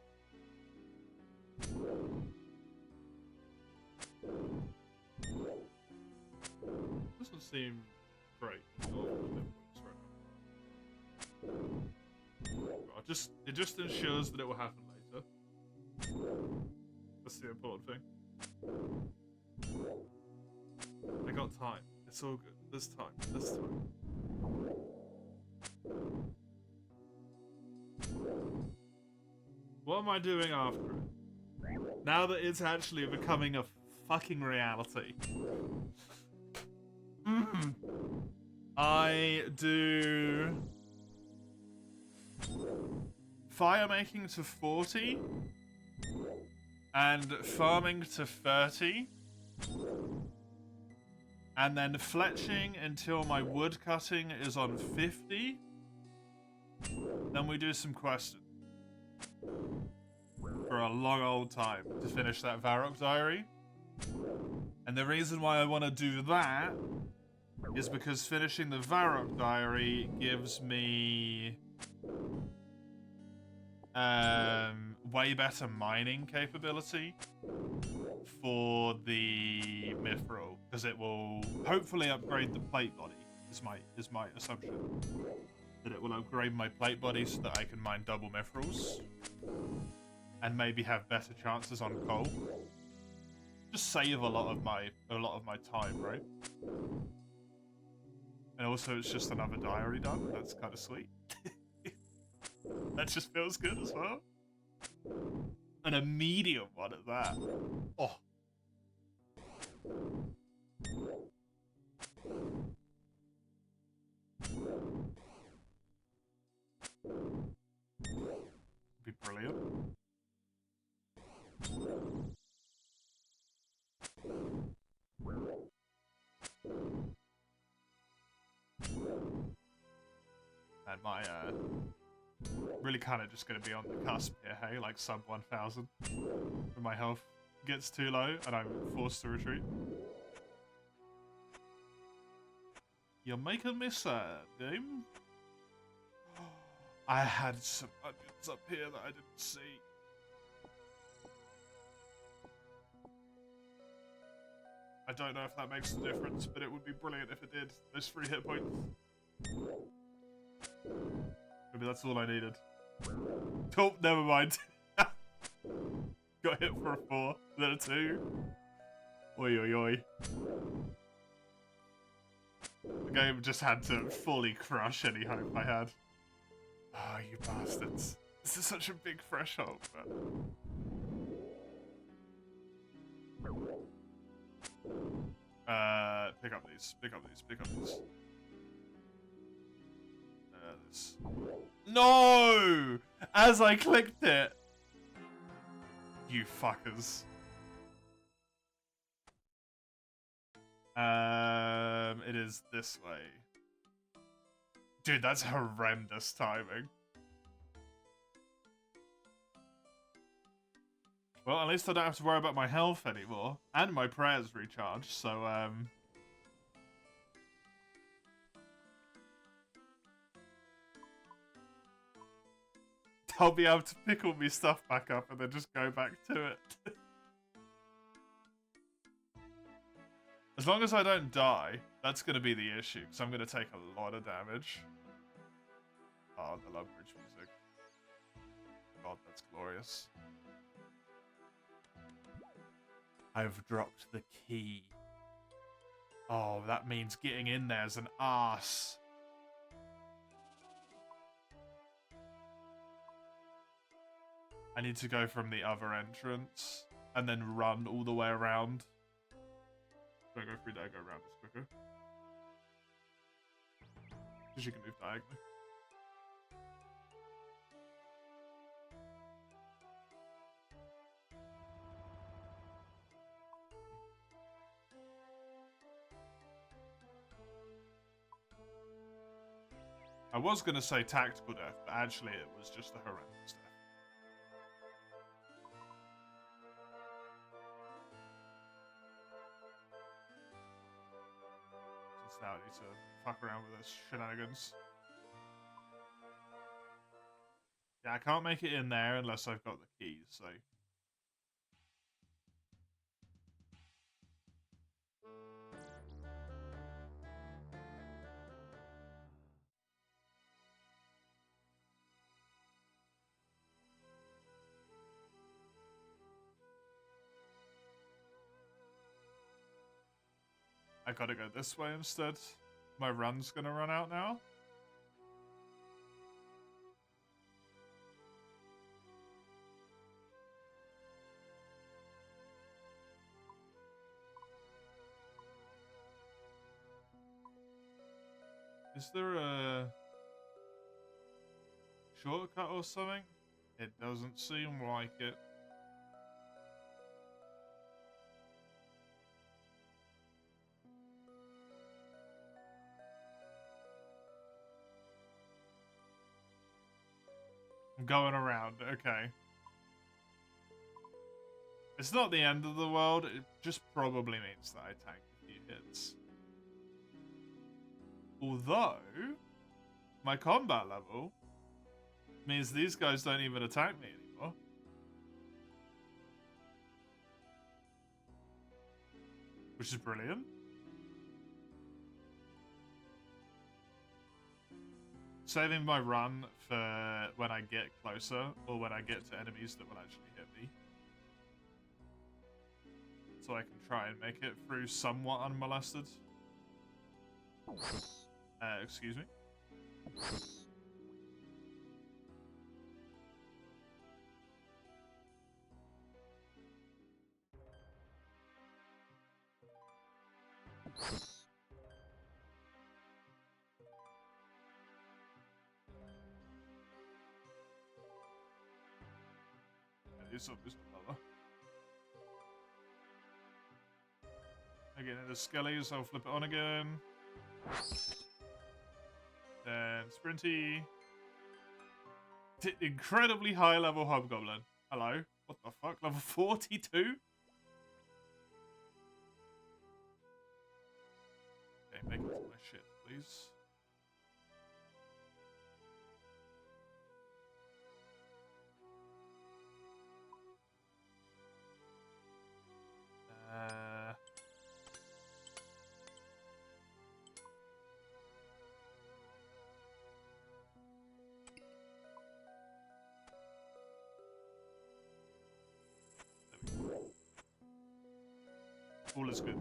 Doesn't seem great. It just ensures that it will happen later. That's the important thing. I got time. It's all good. There's time. There's time. What am I doing after it? Now that it's actually becoming a fucking reality. I do fire making to 40 and farming to 30 and then fletching until my wood cutting is on 50. Then we do some questions for a long old time to finish that Varrock diary. And the reason why I want to do that is because finishing the Varrock diary gives me way better mining capability for the mithril, because it will hopefully upgrade the plate body. Is my assumption that it will upgrade my plate body so that I can mine double mithrils and maybe have better chances on coal. Just save a lot of my time, right? And also, it's just another diary done. That's kind of sweet. That just feels good as well. And a medium one at that. Oh. Be brilliant. really kind of just going to be on the cusp here, hey? Like sub 1000. When my health gets too low and I'm forced to retreat. You're making me sad, game. I had some onions up here that I didn't see. I don't know if that makes a difference, but it would be brilliant if it did. Those 3 hit points. Maybe that's all I needed. Oh, never mind. Got hit for a 4, then a 2. Oi, oi, oi. The game just had to fully crush any hope I had. Oh, you bastards. This is such a big threshold, but... pick up these, pick up these, pick up these. This. No! As I clicked it! You fuckers. It is this way. Dude, that's horrendous timing. Well, at least I don't have to worry about my health anymore. And my prayers recharge, so, I'll be able to pick all my stuff back up and then just go back to it. As long as I don't die, that's going to be the issue, because I'm going to take a lot of damage. Oh, the love bridge music. God, that's glorious. I've dropped the key. Oh, that means getting in there's an arse. I need to go from the other entrance and then run all the way around. Don't go through there, go around this quicker. Because you can move diagonally. I was going to say tactical death, but actually it was just the horrendous death. So now I need to fuck around with this shenanigans. Yeah, I can't make it in there unless I've got the keys, so... I gotta go this way instead. My run's gonna run out now. Is there a shortcut or something? It doesn't seem like it. I'm going around, okay. It's not the end of the world, it just probably means that I tank a few hits. Although, my combat level means these guys don't even attack me anymore. Which is brilliant. Saving my run for when I get closer, or when I get to enemies that will actually hit me. So I can try and make it through somewhat unmolested. Excuse me? Do something another. Again, the skellies, I'll flip it on again. Then Sprinty. Incredibly high level Hobgoblin. Hello. What the fuck? Level 42? Okay, make it to my shit, please. All is good.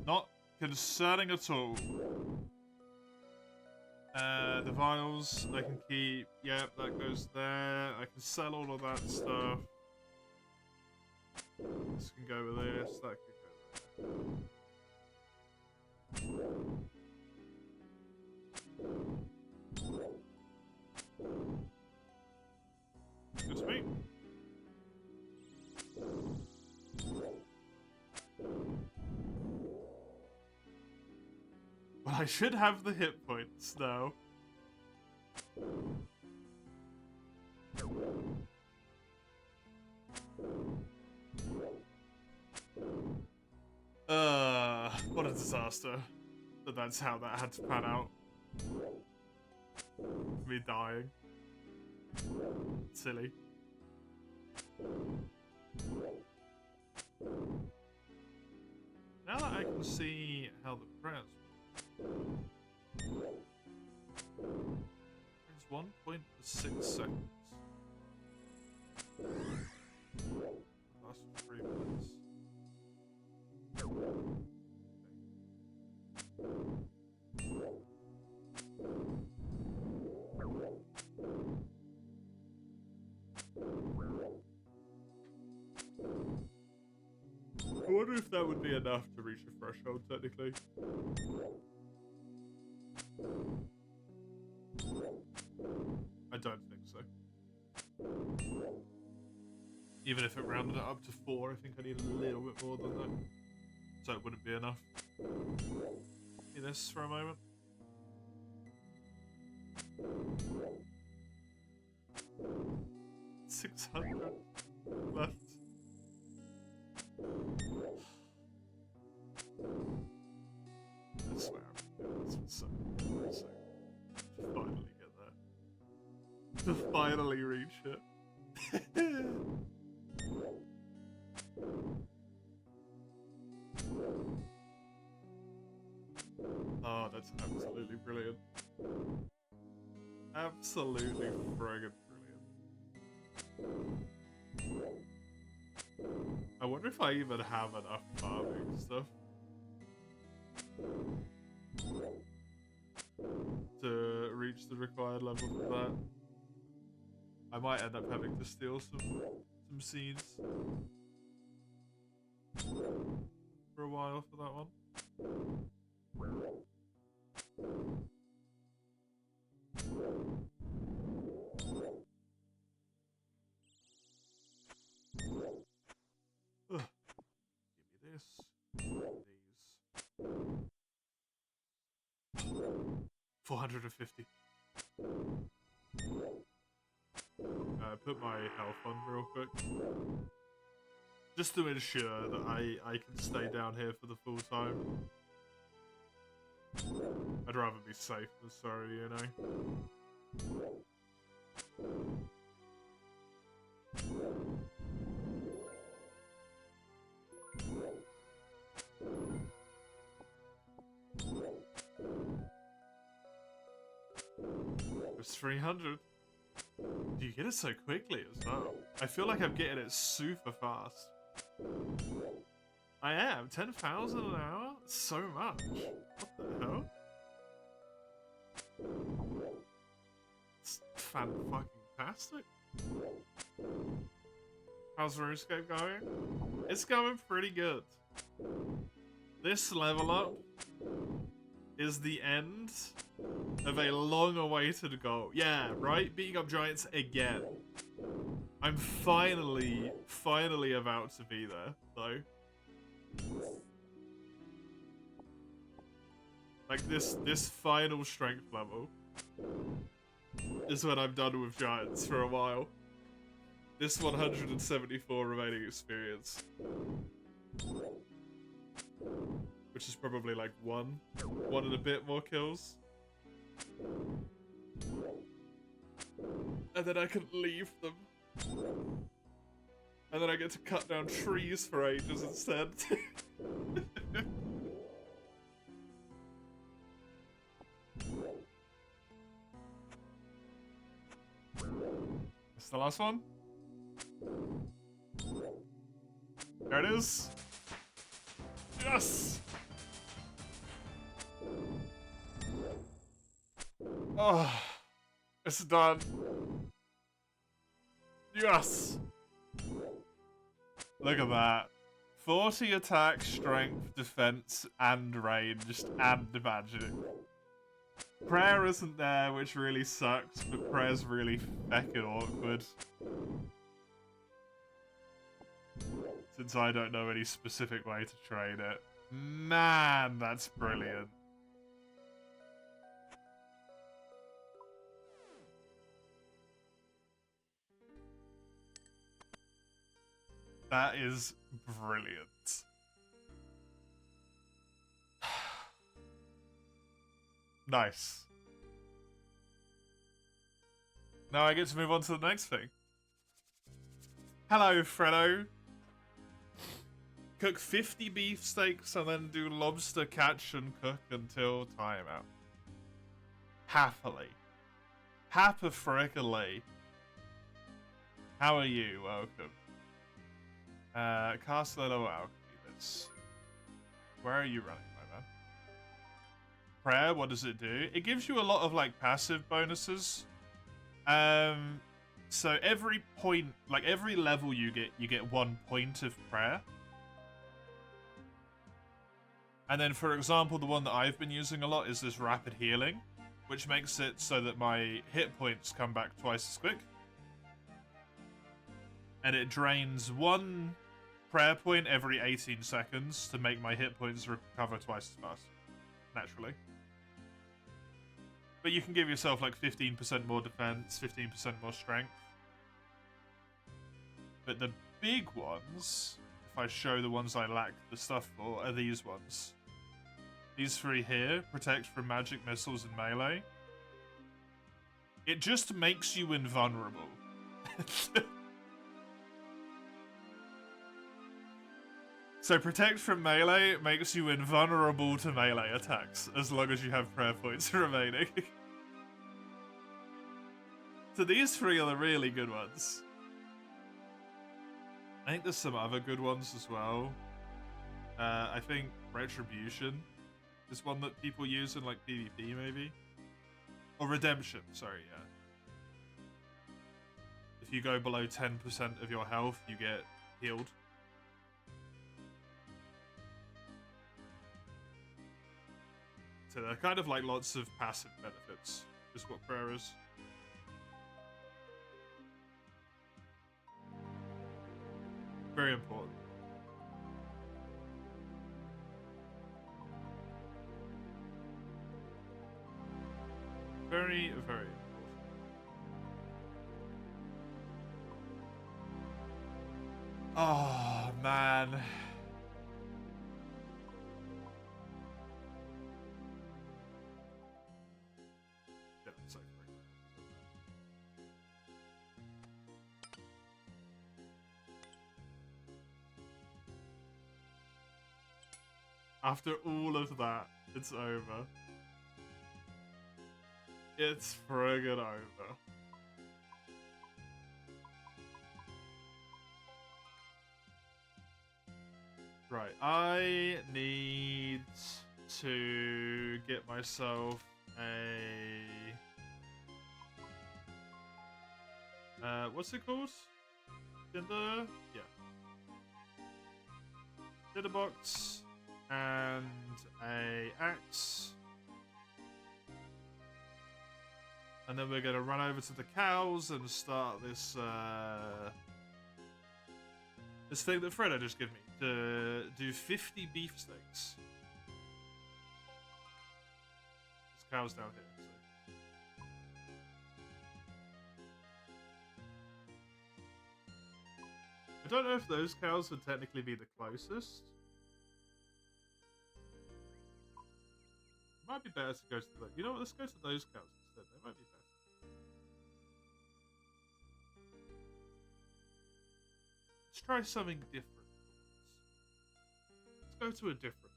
Not concerning at all. The vials I can keep. Yep, that goes there. I can sell all of that stuff. This can go with this. That can go there. Good to me. Well, I should have the hit points now. What a disaster. But that's how that had to pan out. Me dying. Silly. Now that I can see how the prayers it's 1.6 seconds. Last 3 minutes. I wonder if that would be enough to reach a threshold, technically. I don't think so. Even if it rounded it up to 4, I think I need a little bit more than that. So it wouldn't be enough. Give me this for a moment. $600 left. I swear, this was so to finally get there. To finally reach it. Oh, that's absolutely brilliant. Absolutely friggin' brilliant. I wonder if I even have enough farming stuff to reach the required level for that. I might end up having to steal some seeds for a while for that one. Ugh. Give me this. These. 450. Put my health on real quick. Just to ensure that I can stay down here for the full time. I'd rather be safe than sorry, you know. It's 300. You get it so quickly as well. I feel like I'm getting it super fast. I am. 10,000 an hour? So much. What the hell? It's fan-fucking-tastic. How's Runescape going? It's going pretty good. This level up is the end of a long-awaited goal. Yeah, right? Beating up giants again. I'm finally about to be there, though. Like this final strength level is when I'm done with giants for a while. This 174 remaining experience, which is probably like one and a bit more kills, and then I can leave them, and then I get to cut down trees for ages instead. It's the last one. There it is. Yes! Oh, it's done. Yes! Look at that. 40 attack, strength, defense, and ranged, and magic. Prayer isn't there, which really sucks, but prayer's really feckin' awkward. Since I don't know any specific way to trade it. Man, that's brilliant. That is brilliant. Nice. Now I get to move on to the next thing. Hello, Fredo. Cook 50 beefsteaks and then do lobster catch and cook until timeout. Happily. Happy-frickily. How are you? Welcome. Cast Little Alchemy. This. Where are you running, my man? Prayer, what does it do? It gives you a lot of like passive bonuses. So every point, like every level you get 1 point of prayer. And then, for example, the one that I've been using a lot is this rapid healing, which makes it so that my hit points come back twice as quick. And it drains 1 prayer point every 18 seconds to make my hit points recover twice as fast, naturally. But you can give yourself like 15% more defense, 15% more strength. But the big ones, if I show the ones I lack the stuff for, are these ones. These 3 here, protect from magic missiles and melee. It just makes you invulnerable. So protect from melee makes you invulnerable to melee attacks, as long as you have prayer points remaining. So these 3 are the really good ones. I think there's some other good ones as well. I think Retribution is one that people use in like PvP maybe. Or Redemption, sorry, yeah. If you go below 10% of your health, you get healed. So they're kind of like lots of passive benefits, is what prayer is. Very important. Very, very important. Oh, man. Yeah, it's like after all of that, it's over. It's friggin' over. Right, I need to get myself a... what's it called? Tinder? Yeah. Tinder box and a axe. And then we're gonna run over to the cows and start this this thing that Fredo just gave me to do 50 beefsteaks. cows down here. So. I don't know if those cows would technically be the closest. It might be better to go to the... You know what? Let's go to those cows instead. They might be better. Let's try something different. Let's go to a different place.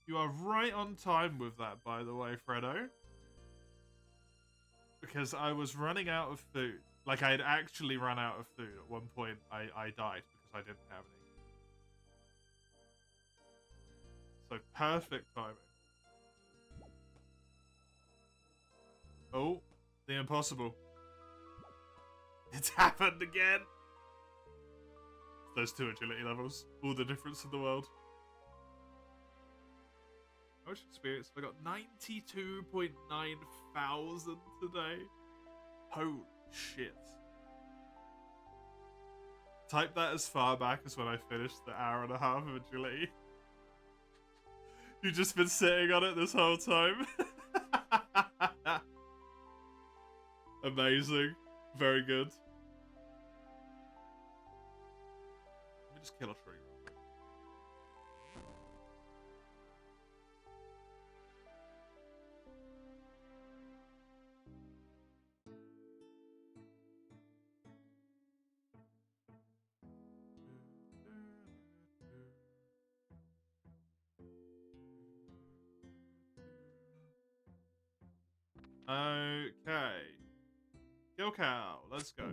You are right on time with that, by the way, Fredo. Because I was running out of food. Like, I had actually run out of food. At one point, I died because I didn't have any. So, perfect timing. Oh, the impossible. It's happened again! Those 2 agility levels. All the difference in the world. How much experience have I got? 92.9 thousand today. Holy shit. Type that as far back as when I finished the hour and a half of agility. You've just been sitting on it this whole time. Amazing. Very good. Let me just kill a tree real quick. Okay. Kill cow. Let's go.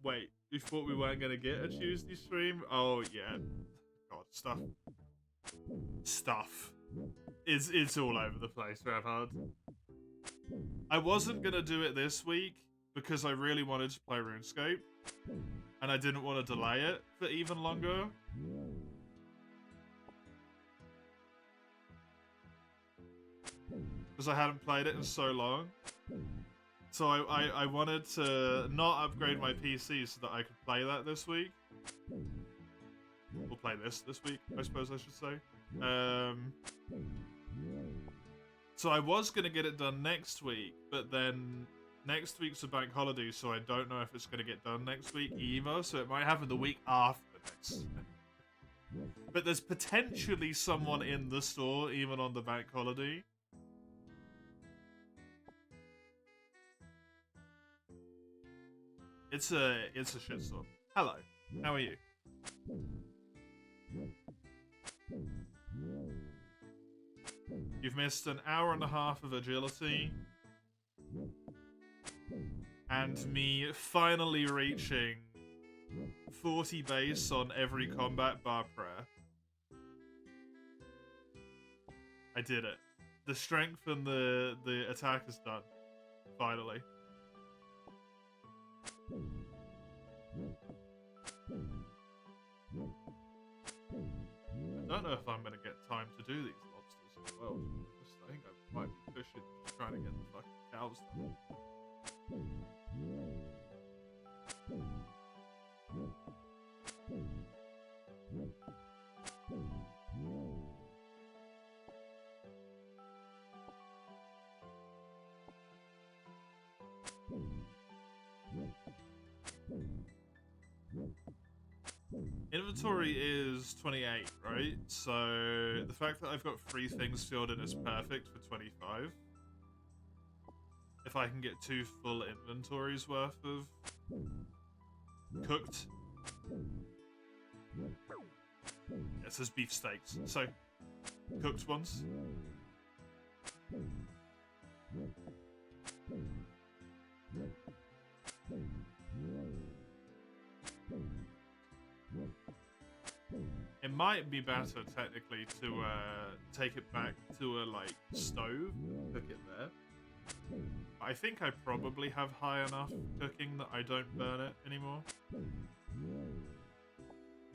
Wait. You thought we weren't going to get a Tuesday stream? Oh, yeah. God, stuff. It's all over the place, Ravhard. I wasn't going to do it this week because I really wanted to play RuneScape. And I didn't want to delay it for even longer. Because I hadn't played it in so long. So I wanted to not upgrade my PC so that I could play that this week. Or play this week, I suppose I should say. So I was going to get it done next week, but then next week's a bank holiday, so I don't know if it's going to get done next week either, so it might happen the week after next. But there's potentially someone in the store even on the bank holiday. It's a shitstorm. Hello, how are you? You've missed an hour and a half of agility. And me finally reaching 40 base on every combat bar prayer. I did it. The strength and the attack is done. Finally. I don't know if I'm going to get time to do these lobsters as well. I think I might be pushing, just trying to get the fucking cows done. Inventory is 28, right? So the fact that I've got 3 things filled in is perfect for 25. If I can get 2 full inventories worth of cooked. It says beef steaks. So cooked ones. It might be better technically to take it back to a like stove, cook it there. I think I probably have high enough cooking that I don't burn it anymore.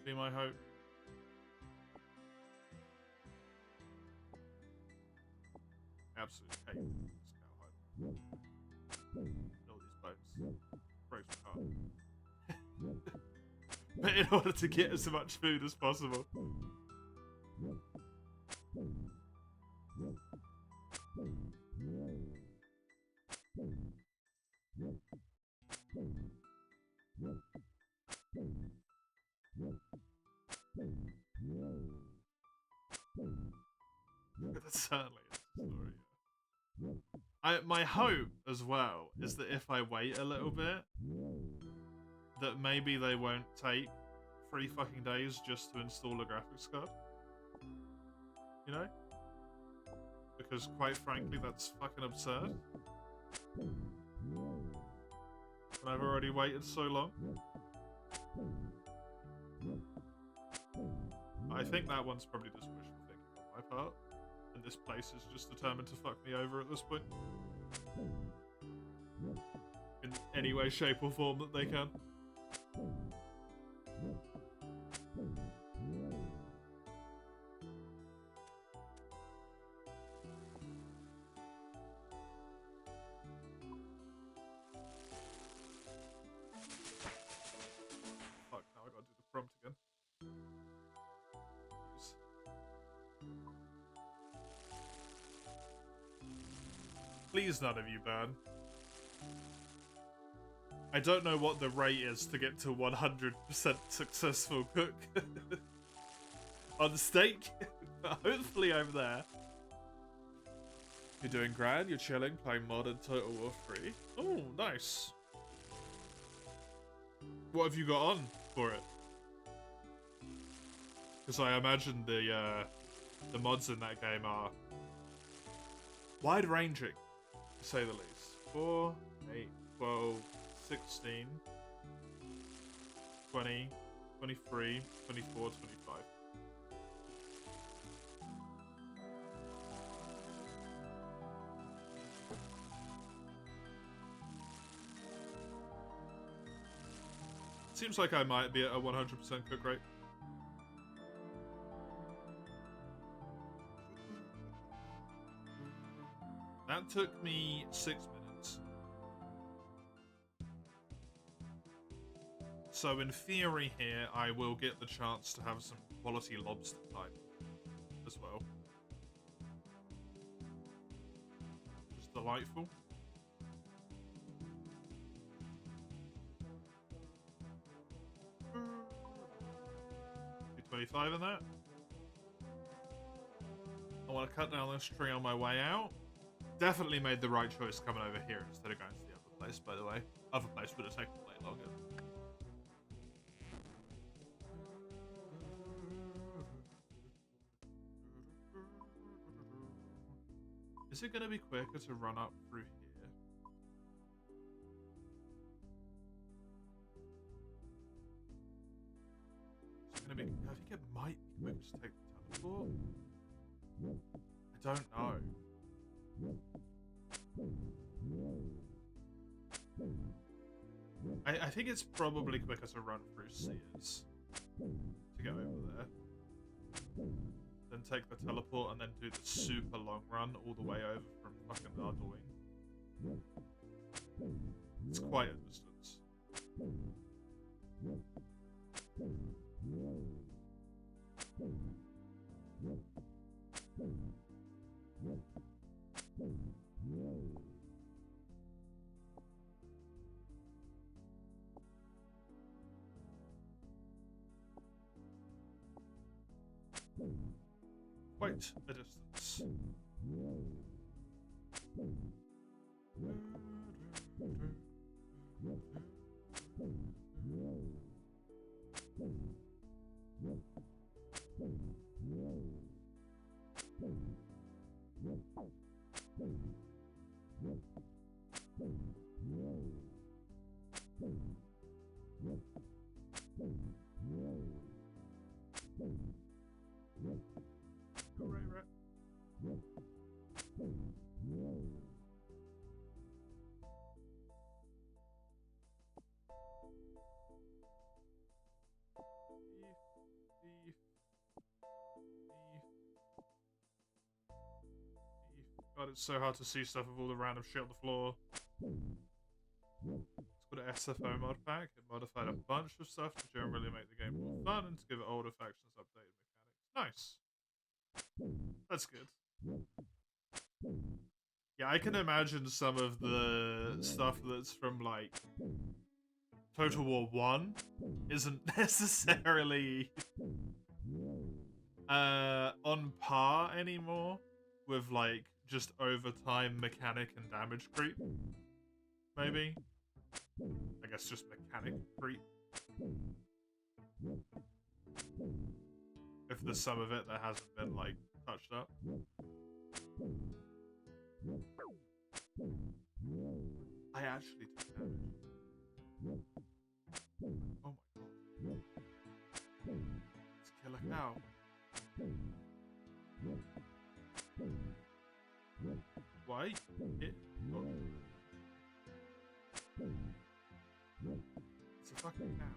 Be my hope. Absolute hate this cow home. All these bones. Breaks my heart. in order to get as much food as possible. That certainly is the story. My hope as well is that if I wait a little bit, that maybe they won't take 3 fucking days just to install a graphics card. You know? Because quite frankly, that's fucking absurd. And I've already waited so long. I think that one's probably just wishful thinking on my part. And this place is just determined to fuck me over at this point. In any way, shape or form that they can. Fuck, now I gotta do the prompt again. Please none of you burn. I don't know what the rate is to get to 100% successful cook on steak, but hopefully I'm there. You're doing grand, you're chilling, playing mod and Total War 3. Oh, nice. What have you got on for it? Because I imagine the mods in that game are wide-ranging, to say the least. 4, 8, 12, 16, 20, 23, 24, 25. Seems like I might be at a 100% cook rate. That took me 6 minutes. So in theory here, I will get the chance to have some quality lobster time as well. Just delightful. 25 in that. I want to cut down this tree on my way out. Definitely made the right choice coming over here instead of going to the other place, by the way. Other place would have taken way longer. Is it going to be quicker to run up through here? Is it going to be... I think it might be quicker to take the teleport. I don't know. I think it's probably quicker to run through Sears to get over there. Then take the teleport and then do the super long run all the way over from fucking Arduin. It's quite a distance. Quite a distance. God, it's so hard to see stuff with all the random shit on the floor. It's for the SFO mod pack. It modified a bunch of stuff to generally make the game more fun and to give older factions updated mechanics. Nice. That's good. Yeah, I can imagine some of the stuff that's from, like, Total War 1 isn't necessarily on par anymore with, like, just overtime mechanic and damage creep. Maybe. I guess just mechanic creep. If there's some of it that hasn't been, like, touched up. I actually took damage. Oh my god. Let's kill a cow. Why? It's a fucking cow.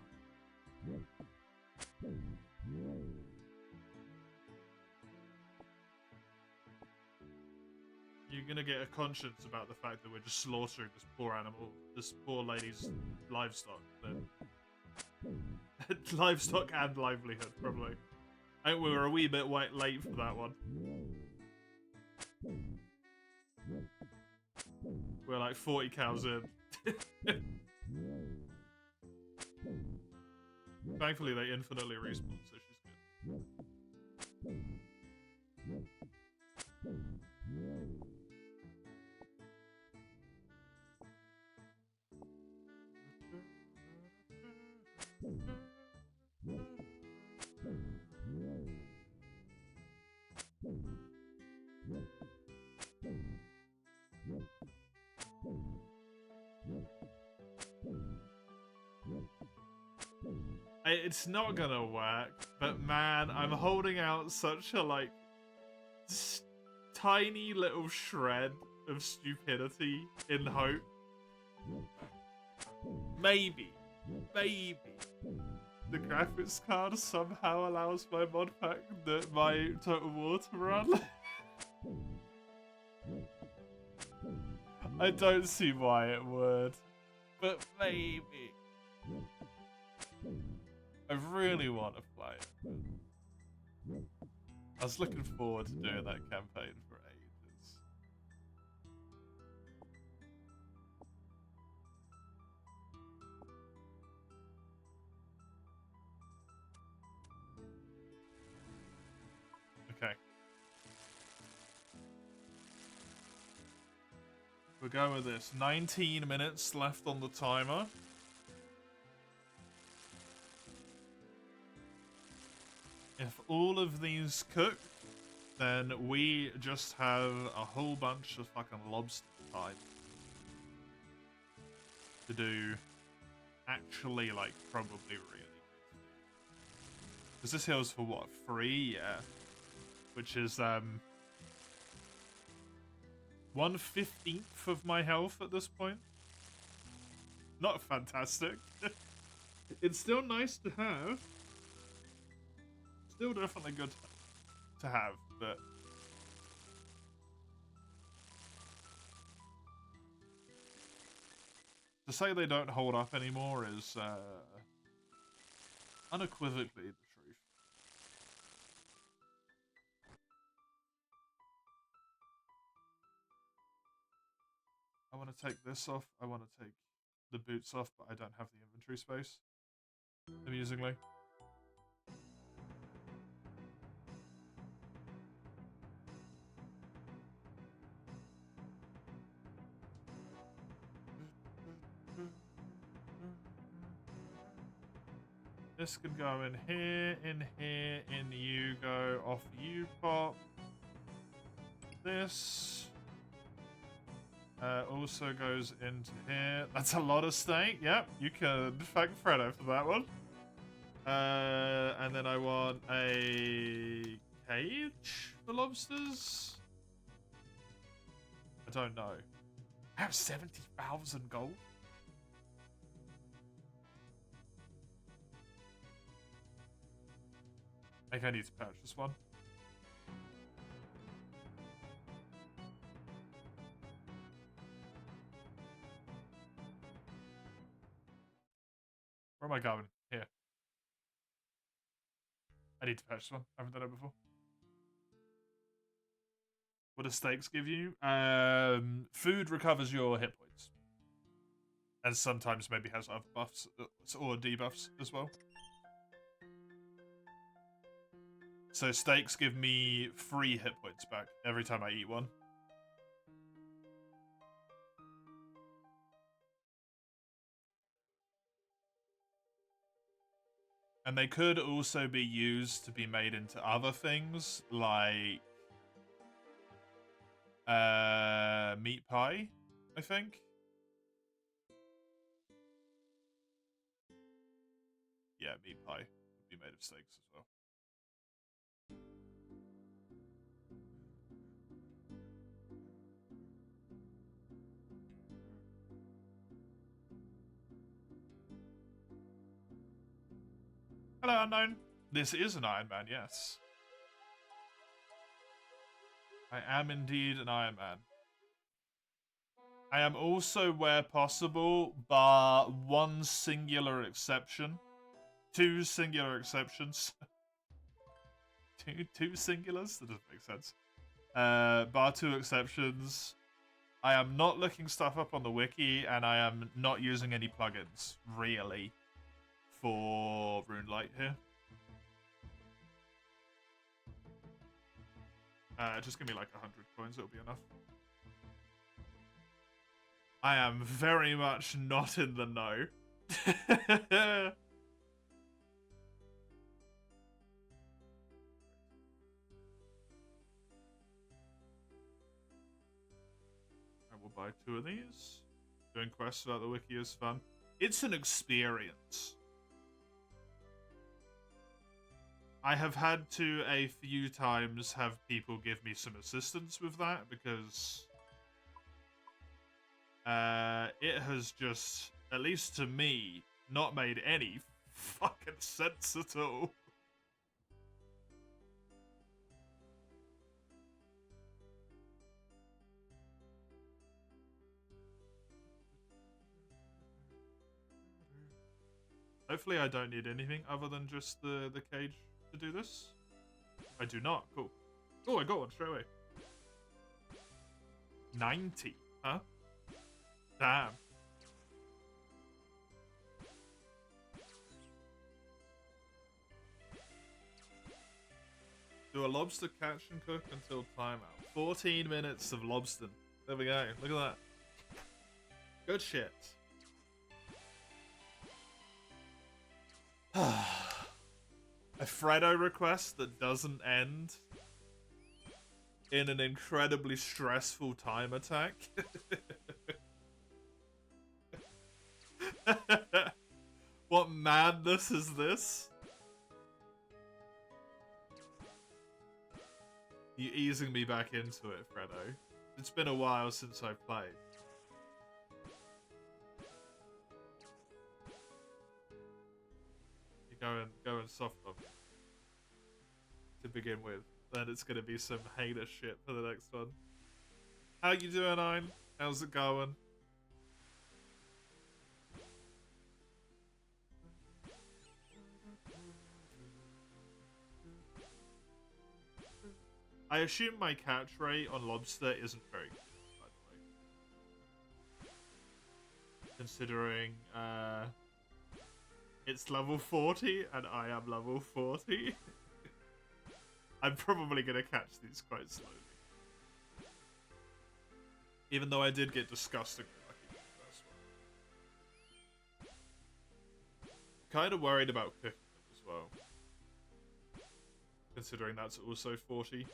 You're gonna get a conscience about the fact that we're just slaughtering this poor animal, this poor lady's livestock. Livestock and livelihood, probably. I think we were a wee bit late for that one. We're like 40 cows in. Thankfully, they infinitely respawn, so she's good. It's not gonna work, but man, I'm holding out such a, like, tiny little shred of stupidity in hope. Maybe the graphics card somehow allows my mod pack, my Total War to run. I don't see why it would, but maybe. I really want to play it. I was looking forward to doing that campaign for ages. Okay. We're going with this. 19 minutes left on the timer. If all of these cook, then we just have a whole bunch of fucking lobster time to do actually, like, probably really good. Because this heals for what, 3? Yeah. Which is 1/15 of my health at this point. Not fantastic. It's still nice to have. Still definitely good to have, but to say they don't hold up anymore is unequivocally the truth. I want to take this off. I want to take the boots off, but I don't have the inventory space, amusingly. This can go in here, in you go, off you pop. This also goes into here. That's a lot of steak. Yep, you can thank Fredo for that one. And then I want a cage for lobsters. I don't know. I have 70,000 gold. I think I need to purchase one. Where am I going? Here. I need to fetch this one. I haven't done it before. What do steaks give you? Food recovers your hit points. And sometimes maybe has other buffs or debuffs as well. So steaks give me 3 hit points back every time I eat one. And they could also be used to be made into other things, like meat pie, I think. Yeah, meat pie would be made of steaks as well. Hello, Unknown. This is an Iron Man, yes. I am indeed an Iron Man. I am also, where possible, bar one singular exception. 2 singular exceptions. two singulars? That doesn't make sense. Bar 2 exceptions. I am not looking stuff up on the wiki, and I am not using any plugins, really, for Runelight here. Just give me like 100 coins, it'll be enough. I am very much not in the know. I will buy 2 of these. Doing quests without the wiki is fun. It's an experience. I have had to a few times have people give me some assistance with that because it has just, at least to me, not made any fucking sense at all. Hopefully I don't need anything other than just the cage to do this. I do not. Cool. Oh, I got one straight away. 90, huh? Damn. Do a lobster catch and cook until timeout. 14 minutes of lobster. There we go. Look at that. Good shit. A Freddo request that doesn't end in an incredibly stressful time attack. What madness is this? You easing me back into it, Freddo. It's been a while since I played. Going soft on me to begin with. Then it's gonna be some heinous shit for the next one. How you doing, Ein? How's it going? I assume my catch rate on lobster isn't very good, by the way. Considering it's level 40 and I am level 40. I'm probably going to catch these quite slowly. Even though I did get disgustingly lucky with the first one. Kind of worried about cooking them as well. Considering that's also 40.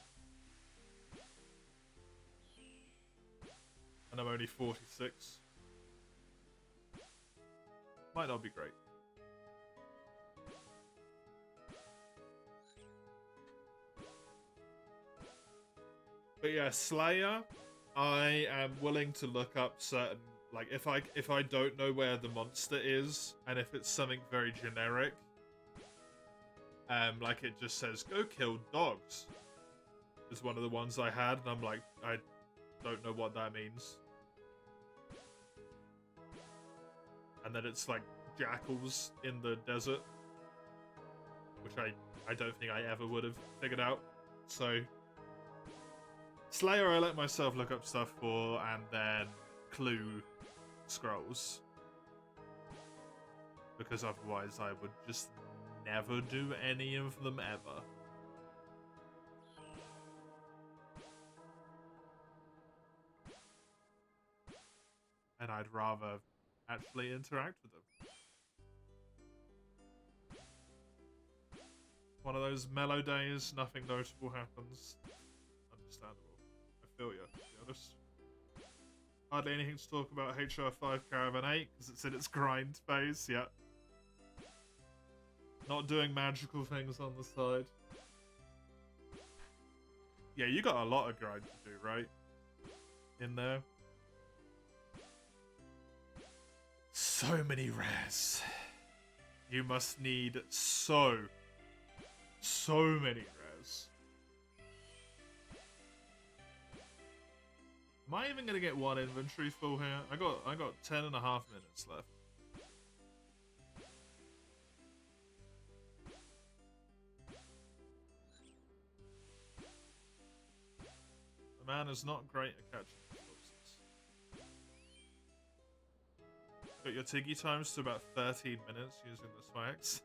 And I'm only 46. Might not be great. But yeah, Slayer, I am willing to look up certain, like, if I don't know where the monster is, and if it's something very generic, like it just says, go kill dogs, is one of the ones I had, and I'm like, I don't know what that means. And then it's like, jackals in the desert, which I don't think I ever would have figured out. So Slayer I let myself look up stuff for, and then Clue scrolls, because otherwise I would just never do any of them ever. And I'd rather actually interact with them. One of those mellow days, nothing notable happens. Understandable. I feel you, to be honest. Hardly anything to talk about HR5 Caravan 8, because it's in its grind phase, yeah. Not doing magical things on the side. Yeah, you got a lot of grind to do, right? In there. So many rares. You must need so many rares. Am I even gonna get one inventory full here? I got 10.5 minutes left. The man is not great at catching corpses. Got your Tiggy times to about 13 minutes using the swags.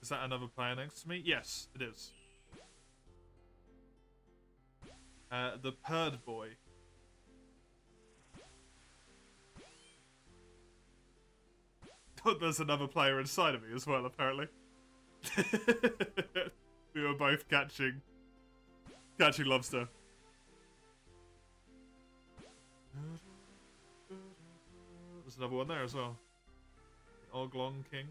Is that another player next to me? Yes, it is. The Purd Boy. Oh, there's another player inside of me as well, apparently. We were both catching lobster. There's another one there as well. The Oglong King.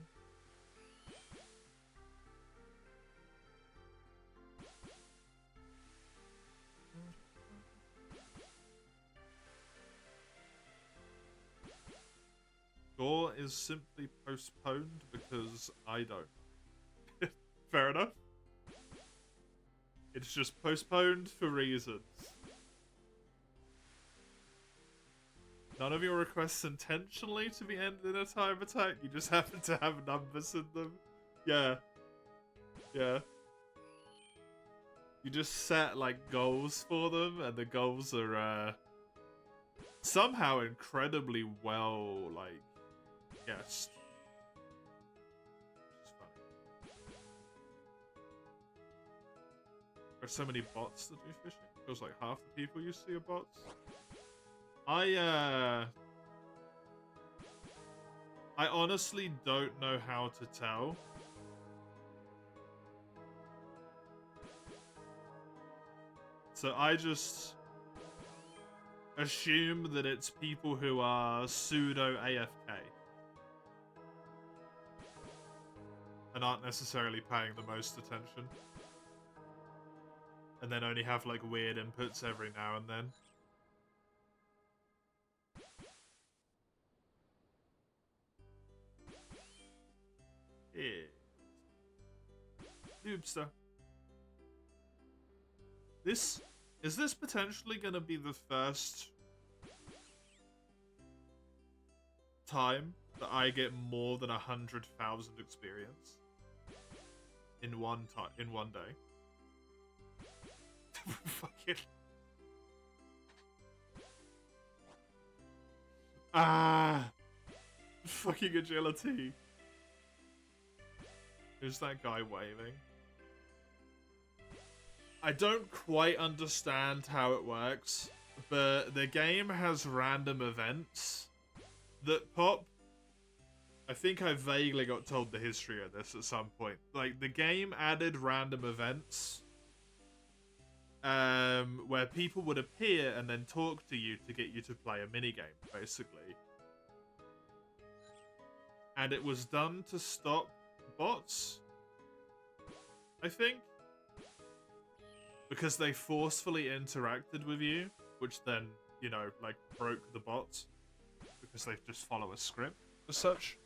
Gore is simply postponed because I don't. Fair enough. It's just postponed for reasons. None of your requests intentionally to be ended in a time attack. You just happen to have numbers in them. Yeah. Yeah. You just set, like, goals for them, and the goals are, somehow incredibly well, like, guessed. Which is funny. There's so many bots that do fishing. Feels like half the people you see are bots. I honestly don't know how to tell. So I just assume that it's people who are pseudo AFK and aren't necessarily paying the most attention, and then only have like weird inputs every now and then. Yeah. Noobster. Is this potentially going to be the first time that I get more than 100,000 experience in one day? Fucking fucking agility. Who's that guy waving? I don't quite understand how it works, but the game has random events that pop. I think I vaguely got told the history of this at some point. Like, the game added random events where people would appear and then talk to you to get you to play a minigame, basically. And it was done to stop bots, I think. Because they forcefully interacted with you, which then, you know, like, broke the bots. Because they just follow a script, as such.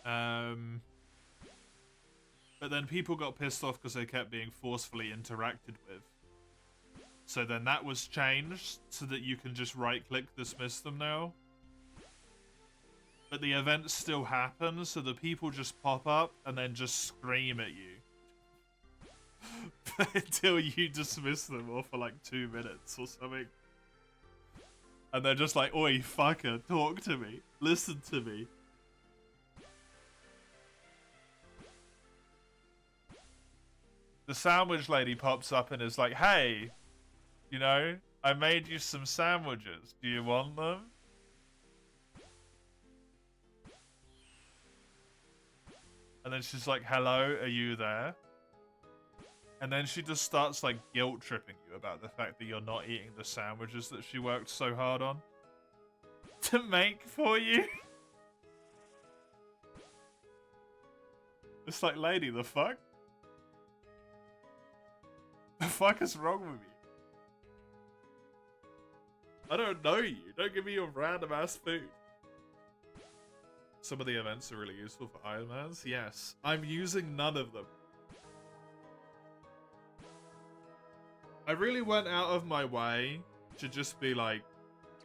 But then people got pissed off because they kept being forcefully interacted with. So then that was changed so that you can just right-click dismiss them now. But the events still happen, so the people just pop up and then just scream at you. Until you dismiss them, or for like 2 minutes or something. And they're just like, oi, fucker, talk to me. Listen to me. The sandwich lady pops up and is like, hey, you know, I made you some sandwiches. Do you want them? And then she's like, hello, are you there? And then she just starts like guilt tripping you about the fact that you're not eating the sandwiches that she worked so hard on to make for you. It's like, lady, the fuck? The fuck is wrong with you? I don't know you. Don't give me your random ass food. Some of the events are really useful for Iron Mans. Yes, I'm using none of them. I really went out of my way to just be like,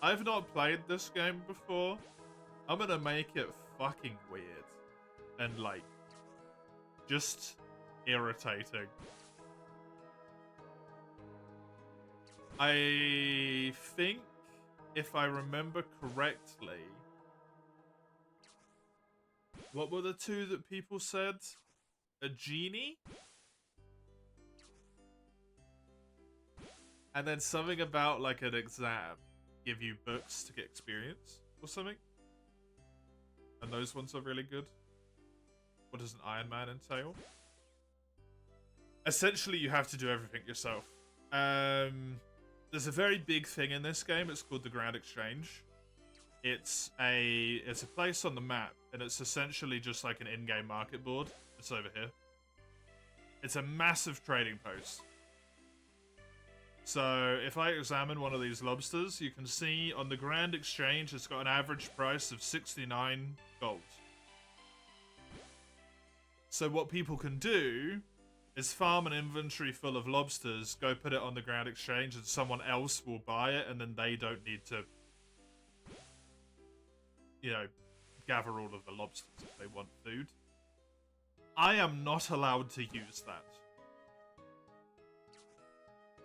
I've not played this game before. I'm gonna make it fucking weird. And like, just irritating. I think, if I remember correctly, what were the two that people said? A genie? And then something about like an exam. Give you books to get experience or something. And those ones are really good. What does an Iron Man entail? Essentially, you have to do everything yourself. There's a very big thing in this game. It's called the Grand Exchange. It's a place on the map, and it's essentially just like an in-game market board. It's over here. It's a massive trading post. So if I examine one of these lobsters, you can see on the Grand Exchange it's got an average price of 69 gold. So what people can do is farm an inventory full of lobsters, go put it on the Grand Exchange, and someone else will buy it, and then they don't need to, you know, gather all of the lobsters if they want food. I am not allowed to use that.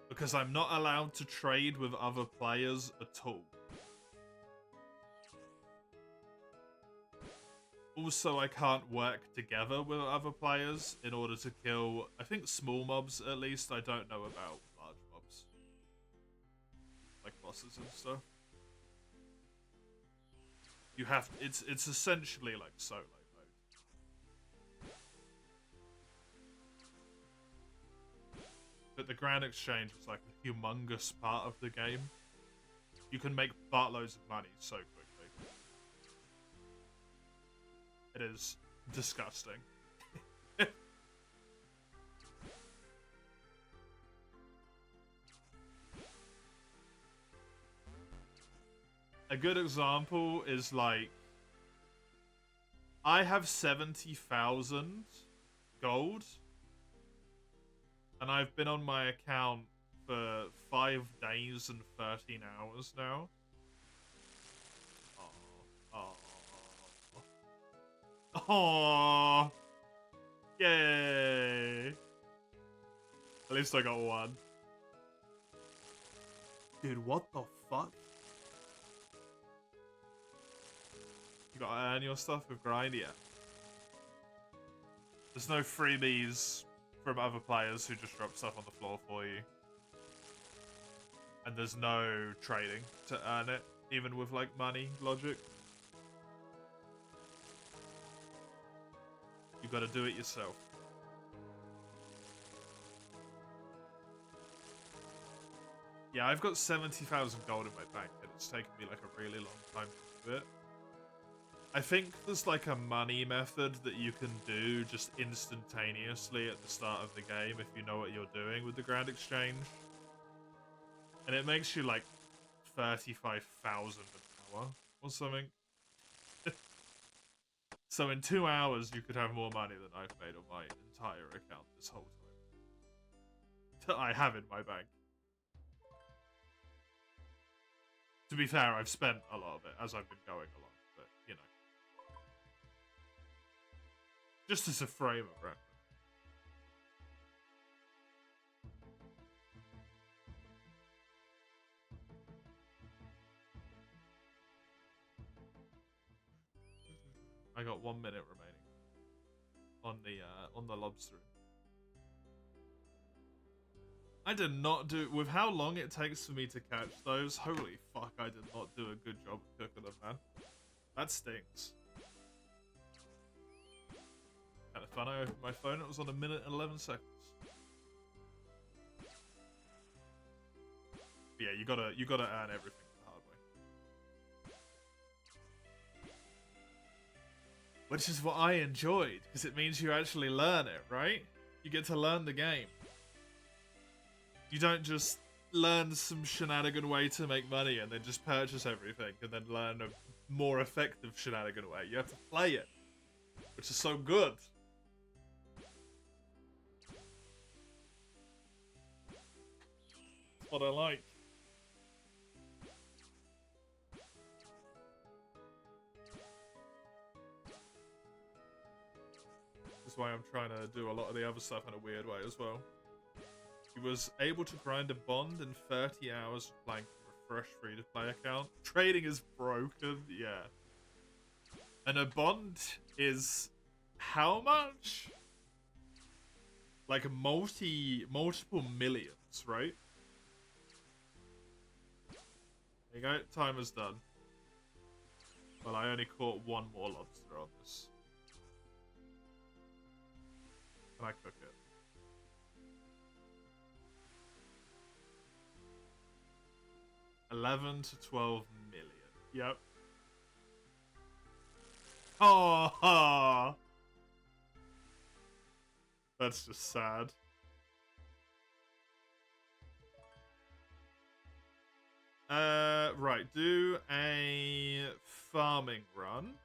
Because I'm not allowed to trade with other players at all. Also, I can't work together with other players in order to kill, I think, small mobs at least. I don't know about large mobs. Like bosses and stuff. You have, it's essentially like solo mode. But the Grand Exchange is like a humongous part of the game. You can make buttloads of money so quickly. It is disgusting. A good example is like, I have 70,000 gold, and I've been on my account for 5 days and 13 hours now. Aww. Yay. At least I got one. Dude, what the fuck? You gotta earn your stuff with grind? Yeah. There's no freebies from other players who just drop stuff on the floor for you. And there's no trading to earn it, even with like money logic. You gotta do it yourself. Yeah, I've got 70,000 gold in my bank, and it's taken me like a really long time to do it. I think there's like a money method that you can do just instantaneously at the start of the game if you know what you're doing with the Grand Exchange. And it makes you like 35,000 an hour or something. So in 2 hours, you could have more money than I've made on my entire account this whole time. That I have in my bank. To be fair, I've spent a lot of it as I've been going along, but, you know. Just as a frame of reference. I got 1 minute remaining on the lobster. I did not do with how long it takes for me to catch those. Holy fuck! I did not do a good job of cooking them, man. That stinks. Kind of fun. I opened my phone. It was on 1 minute and 11 seconds. But yeah, you gotta earn everything the hard way. Which is what I enjoyed, because it means you actually learn it, right? You get to learn the game. You don't just learn some shenanigan way to make money and then just purchase everything and then learn a more effective shenanigan way. You have to play it, which is so good. That's what I like. That's why I'm trying to do a lot of the other stuff in a weird way as well. He was able to grind a bond in 30 hours playing from a fresh free-to-play account. Trading is broken, yeah. And a bond is how much? Like multiple millions, right? There you go, timer's done. Well, I only caught one more lobster on this. Can I cook it? $11 to 12 million. Yep. Oh, that's just sad. Right. Do a farming run.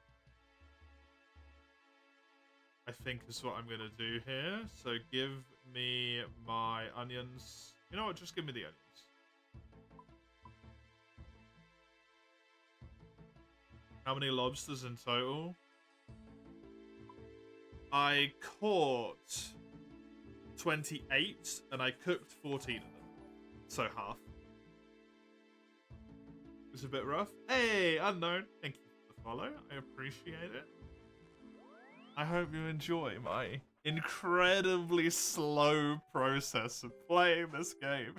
I think is what I'm gonna do here. So give me my onions. You know what? Just give me the onions. How many lobsters in total? I caught 28 and I cooked 14 of them. So half. It's a bit rough. Hey, unknown. Thank you for the follow. I appreciate it. I hope you enjoy my incredibly slow process of playing this game.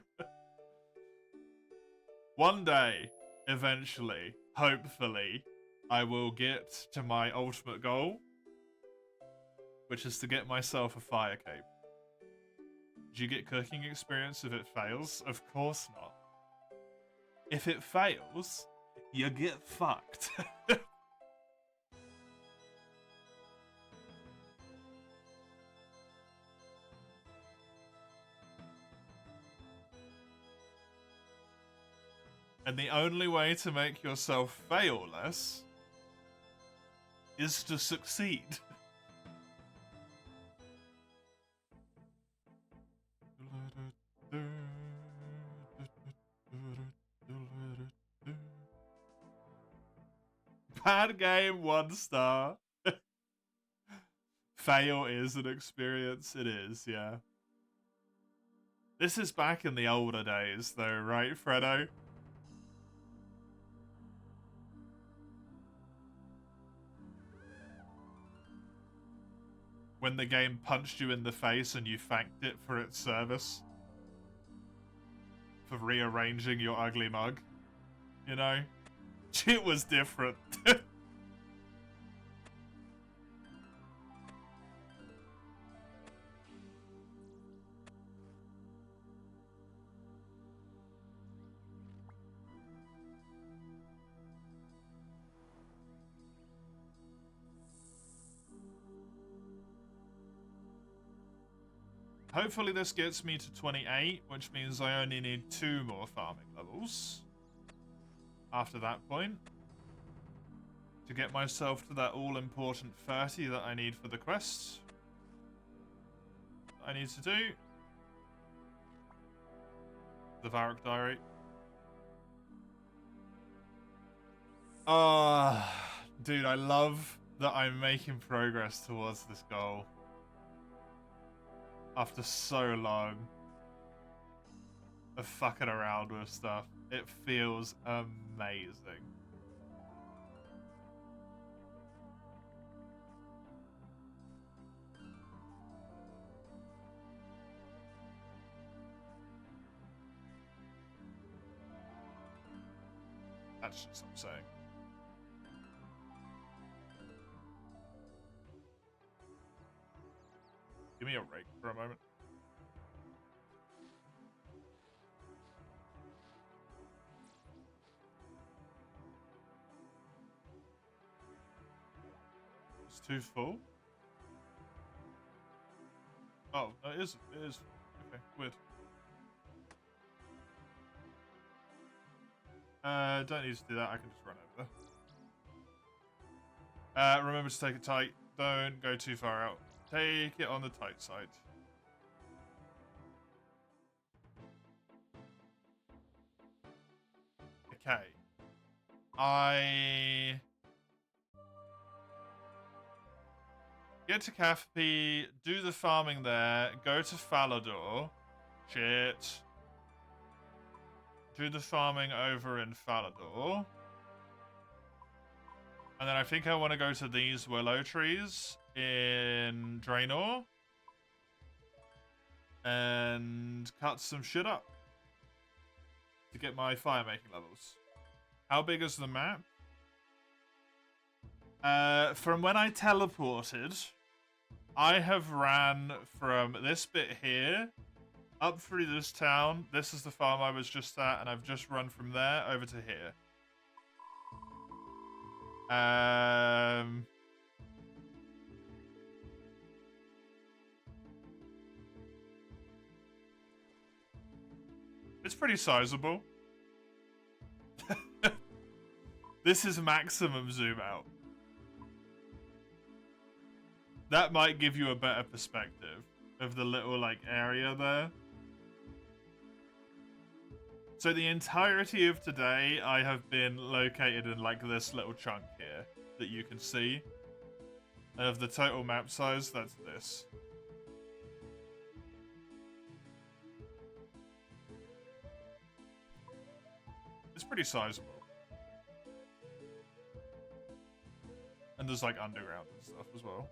One day, eventually, hopefully, I will get to my ultimate goal, which is to get myself a fire cape. Do you get cooking experience if it fails? Of course not. If it fails, you get fucked. And the only way to make yourself fail less is to succeed. Bad game, 1 star. Fail is an experience. It is, yeah. This is back in the older days, though, right, Fredo? When the game punched you in the face and you thanked it for its service. For rearranging your ugly mug. You know? It was different. Hopefully this gets me to 28, which means I only need 2 more farming levels. After that point. to get myself to that all-important 30 that I need for the quest. I need to do the Varrock Diary. Dude, I love that I'm making progress towards this goal after so long of fucking around with stuff. It feels amazing. That's just what I'm saying. Give me a break for a moment. It's too full? Oh, no, it is. It is. Okay, weird. Don't need to do that. I can just run over there. Remember to take it tight. Don't go too far out. Take it on the tight side. Okay. I get to Cathpe, do the farming there, go to Falador. Shit. Do the farming over in Falador. And then I think I want to go to these willow trees in Draenor. And cut some shit up. To get my fire making levels. How big is the map? From when I teleported, I have ran from this bit here up through this town. This is the farm I was just at, and I've just run from there over to here. It's pretty sizable. This is maximum zoom out. That might give you a better perspective of the little, like, area there. So the entirety of today, I have been located in, like, this little chunk here that you can see. And of the total map size, that's this. It's pretty sizable. And there's, like, underground and stuff as well.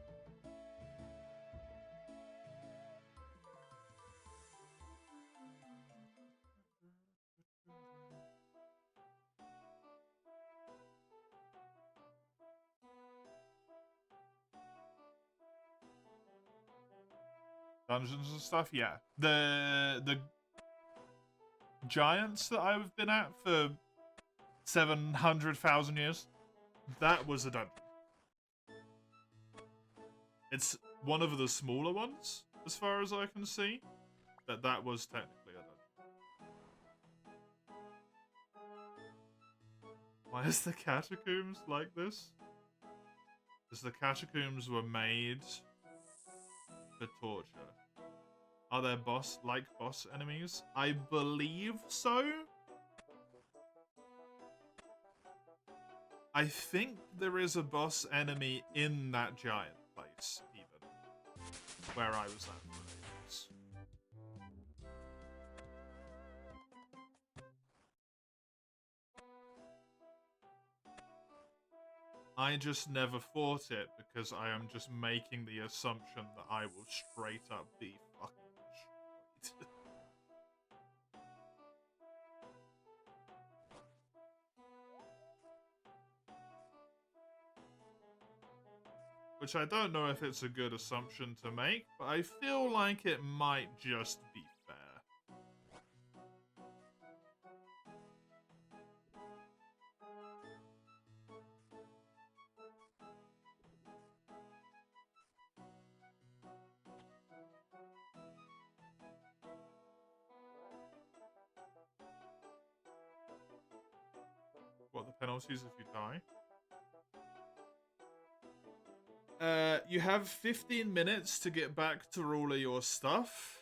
Dungeons and stuff, yeah. The giants that I've been at for 700,000 years, that was a dungeon. It's one of the smaller ones, as far as I can see, but that was technically a dungeon. Why is the catacombs like this? Because the catacombs were made for torture. Are there boss enemies? I believe so. I think there is a boss enemy in that giant place, even. Where I was at for ages. I just never fought it because I am just making the assumption that I will straight up be fucking destroyed. Which I don't know if it's a good assumption to make, but I feel like it might just be fair. What, the penalties if you die? You have 15 minutes to get back to all of your stuff.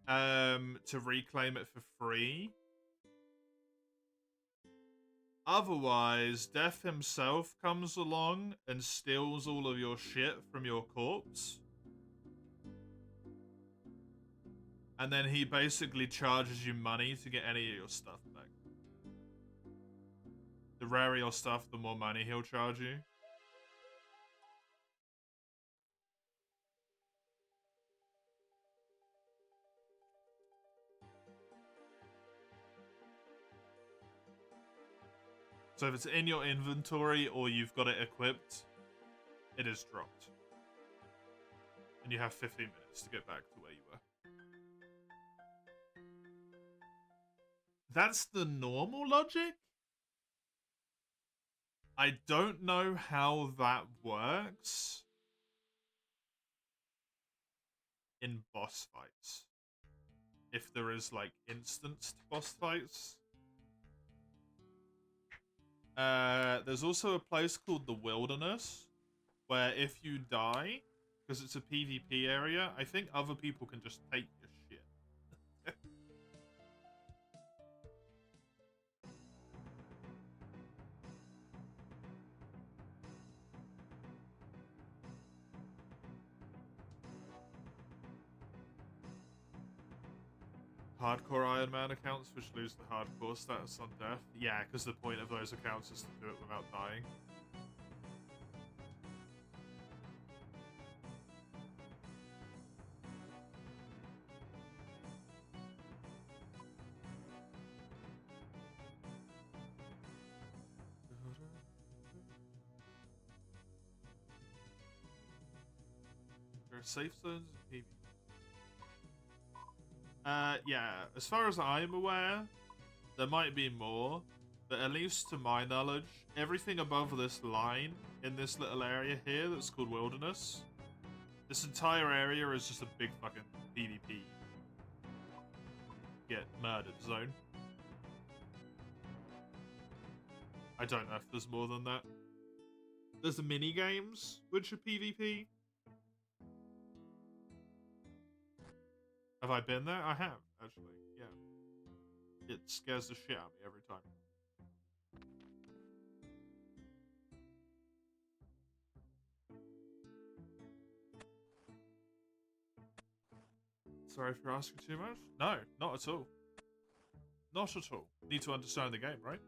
To reclaim it for free. Otherwise, Death himself comes along and steals all of your shit from your corpse. And then he basically charges you money to get any of your stuff back. The rarer your stuff, the more money he'll charge you. So if it's in your inventory or you've got it equipped, it is dropped. And you have 15 minutes to get back to where you were. That's the normal logic? I don't know how that works in boss fights. If there is, like, instanced boss fights. There's also a place called the Wilderness, where if you die, because it's a PvP area, I think other people can just take your shit. Hardcore Iron Man accounts which lose the hardcore status on death. Yeah, because the point of those accounts is to do it without dying. There are safe zones in PvP. Yeah, as far as I'm aware, there might be more, but at least to my knowledge, everything above this line in this little area here that's called Wilderness, this entire area is just a big fucking PvP get murdered zone. I don't know if there's more than that. There's the mini games, which are PvP. Have I been there? I have, actually, yeah. It scares the shit out of me every time. Sorry if you're asking too much? No, not at all. Not at all. Need to understand the game, right?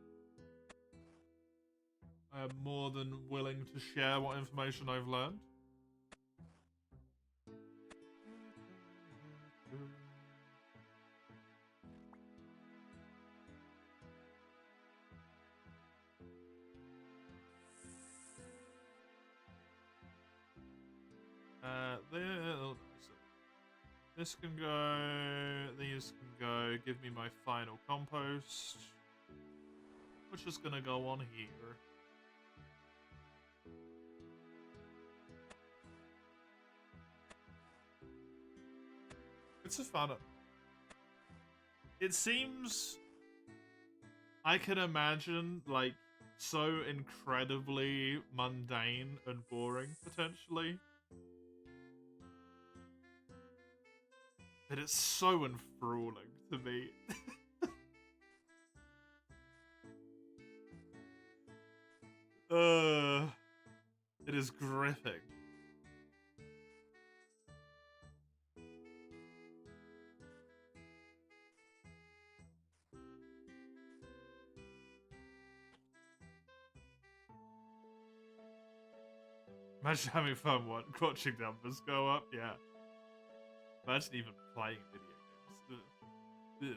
I am more than willing to share what information I've learned. This can go, these can go, give me my final compost, which is gonna go on here. It's a fun. It seems, I can imagine, like, so incredibly mundane and boring, potentially. But it's so enthralling to me. It is gripping. Imagine having fun watching numbers go up, yeah. Imagine even playing video games. Ugh.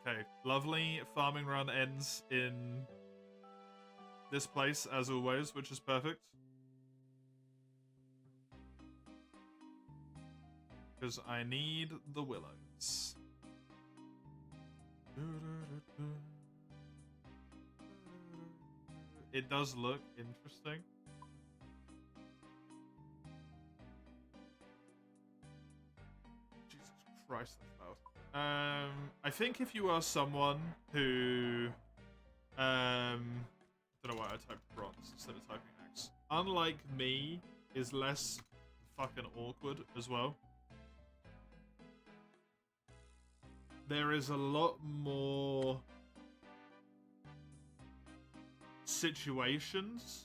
Okay, lovely. Farming run ends in this place, as always, which is perfect. Because I need the willows. It does look interesting. Jesus Christ, that's loud. I think if you are someone who, don't know why I typed bronze instead of typing X. Unlike me, is less fucking awkward as well. There is a lot more situations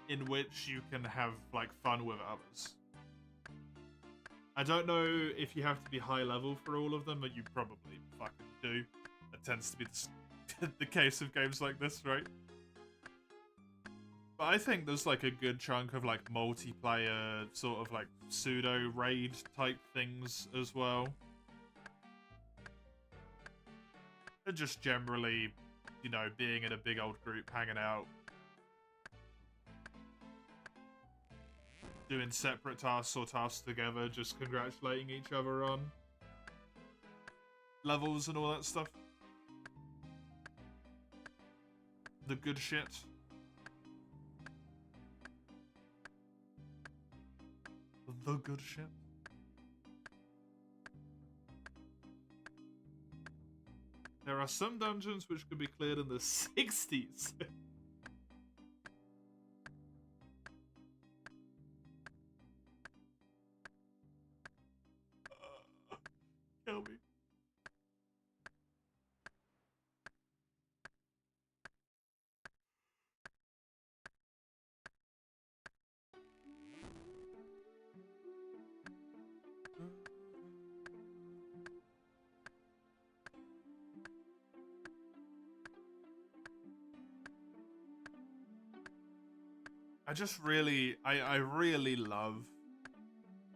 in which you can have like fun with others. I don't know if you have to be high level for all of them, but you probably fucking do. That tends to be the case of games like this, right? But I think there's like a good chunk of like multiplayer sort of like pseudo raid type things as well. And just generally, you know, being in a big old group, hanging out, doing separate tasks or tasks together, just congratulating each other on levels and all that stuff. The good shit. The good shit. There are some dungeons which could be cleared in the 60s. Kill me. I really love.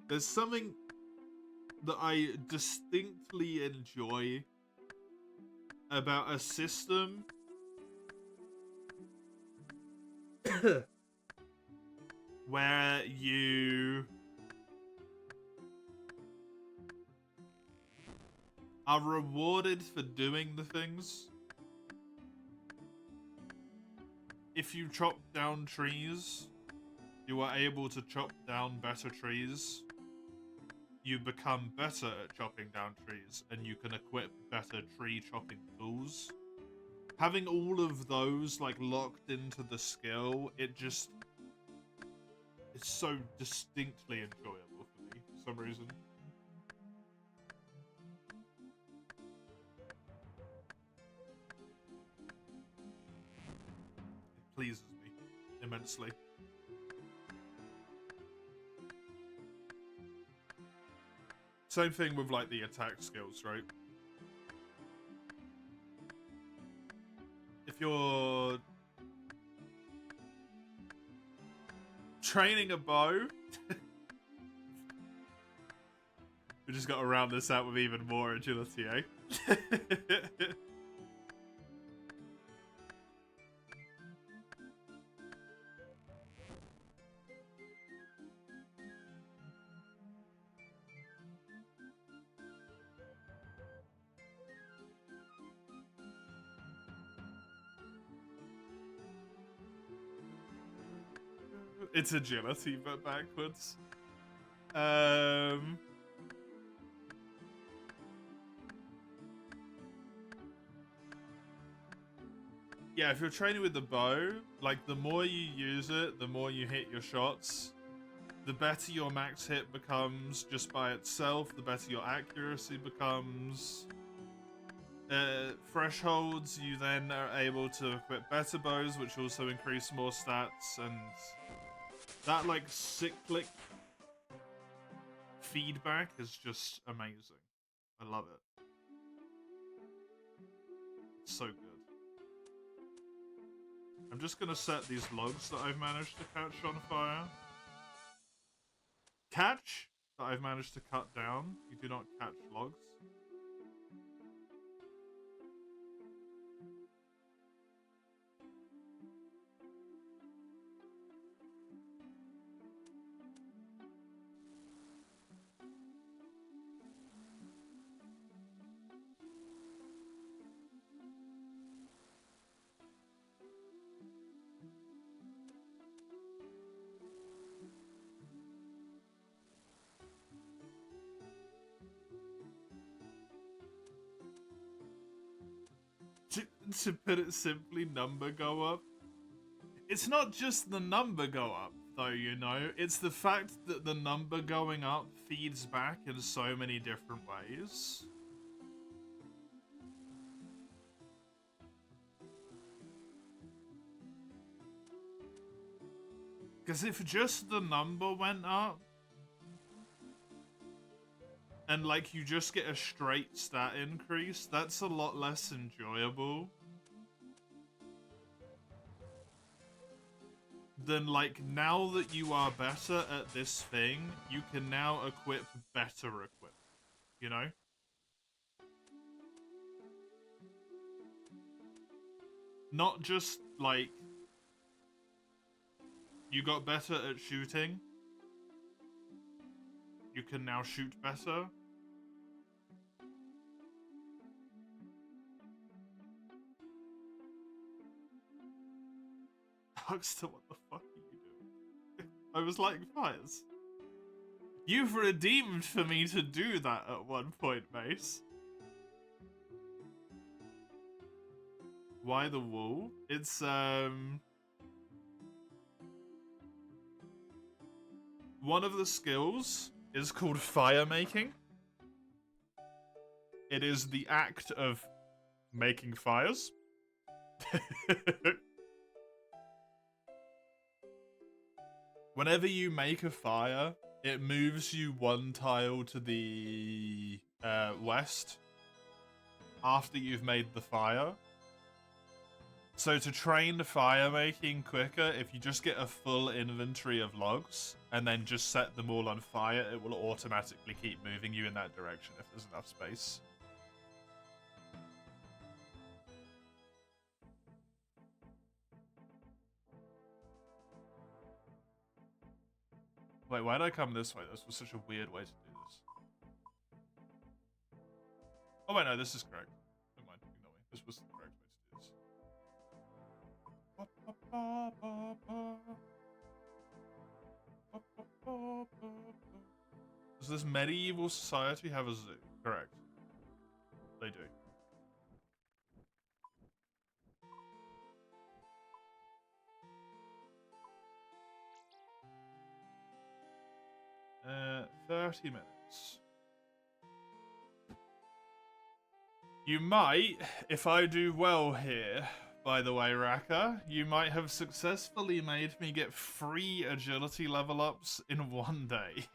There's something that I distinctly enjoy about a system where you are rewarded for doing the things. If you chop down trees, you are able to chop down better trees. You become better at chopping down trees, and you can equip better tree chopping tools. Having all of those like locked into the skill, it's so distinctly enjoyable for me for some reason. It pleases me immensely. Same thing with like the attack skills, right? If you're training a bow, we just got to round this out with even more agility, eh? It's agility, but backwards. Yeah, if you're training with the bow, like, the more you use it, the more you hit your shots, the better your max hit becomes just by itself, the better your accuracy becomes. Thresholds, you then are able to equip better bows, which also increase more stats, and that, like, cyclic feedback is just amazing. I love it. It's so good. I'm just gonna set these logs that I've managed to catch on fire. Catch that I've managed to cut down. You do not catch logs. to put it simply, number go up. It's not just the number go up, though, you know? It's the fact that the number going up feeds back in so many different ways. Because if just the number went up, and, like, you just get a straight stat increase, that's a lot less enjoyable than, like, now that you are better at this thing, you can now equip better equipment, you know? Not just, like, you got better at shooting, you can now shoot better. Huckster, what the fuck are you doing? I was lighting fires. You've redeemed for me to do that at one point, Mace. Why the wool? It's, one of the skills is called fire making. It is the act of making fires. Whenever you make a fire, it moves you one tile to the west after you've made the fire. So to train fire making quicker, if you just get a full inventory of logs and then just set them all on fire, it will automatically keep moving you in that direction if there's enough space. Wait, why did I come this way? This was such a weird way to do this. Oh wait, no, this is correct. Never mind, ignore me. This was the correct way to do this. Does this medieval society have a zoo? Correct. They do. Uh, 30 minutes. You might, if I do well here, by the way, Raka, you might have successfully made me get 3 agility level ups in one day.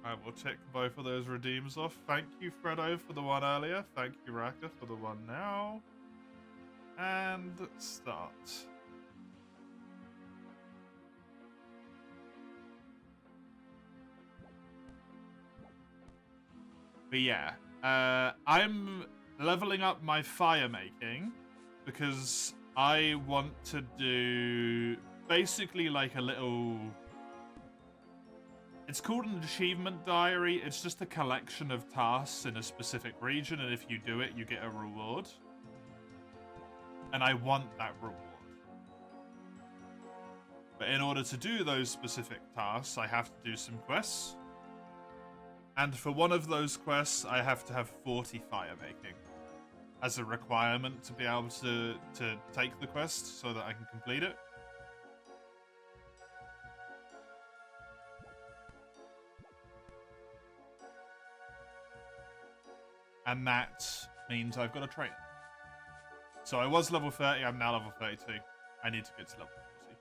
I will tick both of those redeems off. Thank you, Fredo, for the one earlier. Thank you, Raka, for the one now. And start. But yeah, I'm leveling up my fire making because I want to do basically like a little... It's called an achievement diary. It's just a collection of tasks in a specific region, and if you do it, you get a reward. And I want that reward. But in order to do those specific tasks, I have to do some quests. And for one of those quests, I have to have 40 fire making as a requirement to be able to take the quest so that I can complete it. And that means I've got to train. So I was level 30, I'm now level 32. I need to get to level 40.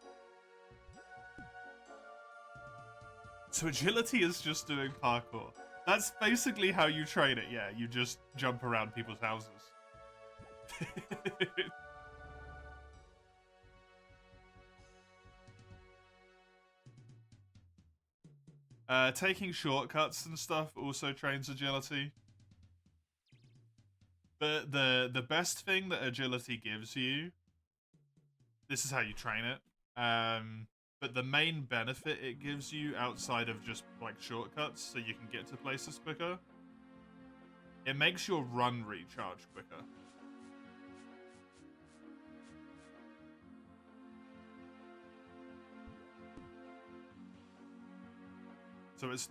So agility is just doing parkour. That's basically how you train it, yeah. You just jump around people's houses. Taking shortcuts and stuff also trains agility. But the best thing that agility gives you, this is how you train it, but the main benefit it gives you outside of just like shortcuts so you can get to places quicker, it makes your run recharge quicker. So it's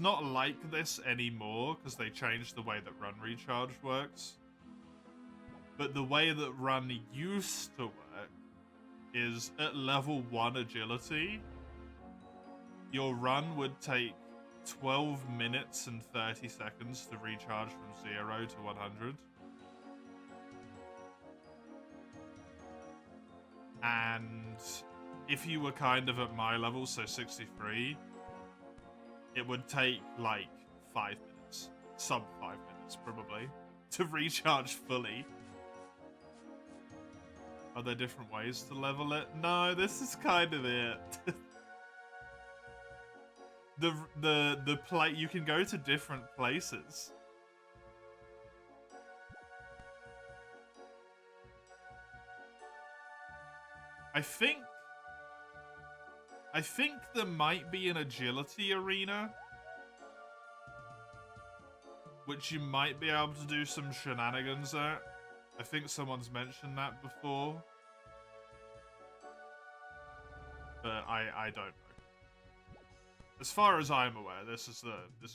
not like this anymore because they changed the way that run recharge works. But the way that run used to work is at level 1 agility, your run would take 12 minutes and 30 seconds to recharge from 0 to 100. And if you were kind of at my level, so 63, it would take like 5 minutes, sub 5 minutes probably, to recharge fully. Are there different ways to level it? No, this is kind of it. the play, you can go to different places. I think there might be an agility arena, which you might be able to do some shenanigans at. I think someone's mentioned that before, but I don't know. As far as I'm aware, this is the only way.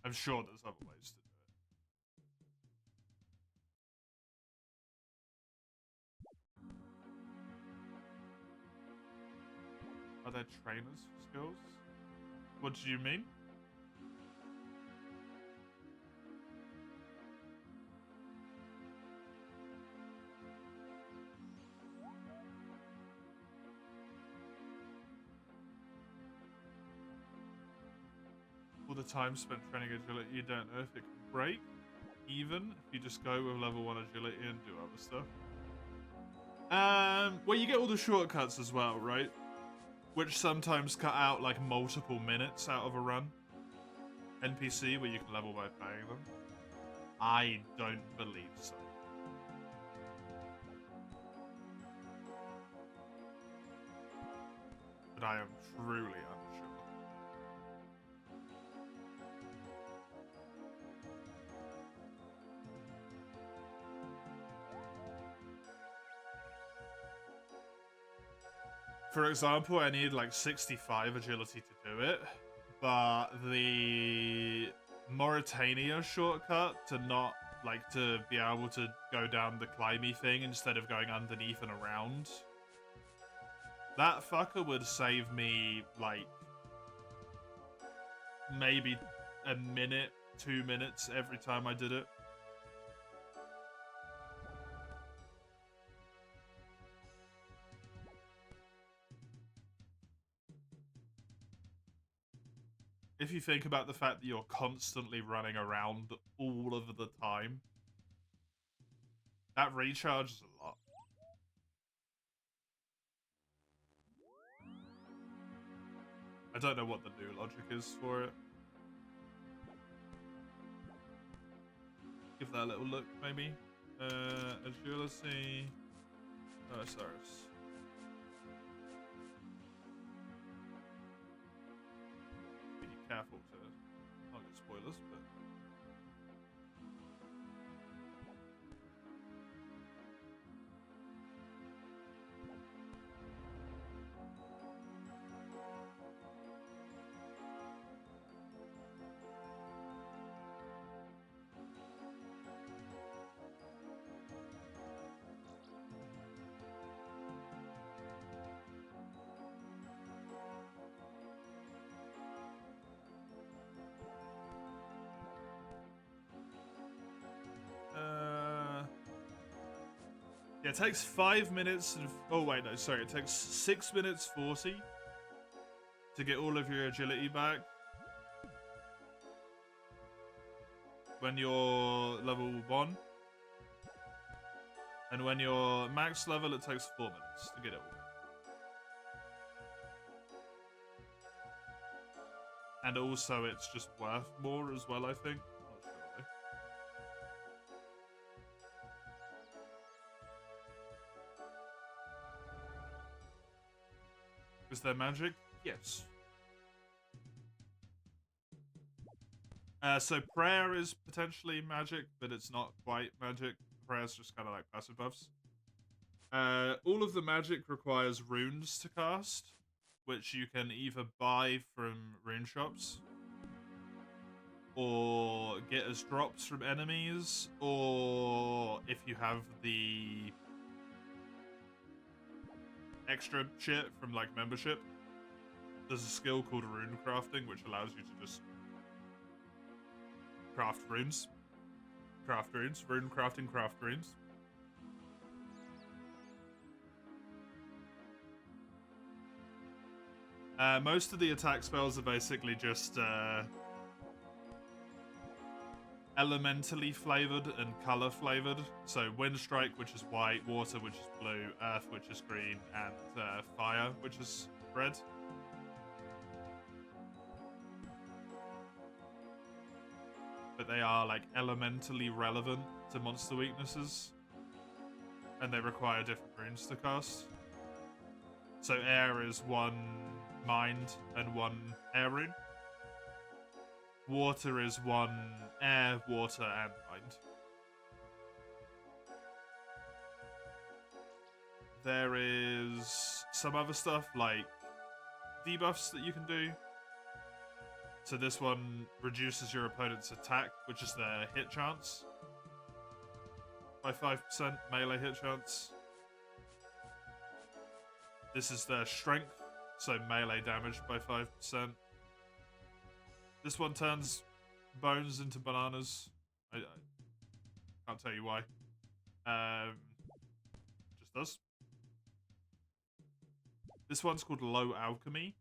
I'm sure there's other ways to do it. Are there trainers for skills? What do you mean? All the time spent training agility, you don't know if it can break, even if you just go with level 1 agility and do other stuff. Well, you get all the shortcuts as well, right? Which sometimes cut out like multiple minutes out of a run. NPC where you can level by paying them. I don't believe so. But I am truly unsure. For example, I need like 65 agility to do it, but the Mauritania shortcut to not, like, to be able to go down the climby thing instead of going underneath and around, that fucker would save me, like, maybe a minute, 2 minutes every time I did it. If you think about the fact that you're constantly running around all of the time, that recharges a lot. I don't know what the new logic is for it. Give that a little look, maybe. Agility. Oh, sorry. Careful to not get spoilers, but yeah, it takes 5 minutes and... Oh, wait, no, sorry. It takes 6 minutes 40 to get all of your agility back. When you're level 1. And when you're max level, it takes 4 minutes to get it all back. And also, it's just worth more as well, I think. Is there magic? Yes. So prayer is potentially magic, but it's not quite magic, prayers just kind of like passive buffs. All of the magic requires runes to cast, which you can either buy from rune shops, or get as drops from enemies, or if you have the extra shit from like membership, there's a skill called rune crafting, which allows you to just craft runes. Rune crafting, craft runes. Most of the attack spells are basically just elementally flavored and color flavored. So Wind Strike, which is white, Water, which is blue, Earth, which is green, and Fire, which is red. But they are like elementally relevant to monster weaknesses, and they require different runes to cast. So Air is one Mind and one Air rune. Water is one Air, Water, and Mind. There is some other stuff like debuffs that you can do. So this one reduces your opponent's attack, which is their hit chance, by 5%, melee hit chance. This is their strength, so melee damage by 5%. This one turns bones into bananas. I can't tell you why. Just does. This one's called Low Alchemy,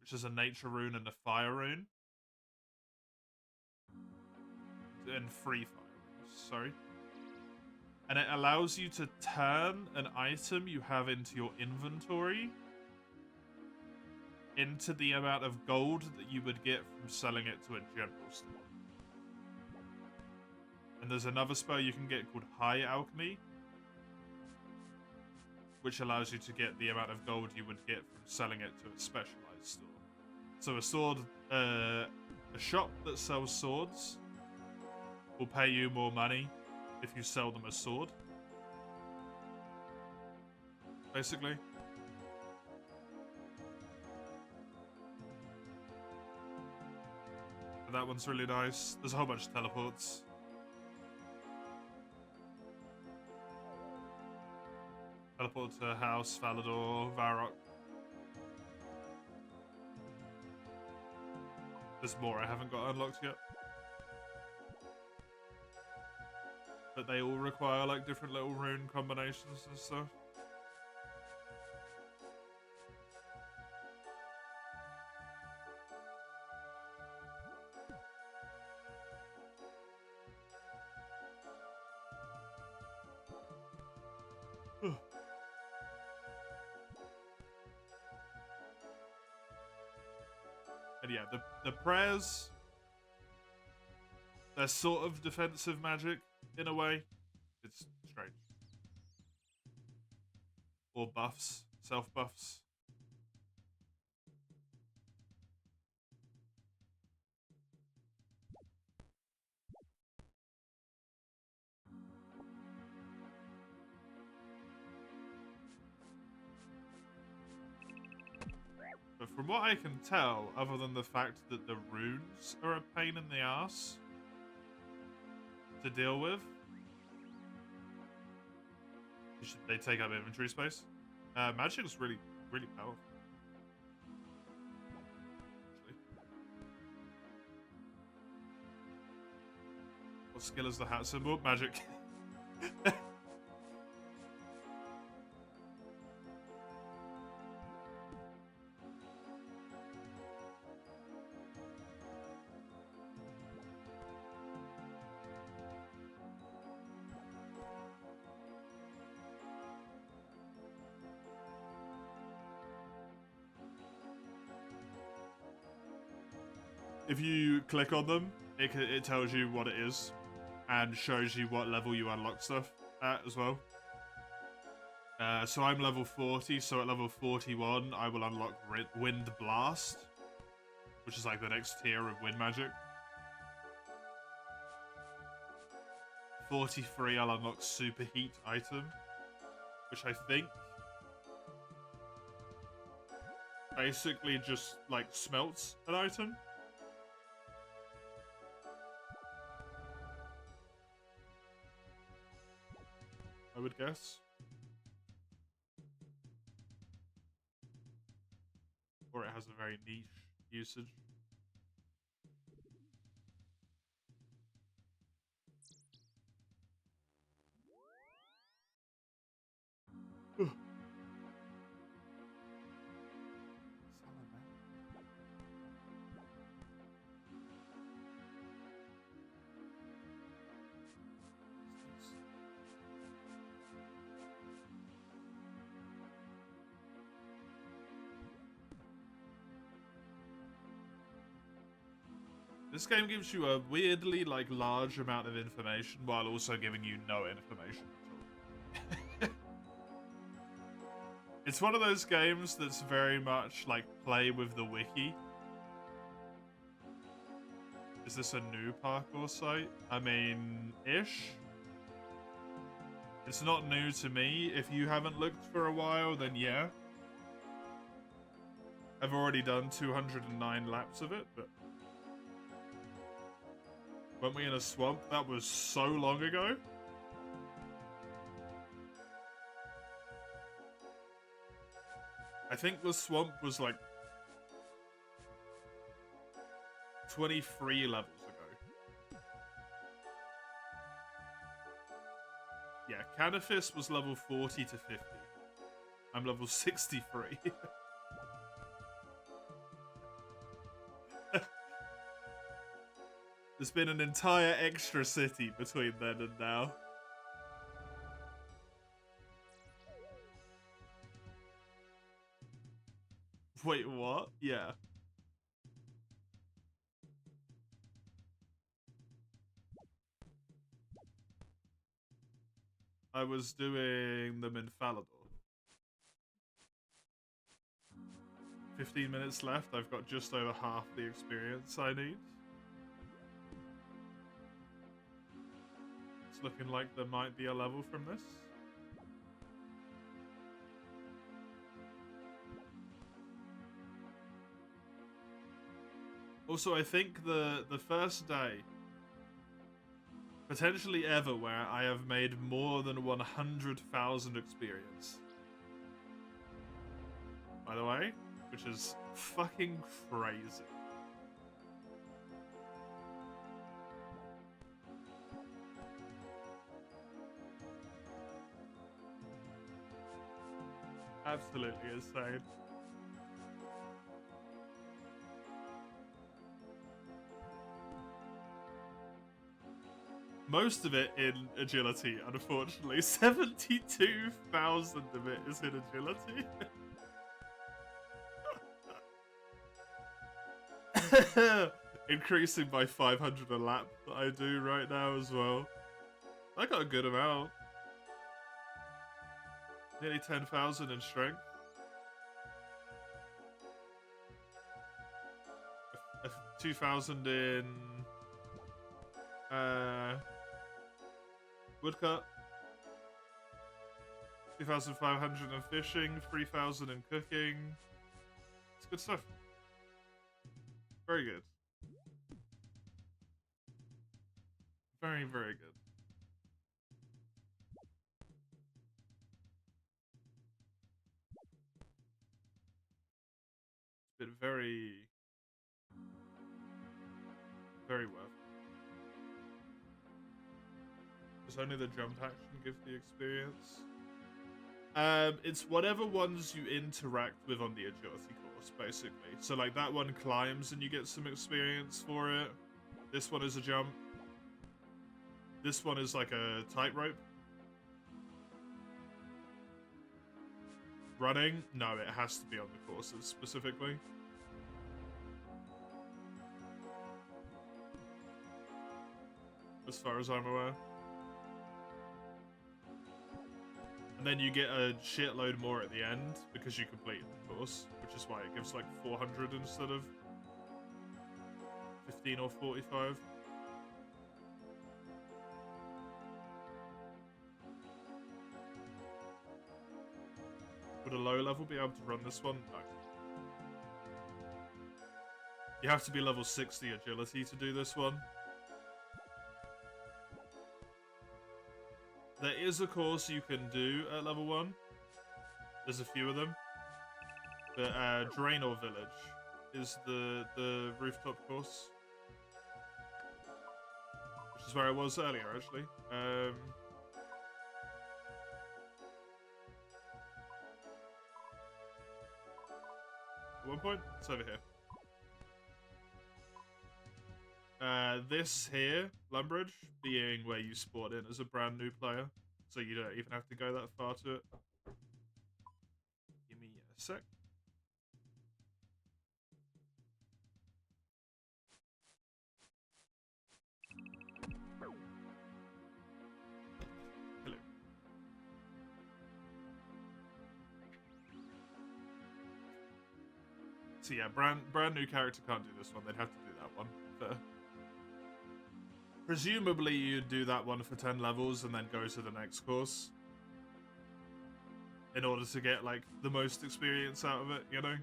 which is a nature rune and a fire rune. And 3 fire runes, sorry. And it allows you to turn an item you have into your inventory into the amount of gold that you would get from selling it to a general store. And there's another spell you can get called High Alchemy, which allows you to get the amount of gold you would get from selling it to a specialized store. So a sword, a shop that sells swords will pay you more money if you sell them a sword. Basically. But that one's really nice. There's a whole bunch of teleports. Teleport to House, Valador, Varrock. There's more I haven't got unlocked yet. But they all require like different little rune combinations and stuff. And yeah, the prayers, they're sort of defensive magic in a way. It's strange. Or buffs, self-buffs. But from what I can tell, other than the fact that the runes are a pain in the ass to deal with, they take up inventory space. Magic is really, really powerful. Actually. What skill is the hat symbol? Magic. If you click on them, it tells you what it is and shows you what level you unlock stuff at as well. So I'm level 40, so at level 41 I will unlock Wind Blast, which is like the next tier of wind magic. 43, I'll unlock Superheat item, which I think basically just like smelts an item. I would guess. Or it has a very niche usage. This game gives you a weirdly like large amount of information while also giving you no information at all. It's one of those games that's very much like play with the wiki. Is this a new parkour site? I mean, ish. It's not new to me. If you haven't looked for a while, then yeah. I've already done 209 laps of it, but weren't we in a swamp? That was so long ago. I think the swamp was like 23 levels ago. Yeah, Canifis was level 40 to 50. I'm level 63. There's been an entire extra city between then and now. Wait, what? Yeah. I was doing them in Falador. 15 minutes left. I've got just over half the experience I need. It's looking like there might be a level from this. Also, I think the first day, potentially ever, where I have made more than 100,000 experience. By the way, which is fucking crazy. Absolutely insane. Most of it in agility, unfortunately. 72,000 of it is in agility. Increasing by 500 a lap that I do right now as well. I got a good amount. Nearly 10,000 in strength. 2,000 in woodcut. 2,500 in fishing. 3,000 in cooking. It's good stuff. Very good. Very, very good. It's been very, very worth it. Does only the jump action give the experience? It's whatever ones you interact with on the agility course, basically. So like that one climbs and you get some experience for it. This one is a jump. This one is like a tightrope. Running? No, it has to be on the courses specifically. As far as I'm aware. And then you get a shitload more at the end because you completed the course, which is why it gives like 400 instead of 15 or 45. Would a low level be able to run this one? No. You have to be level 60 agility to do this one. There is a course you can do at level 1. There's a few of them. But Draenor Village is the rooftop course. Which is where I was earlier, actually. At one point, it's over here. This here, Lumbridge, being where you spawn in as a brand new player, so you don't even have to go that far to it. Give me a sec. Hello. So yeah, brand new character can't do this one. They'd have to do that one. But presumably you'd do that one for 10 levels and then go to the next course. In order to get, like, the most experience out of it, you know?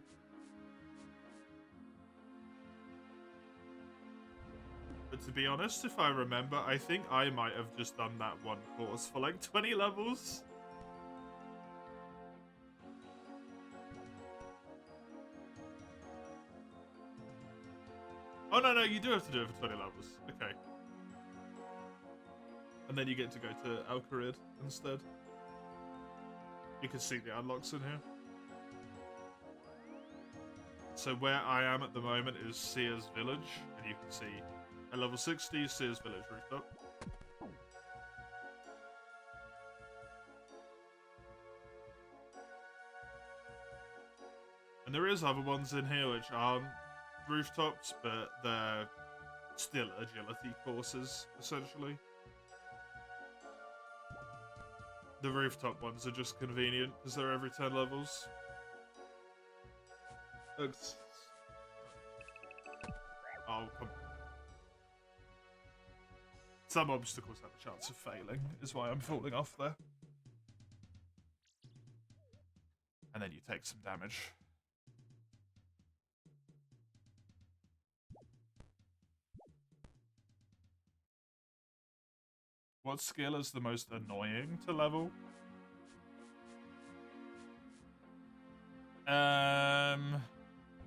But to be honest, if I remember, I think I might have just done that one course for, like, 20 levels. Oh, no, you do have to do it for 20 levels. Okay. And then you get to go to Alcarid instead. You can see the unlocks in here. So where I am at the moment is Sears Village, and you can see at level 60, Sears Village rooftop. And there is other ones in here which aren't rooftops, but they're still agility courses, essentially. The rooftop ones are just convenient because they're every 10 levels. Oops. Oh, come on. Some obstacles have a chance of failing, is why I'm falling off there. And then you take some damage. What skill is the most annoying to level?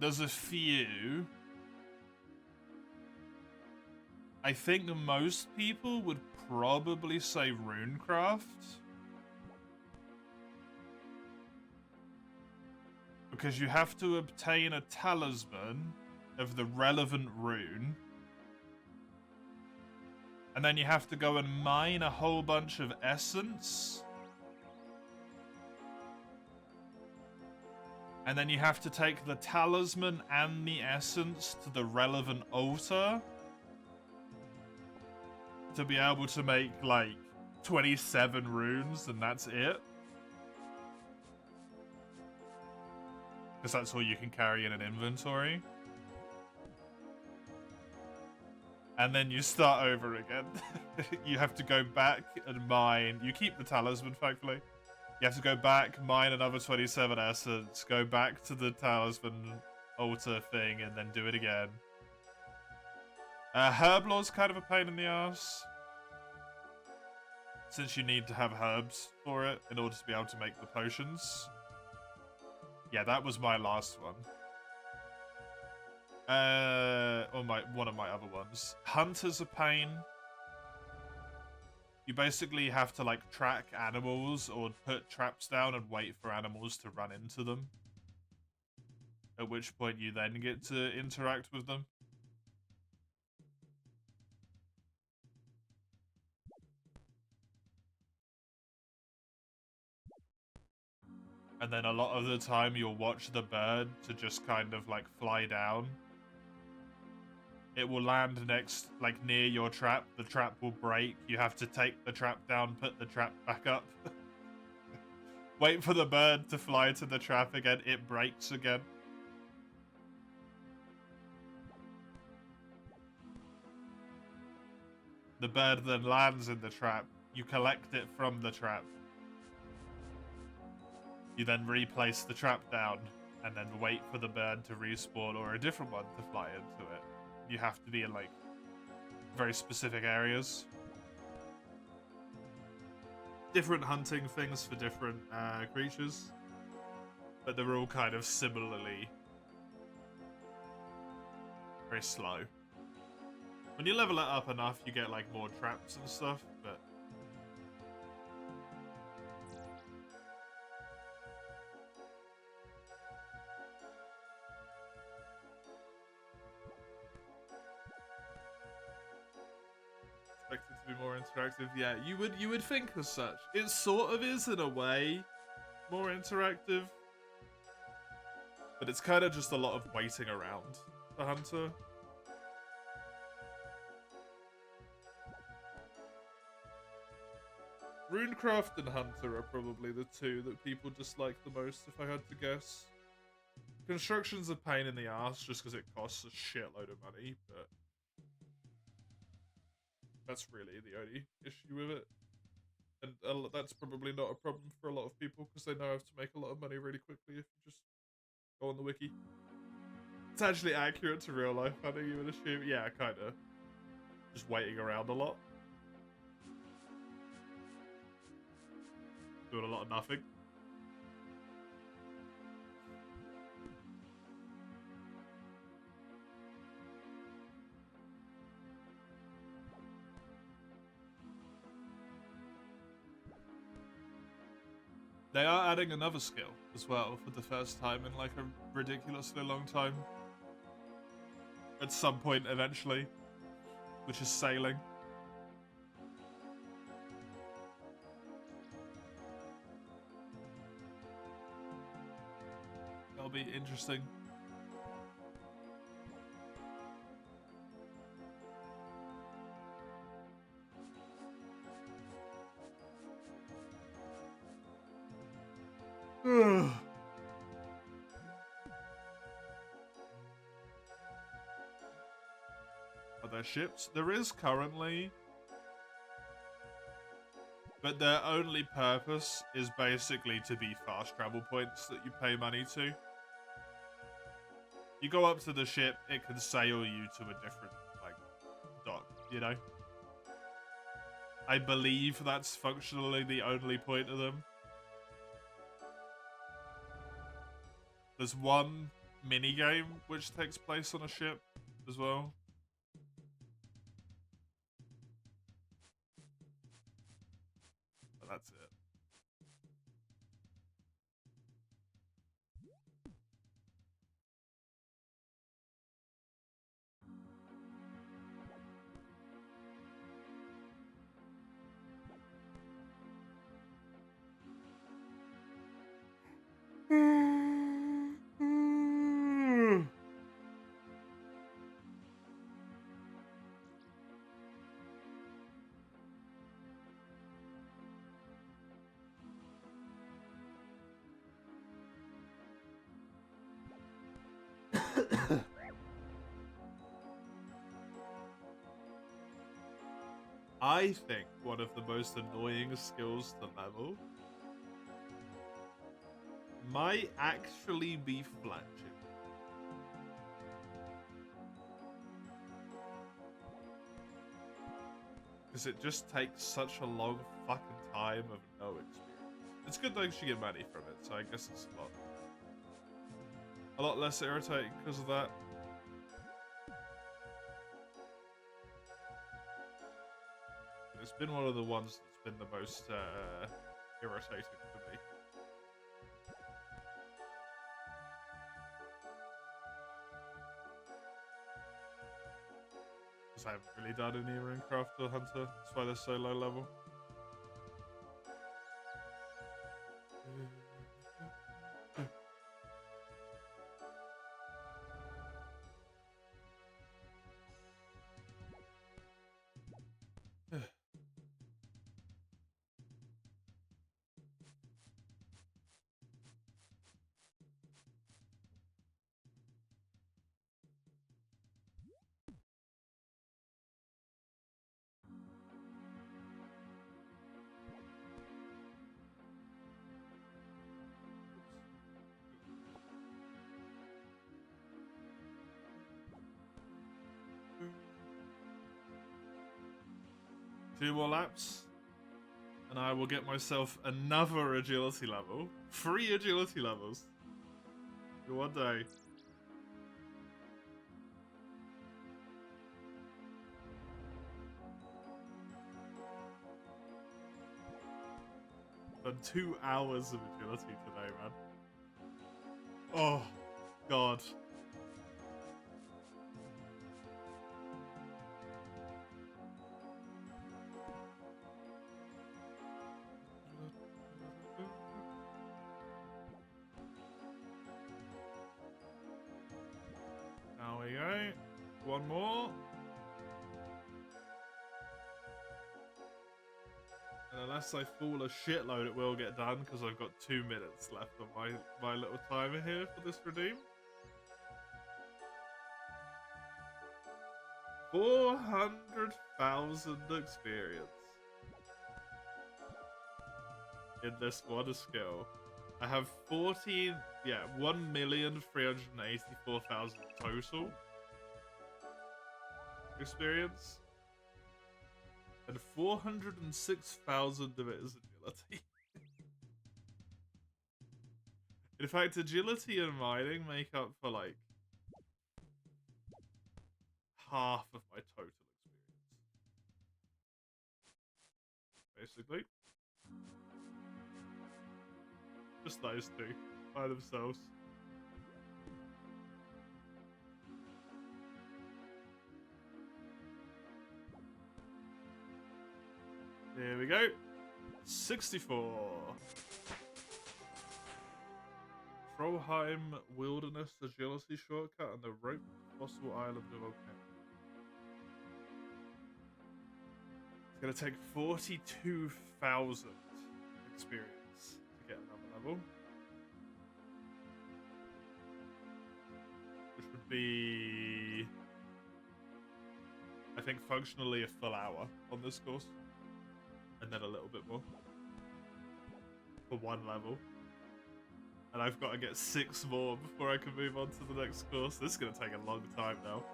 There's a few. I think most people would probably say Runecraft. Because you have to obtain a talisman of the relevant rune. And then you have to go and mine a whole bunch of essence. And then you have to take the talisman and the essence to the relevant altar to be able to make, like, 27 runes, and that's it. Because that's all you can carry in an inventory. And then you start over again. You have to go back and mine. You keep the talisman, thankfully. You have to go back, mine another 27 essence, go back to the talisman altar thing, and then do it again. Herblaw's kind of a pain in the ass. Since you need to have herbs for it in order to be able to make the potions. Yeah, that was my last one. Or one of my other ones. Hunter's a pain. You basically have to, like, track animals or put traps down and wait for animals to run into them. At which point you then get to interact with them. And then a lot of the time you'll watch the bird to just kind of, like, fly down. It will land next, like, near your trap. The trap will break. You have to take the trap down, put the trap back up. Wait for the bird to fly to the trap again. It breaks again. The bird then lands in the trap. You collect it from the trap. You then replace the trap down and then wait for the bird to respawn or a different one to fly into it. You have to be in, like, very specific areas. Different hunting things for different creatures, but they're all kind of similarly very slow. When you level it up enough, you get, like, more traps and stuff, but expected to be more interactive. Yeah, you would think as such. It sort of is in a way more interactive, but it's kind of just a lot of waiting around the hunter. Runecraft and Hunter are probably the two that people dislike the most, if I had to guess. Construction's a pain in the ass just because it costs a shitload of money, but that's really the only issue with it. And that's probably not a problem for a lot of people because they know how to make a lot of money really quickly if you just go on the wiki. It's actually accurate to real life hunting, you would assume. Yeah, kind of. Just waiting around a lot. Doing a lot of nothing. They are adding another skill as well for the first time in like a ridiculously long time. At some point eventually, which is sailing. That'll be interesting. Are there ships? There is currently. But their only purpose is basically to be fast travel points that you pay money to. You go up to the ship, it can sail you to a different, like, dock, you know? I believe that's functionally the only point of them. There's one mini-game which takes place on a ship as well. But that's it. I think one of the most annoying skills to level might actually be fletching. Because it just takes such a long fucking time of no experience. It's good though you get money from it, so I guess it's a lot less irritating because of that. It's been one of the ones that's been the most irritating for me. Because I haven't really done any Runecraft or Hunter, that's why they're so low level. 2 more laps, and I will get myself another agility level. 3 agility levels. In one day. Done 2 hours of agility today, man. Oh, God. There we go. 1 more. And unless I fall a shitload, it will get done because I've got 2 minutes left on my little timer here for this redeem. 400,000 experience in this one skill. I have 1,384,000 total experience. And 406,000 of it is agility. In fact, agility and mining make up for like half of my total experience. Basically. Just those 2 by themselves. Here we go. 64. Trollheim Wilderness Agility Shortcut and the Rope Fossil Island of Volcano. It's going to take 42,000 experience to get another level. Which would be, I think, functionally a full hour on this course. And then a little bit more. For 1 level. And I've got to get 6 more before I can move on to the next course. This is going to take a long time now.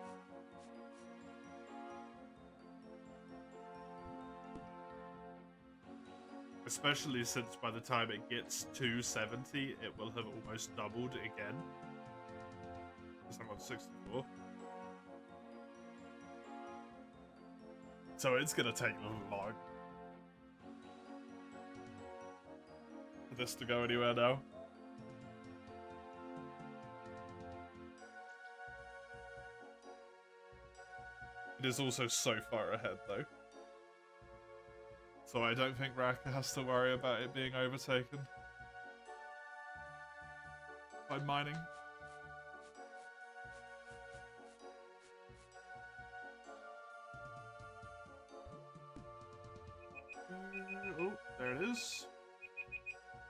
Especially since by the time it gets to 70, it will have almost doubled again. Because I'm on 64. So it's going to take long. For this to go anywhere now. It is also so far ahead, though. So I don't think Raka has to worry about it being overtaken by mining. Oh, there it is.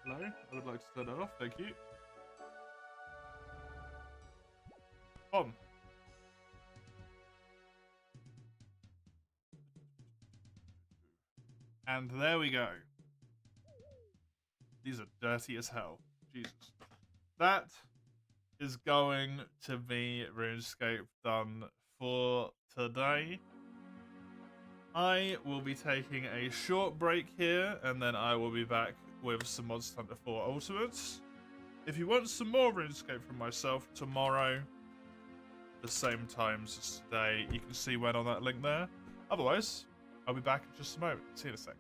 Hello, I would like to turn that off, thank you. On. And there we go. These are dirty as hell. Jesus. That is going to be RuneScape done for today. I will be taking a short break here, and then I will be back with some Monster Hunter 4 Ultimates. If you want some more RuneScape from myself tomorrow, the same times as today, you can see when on that link there. Otherwise, I'll be back in just a moment. See you in a sec.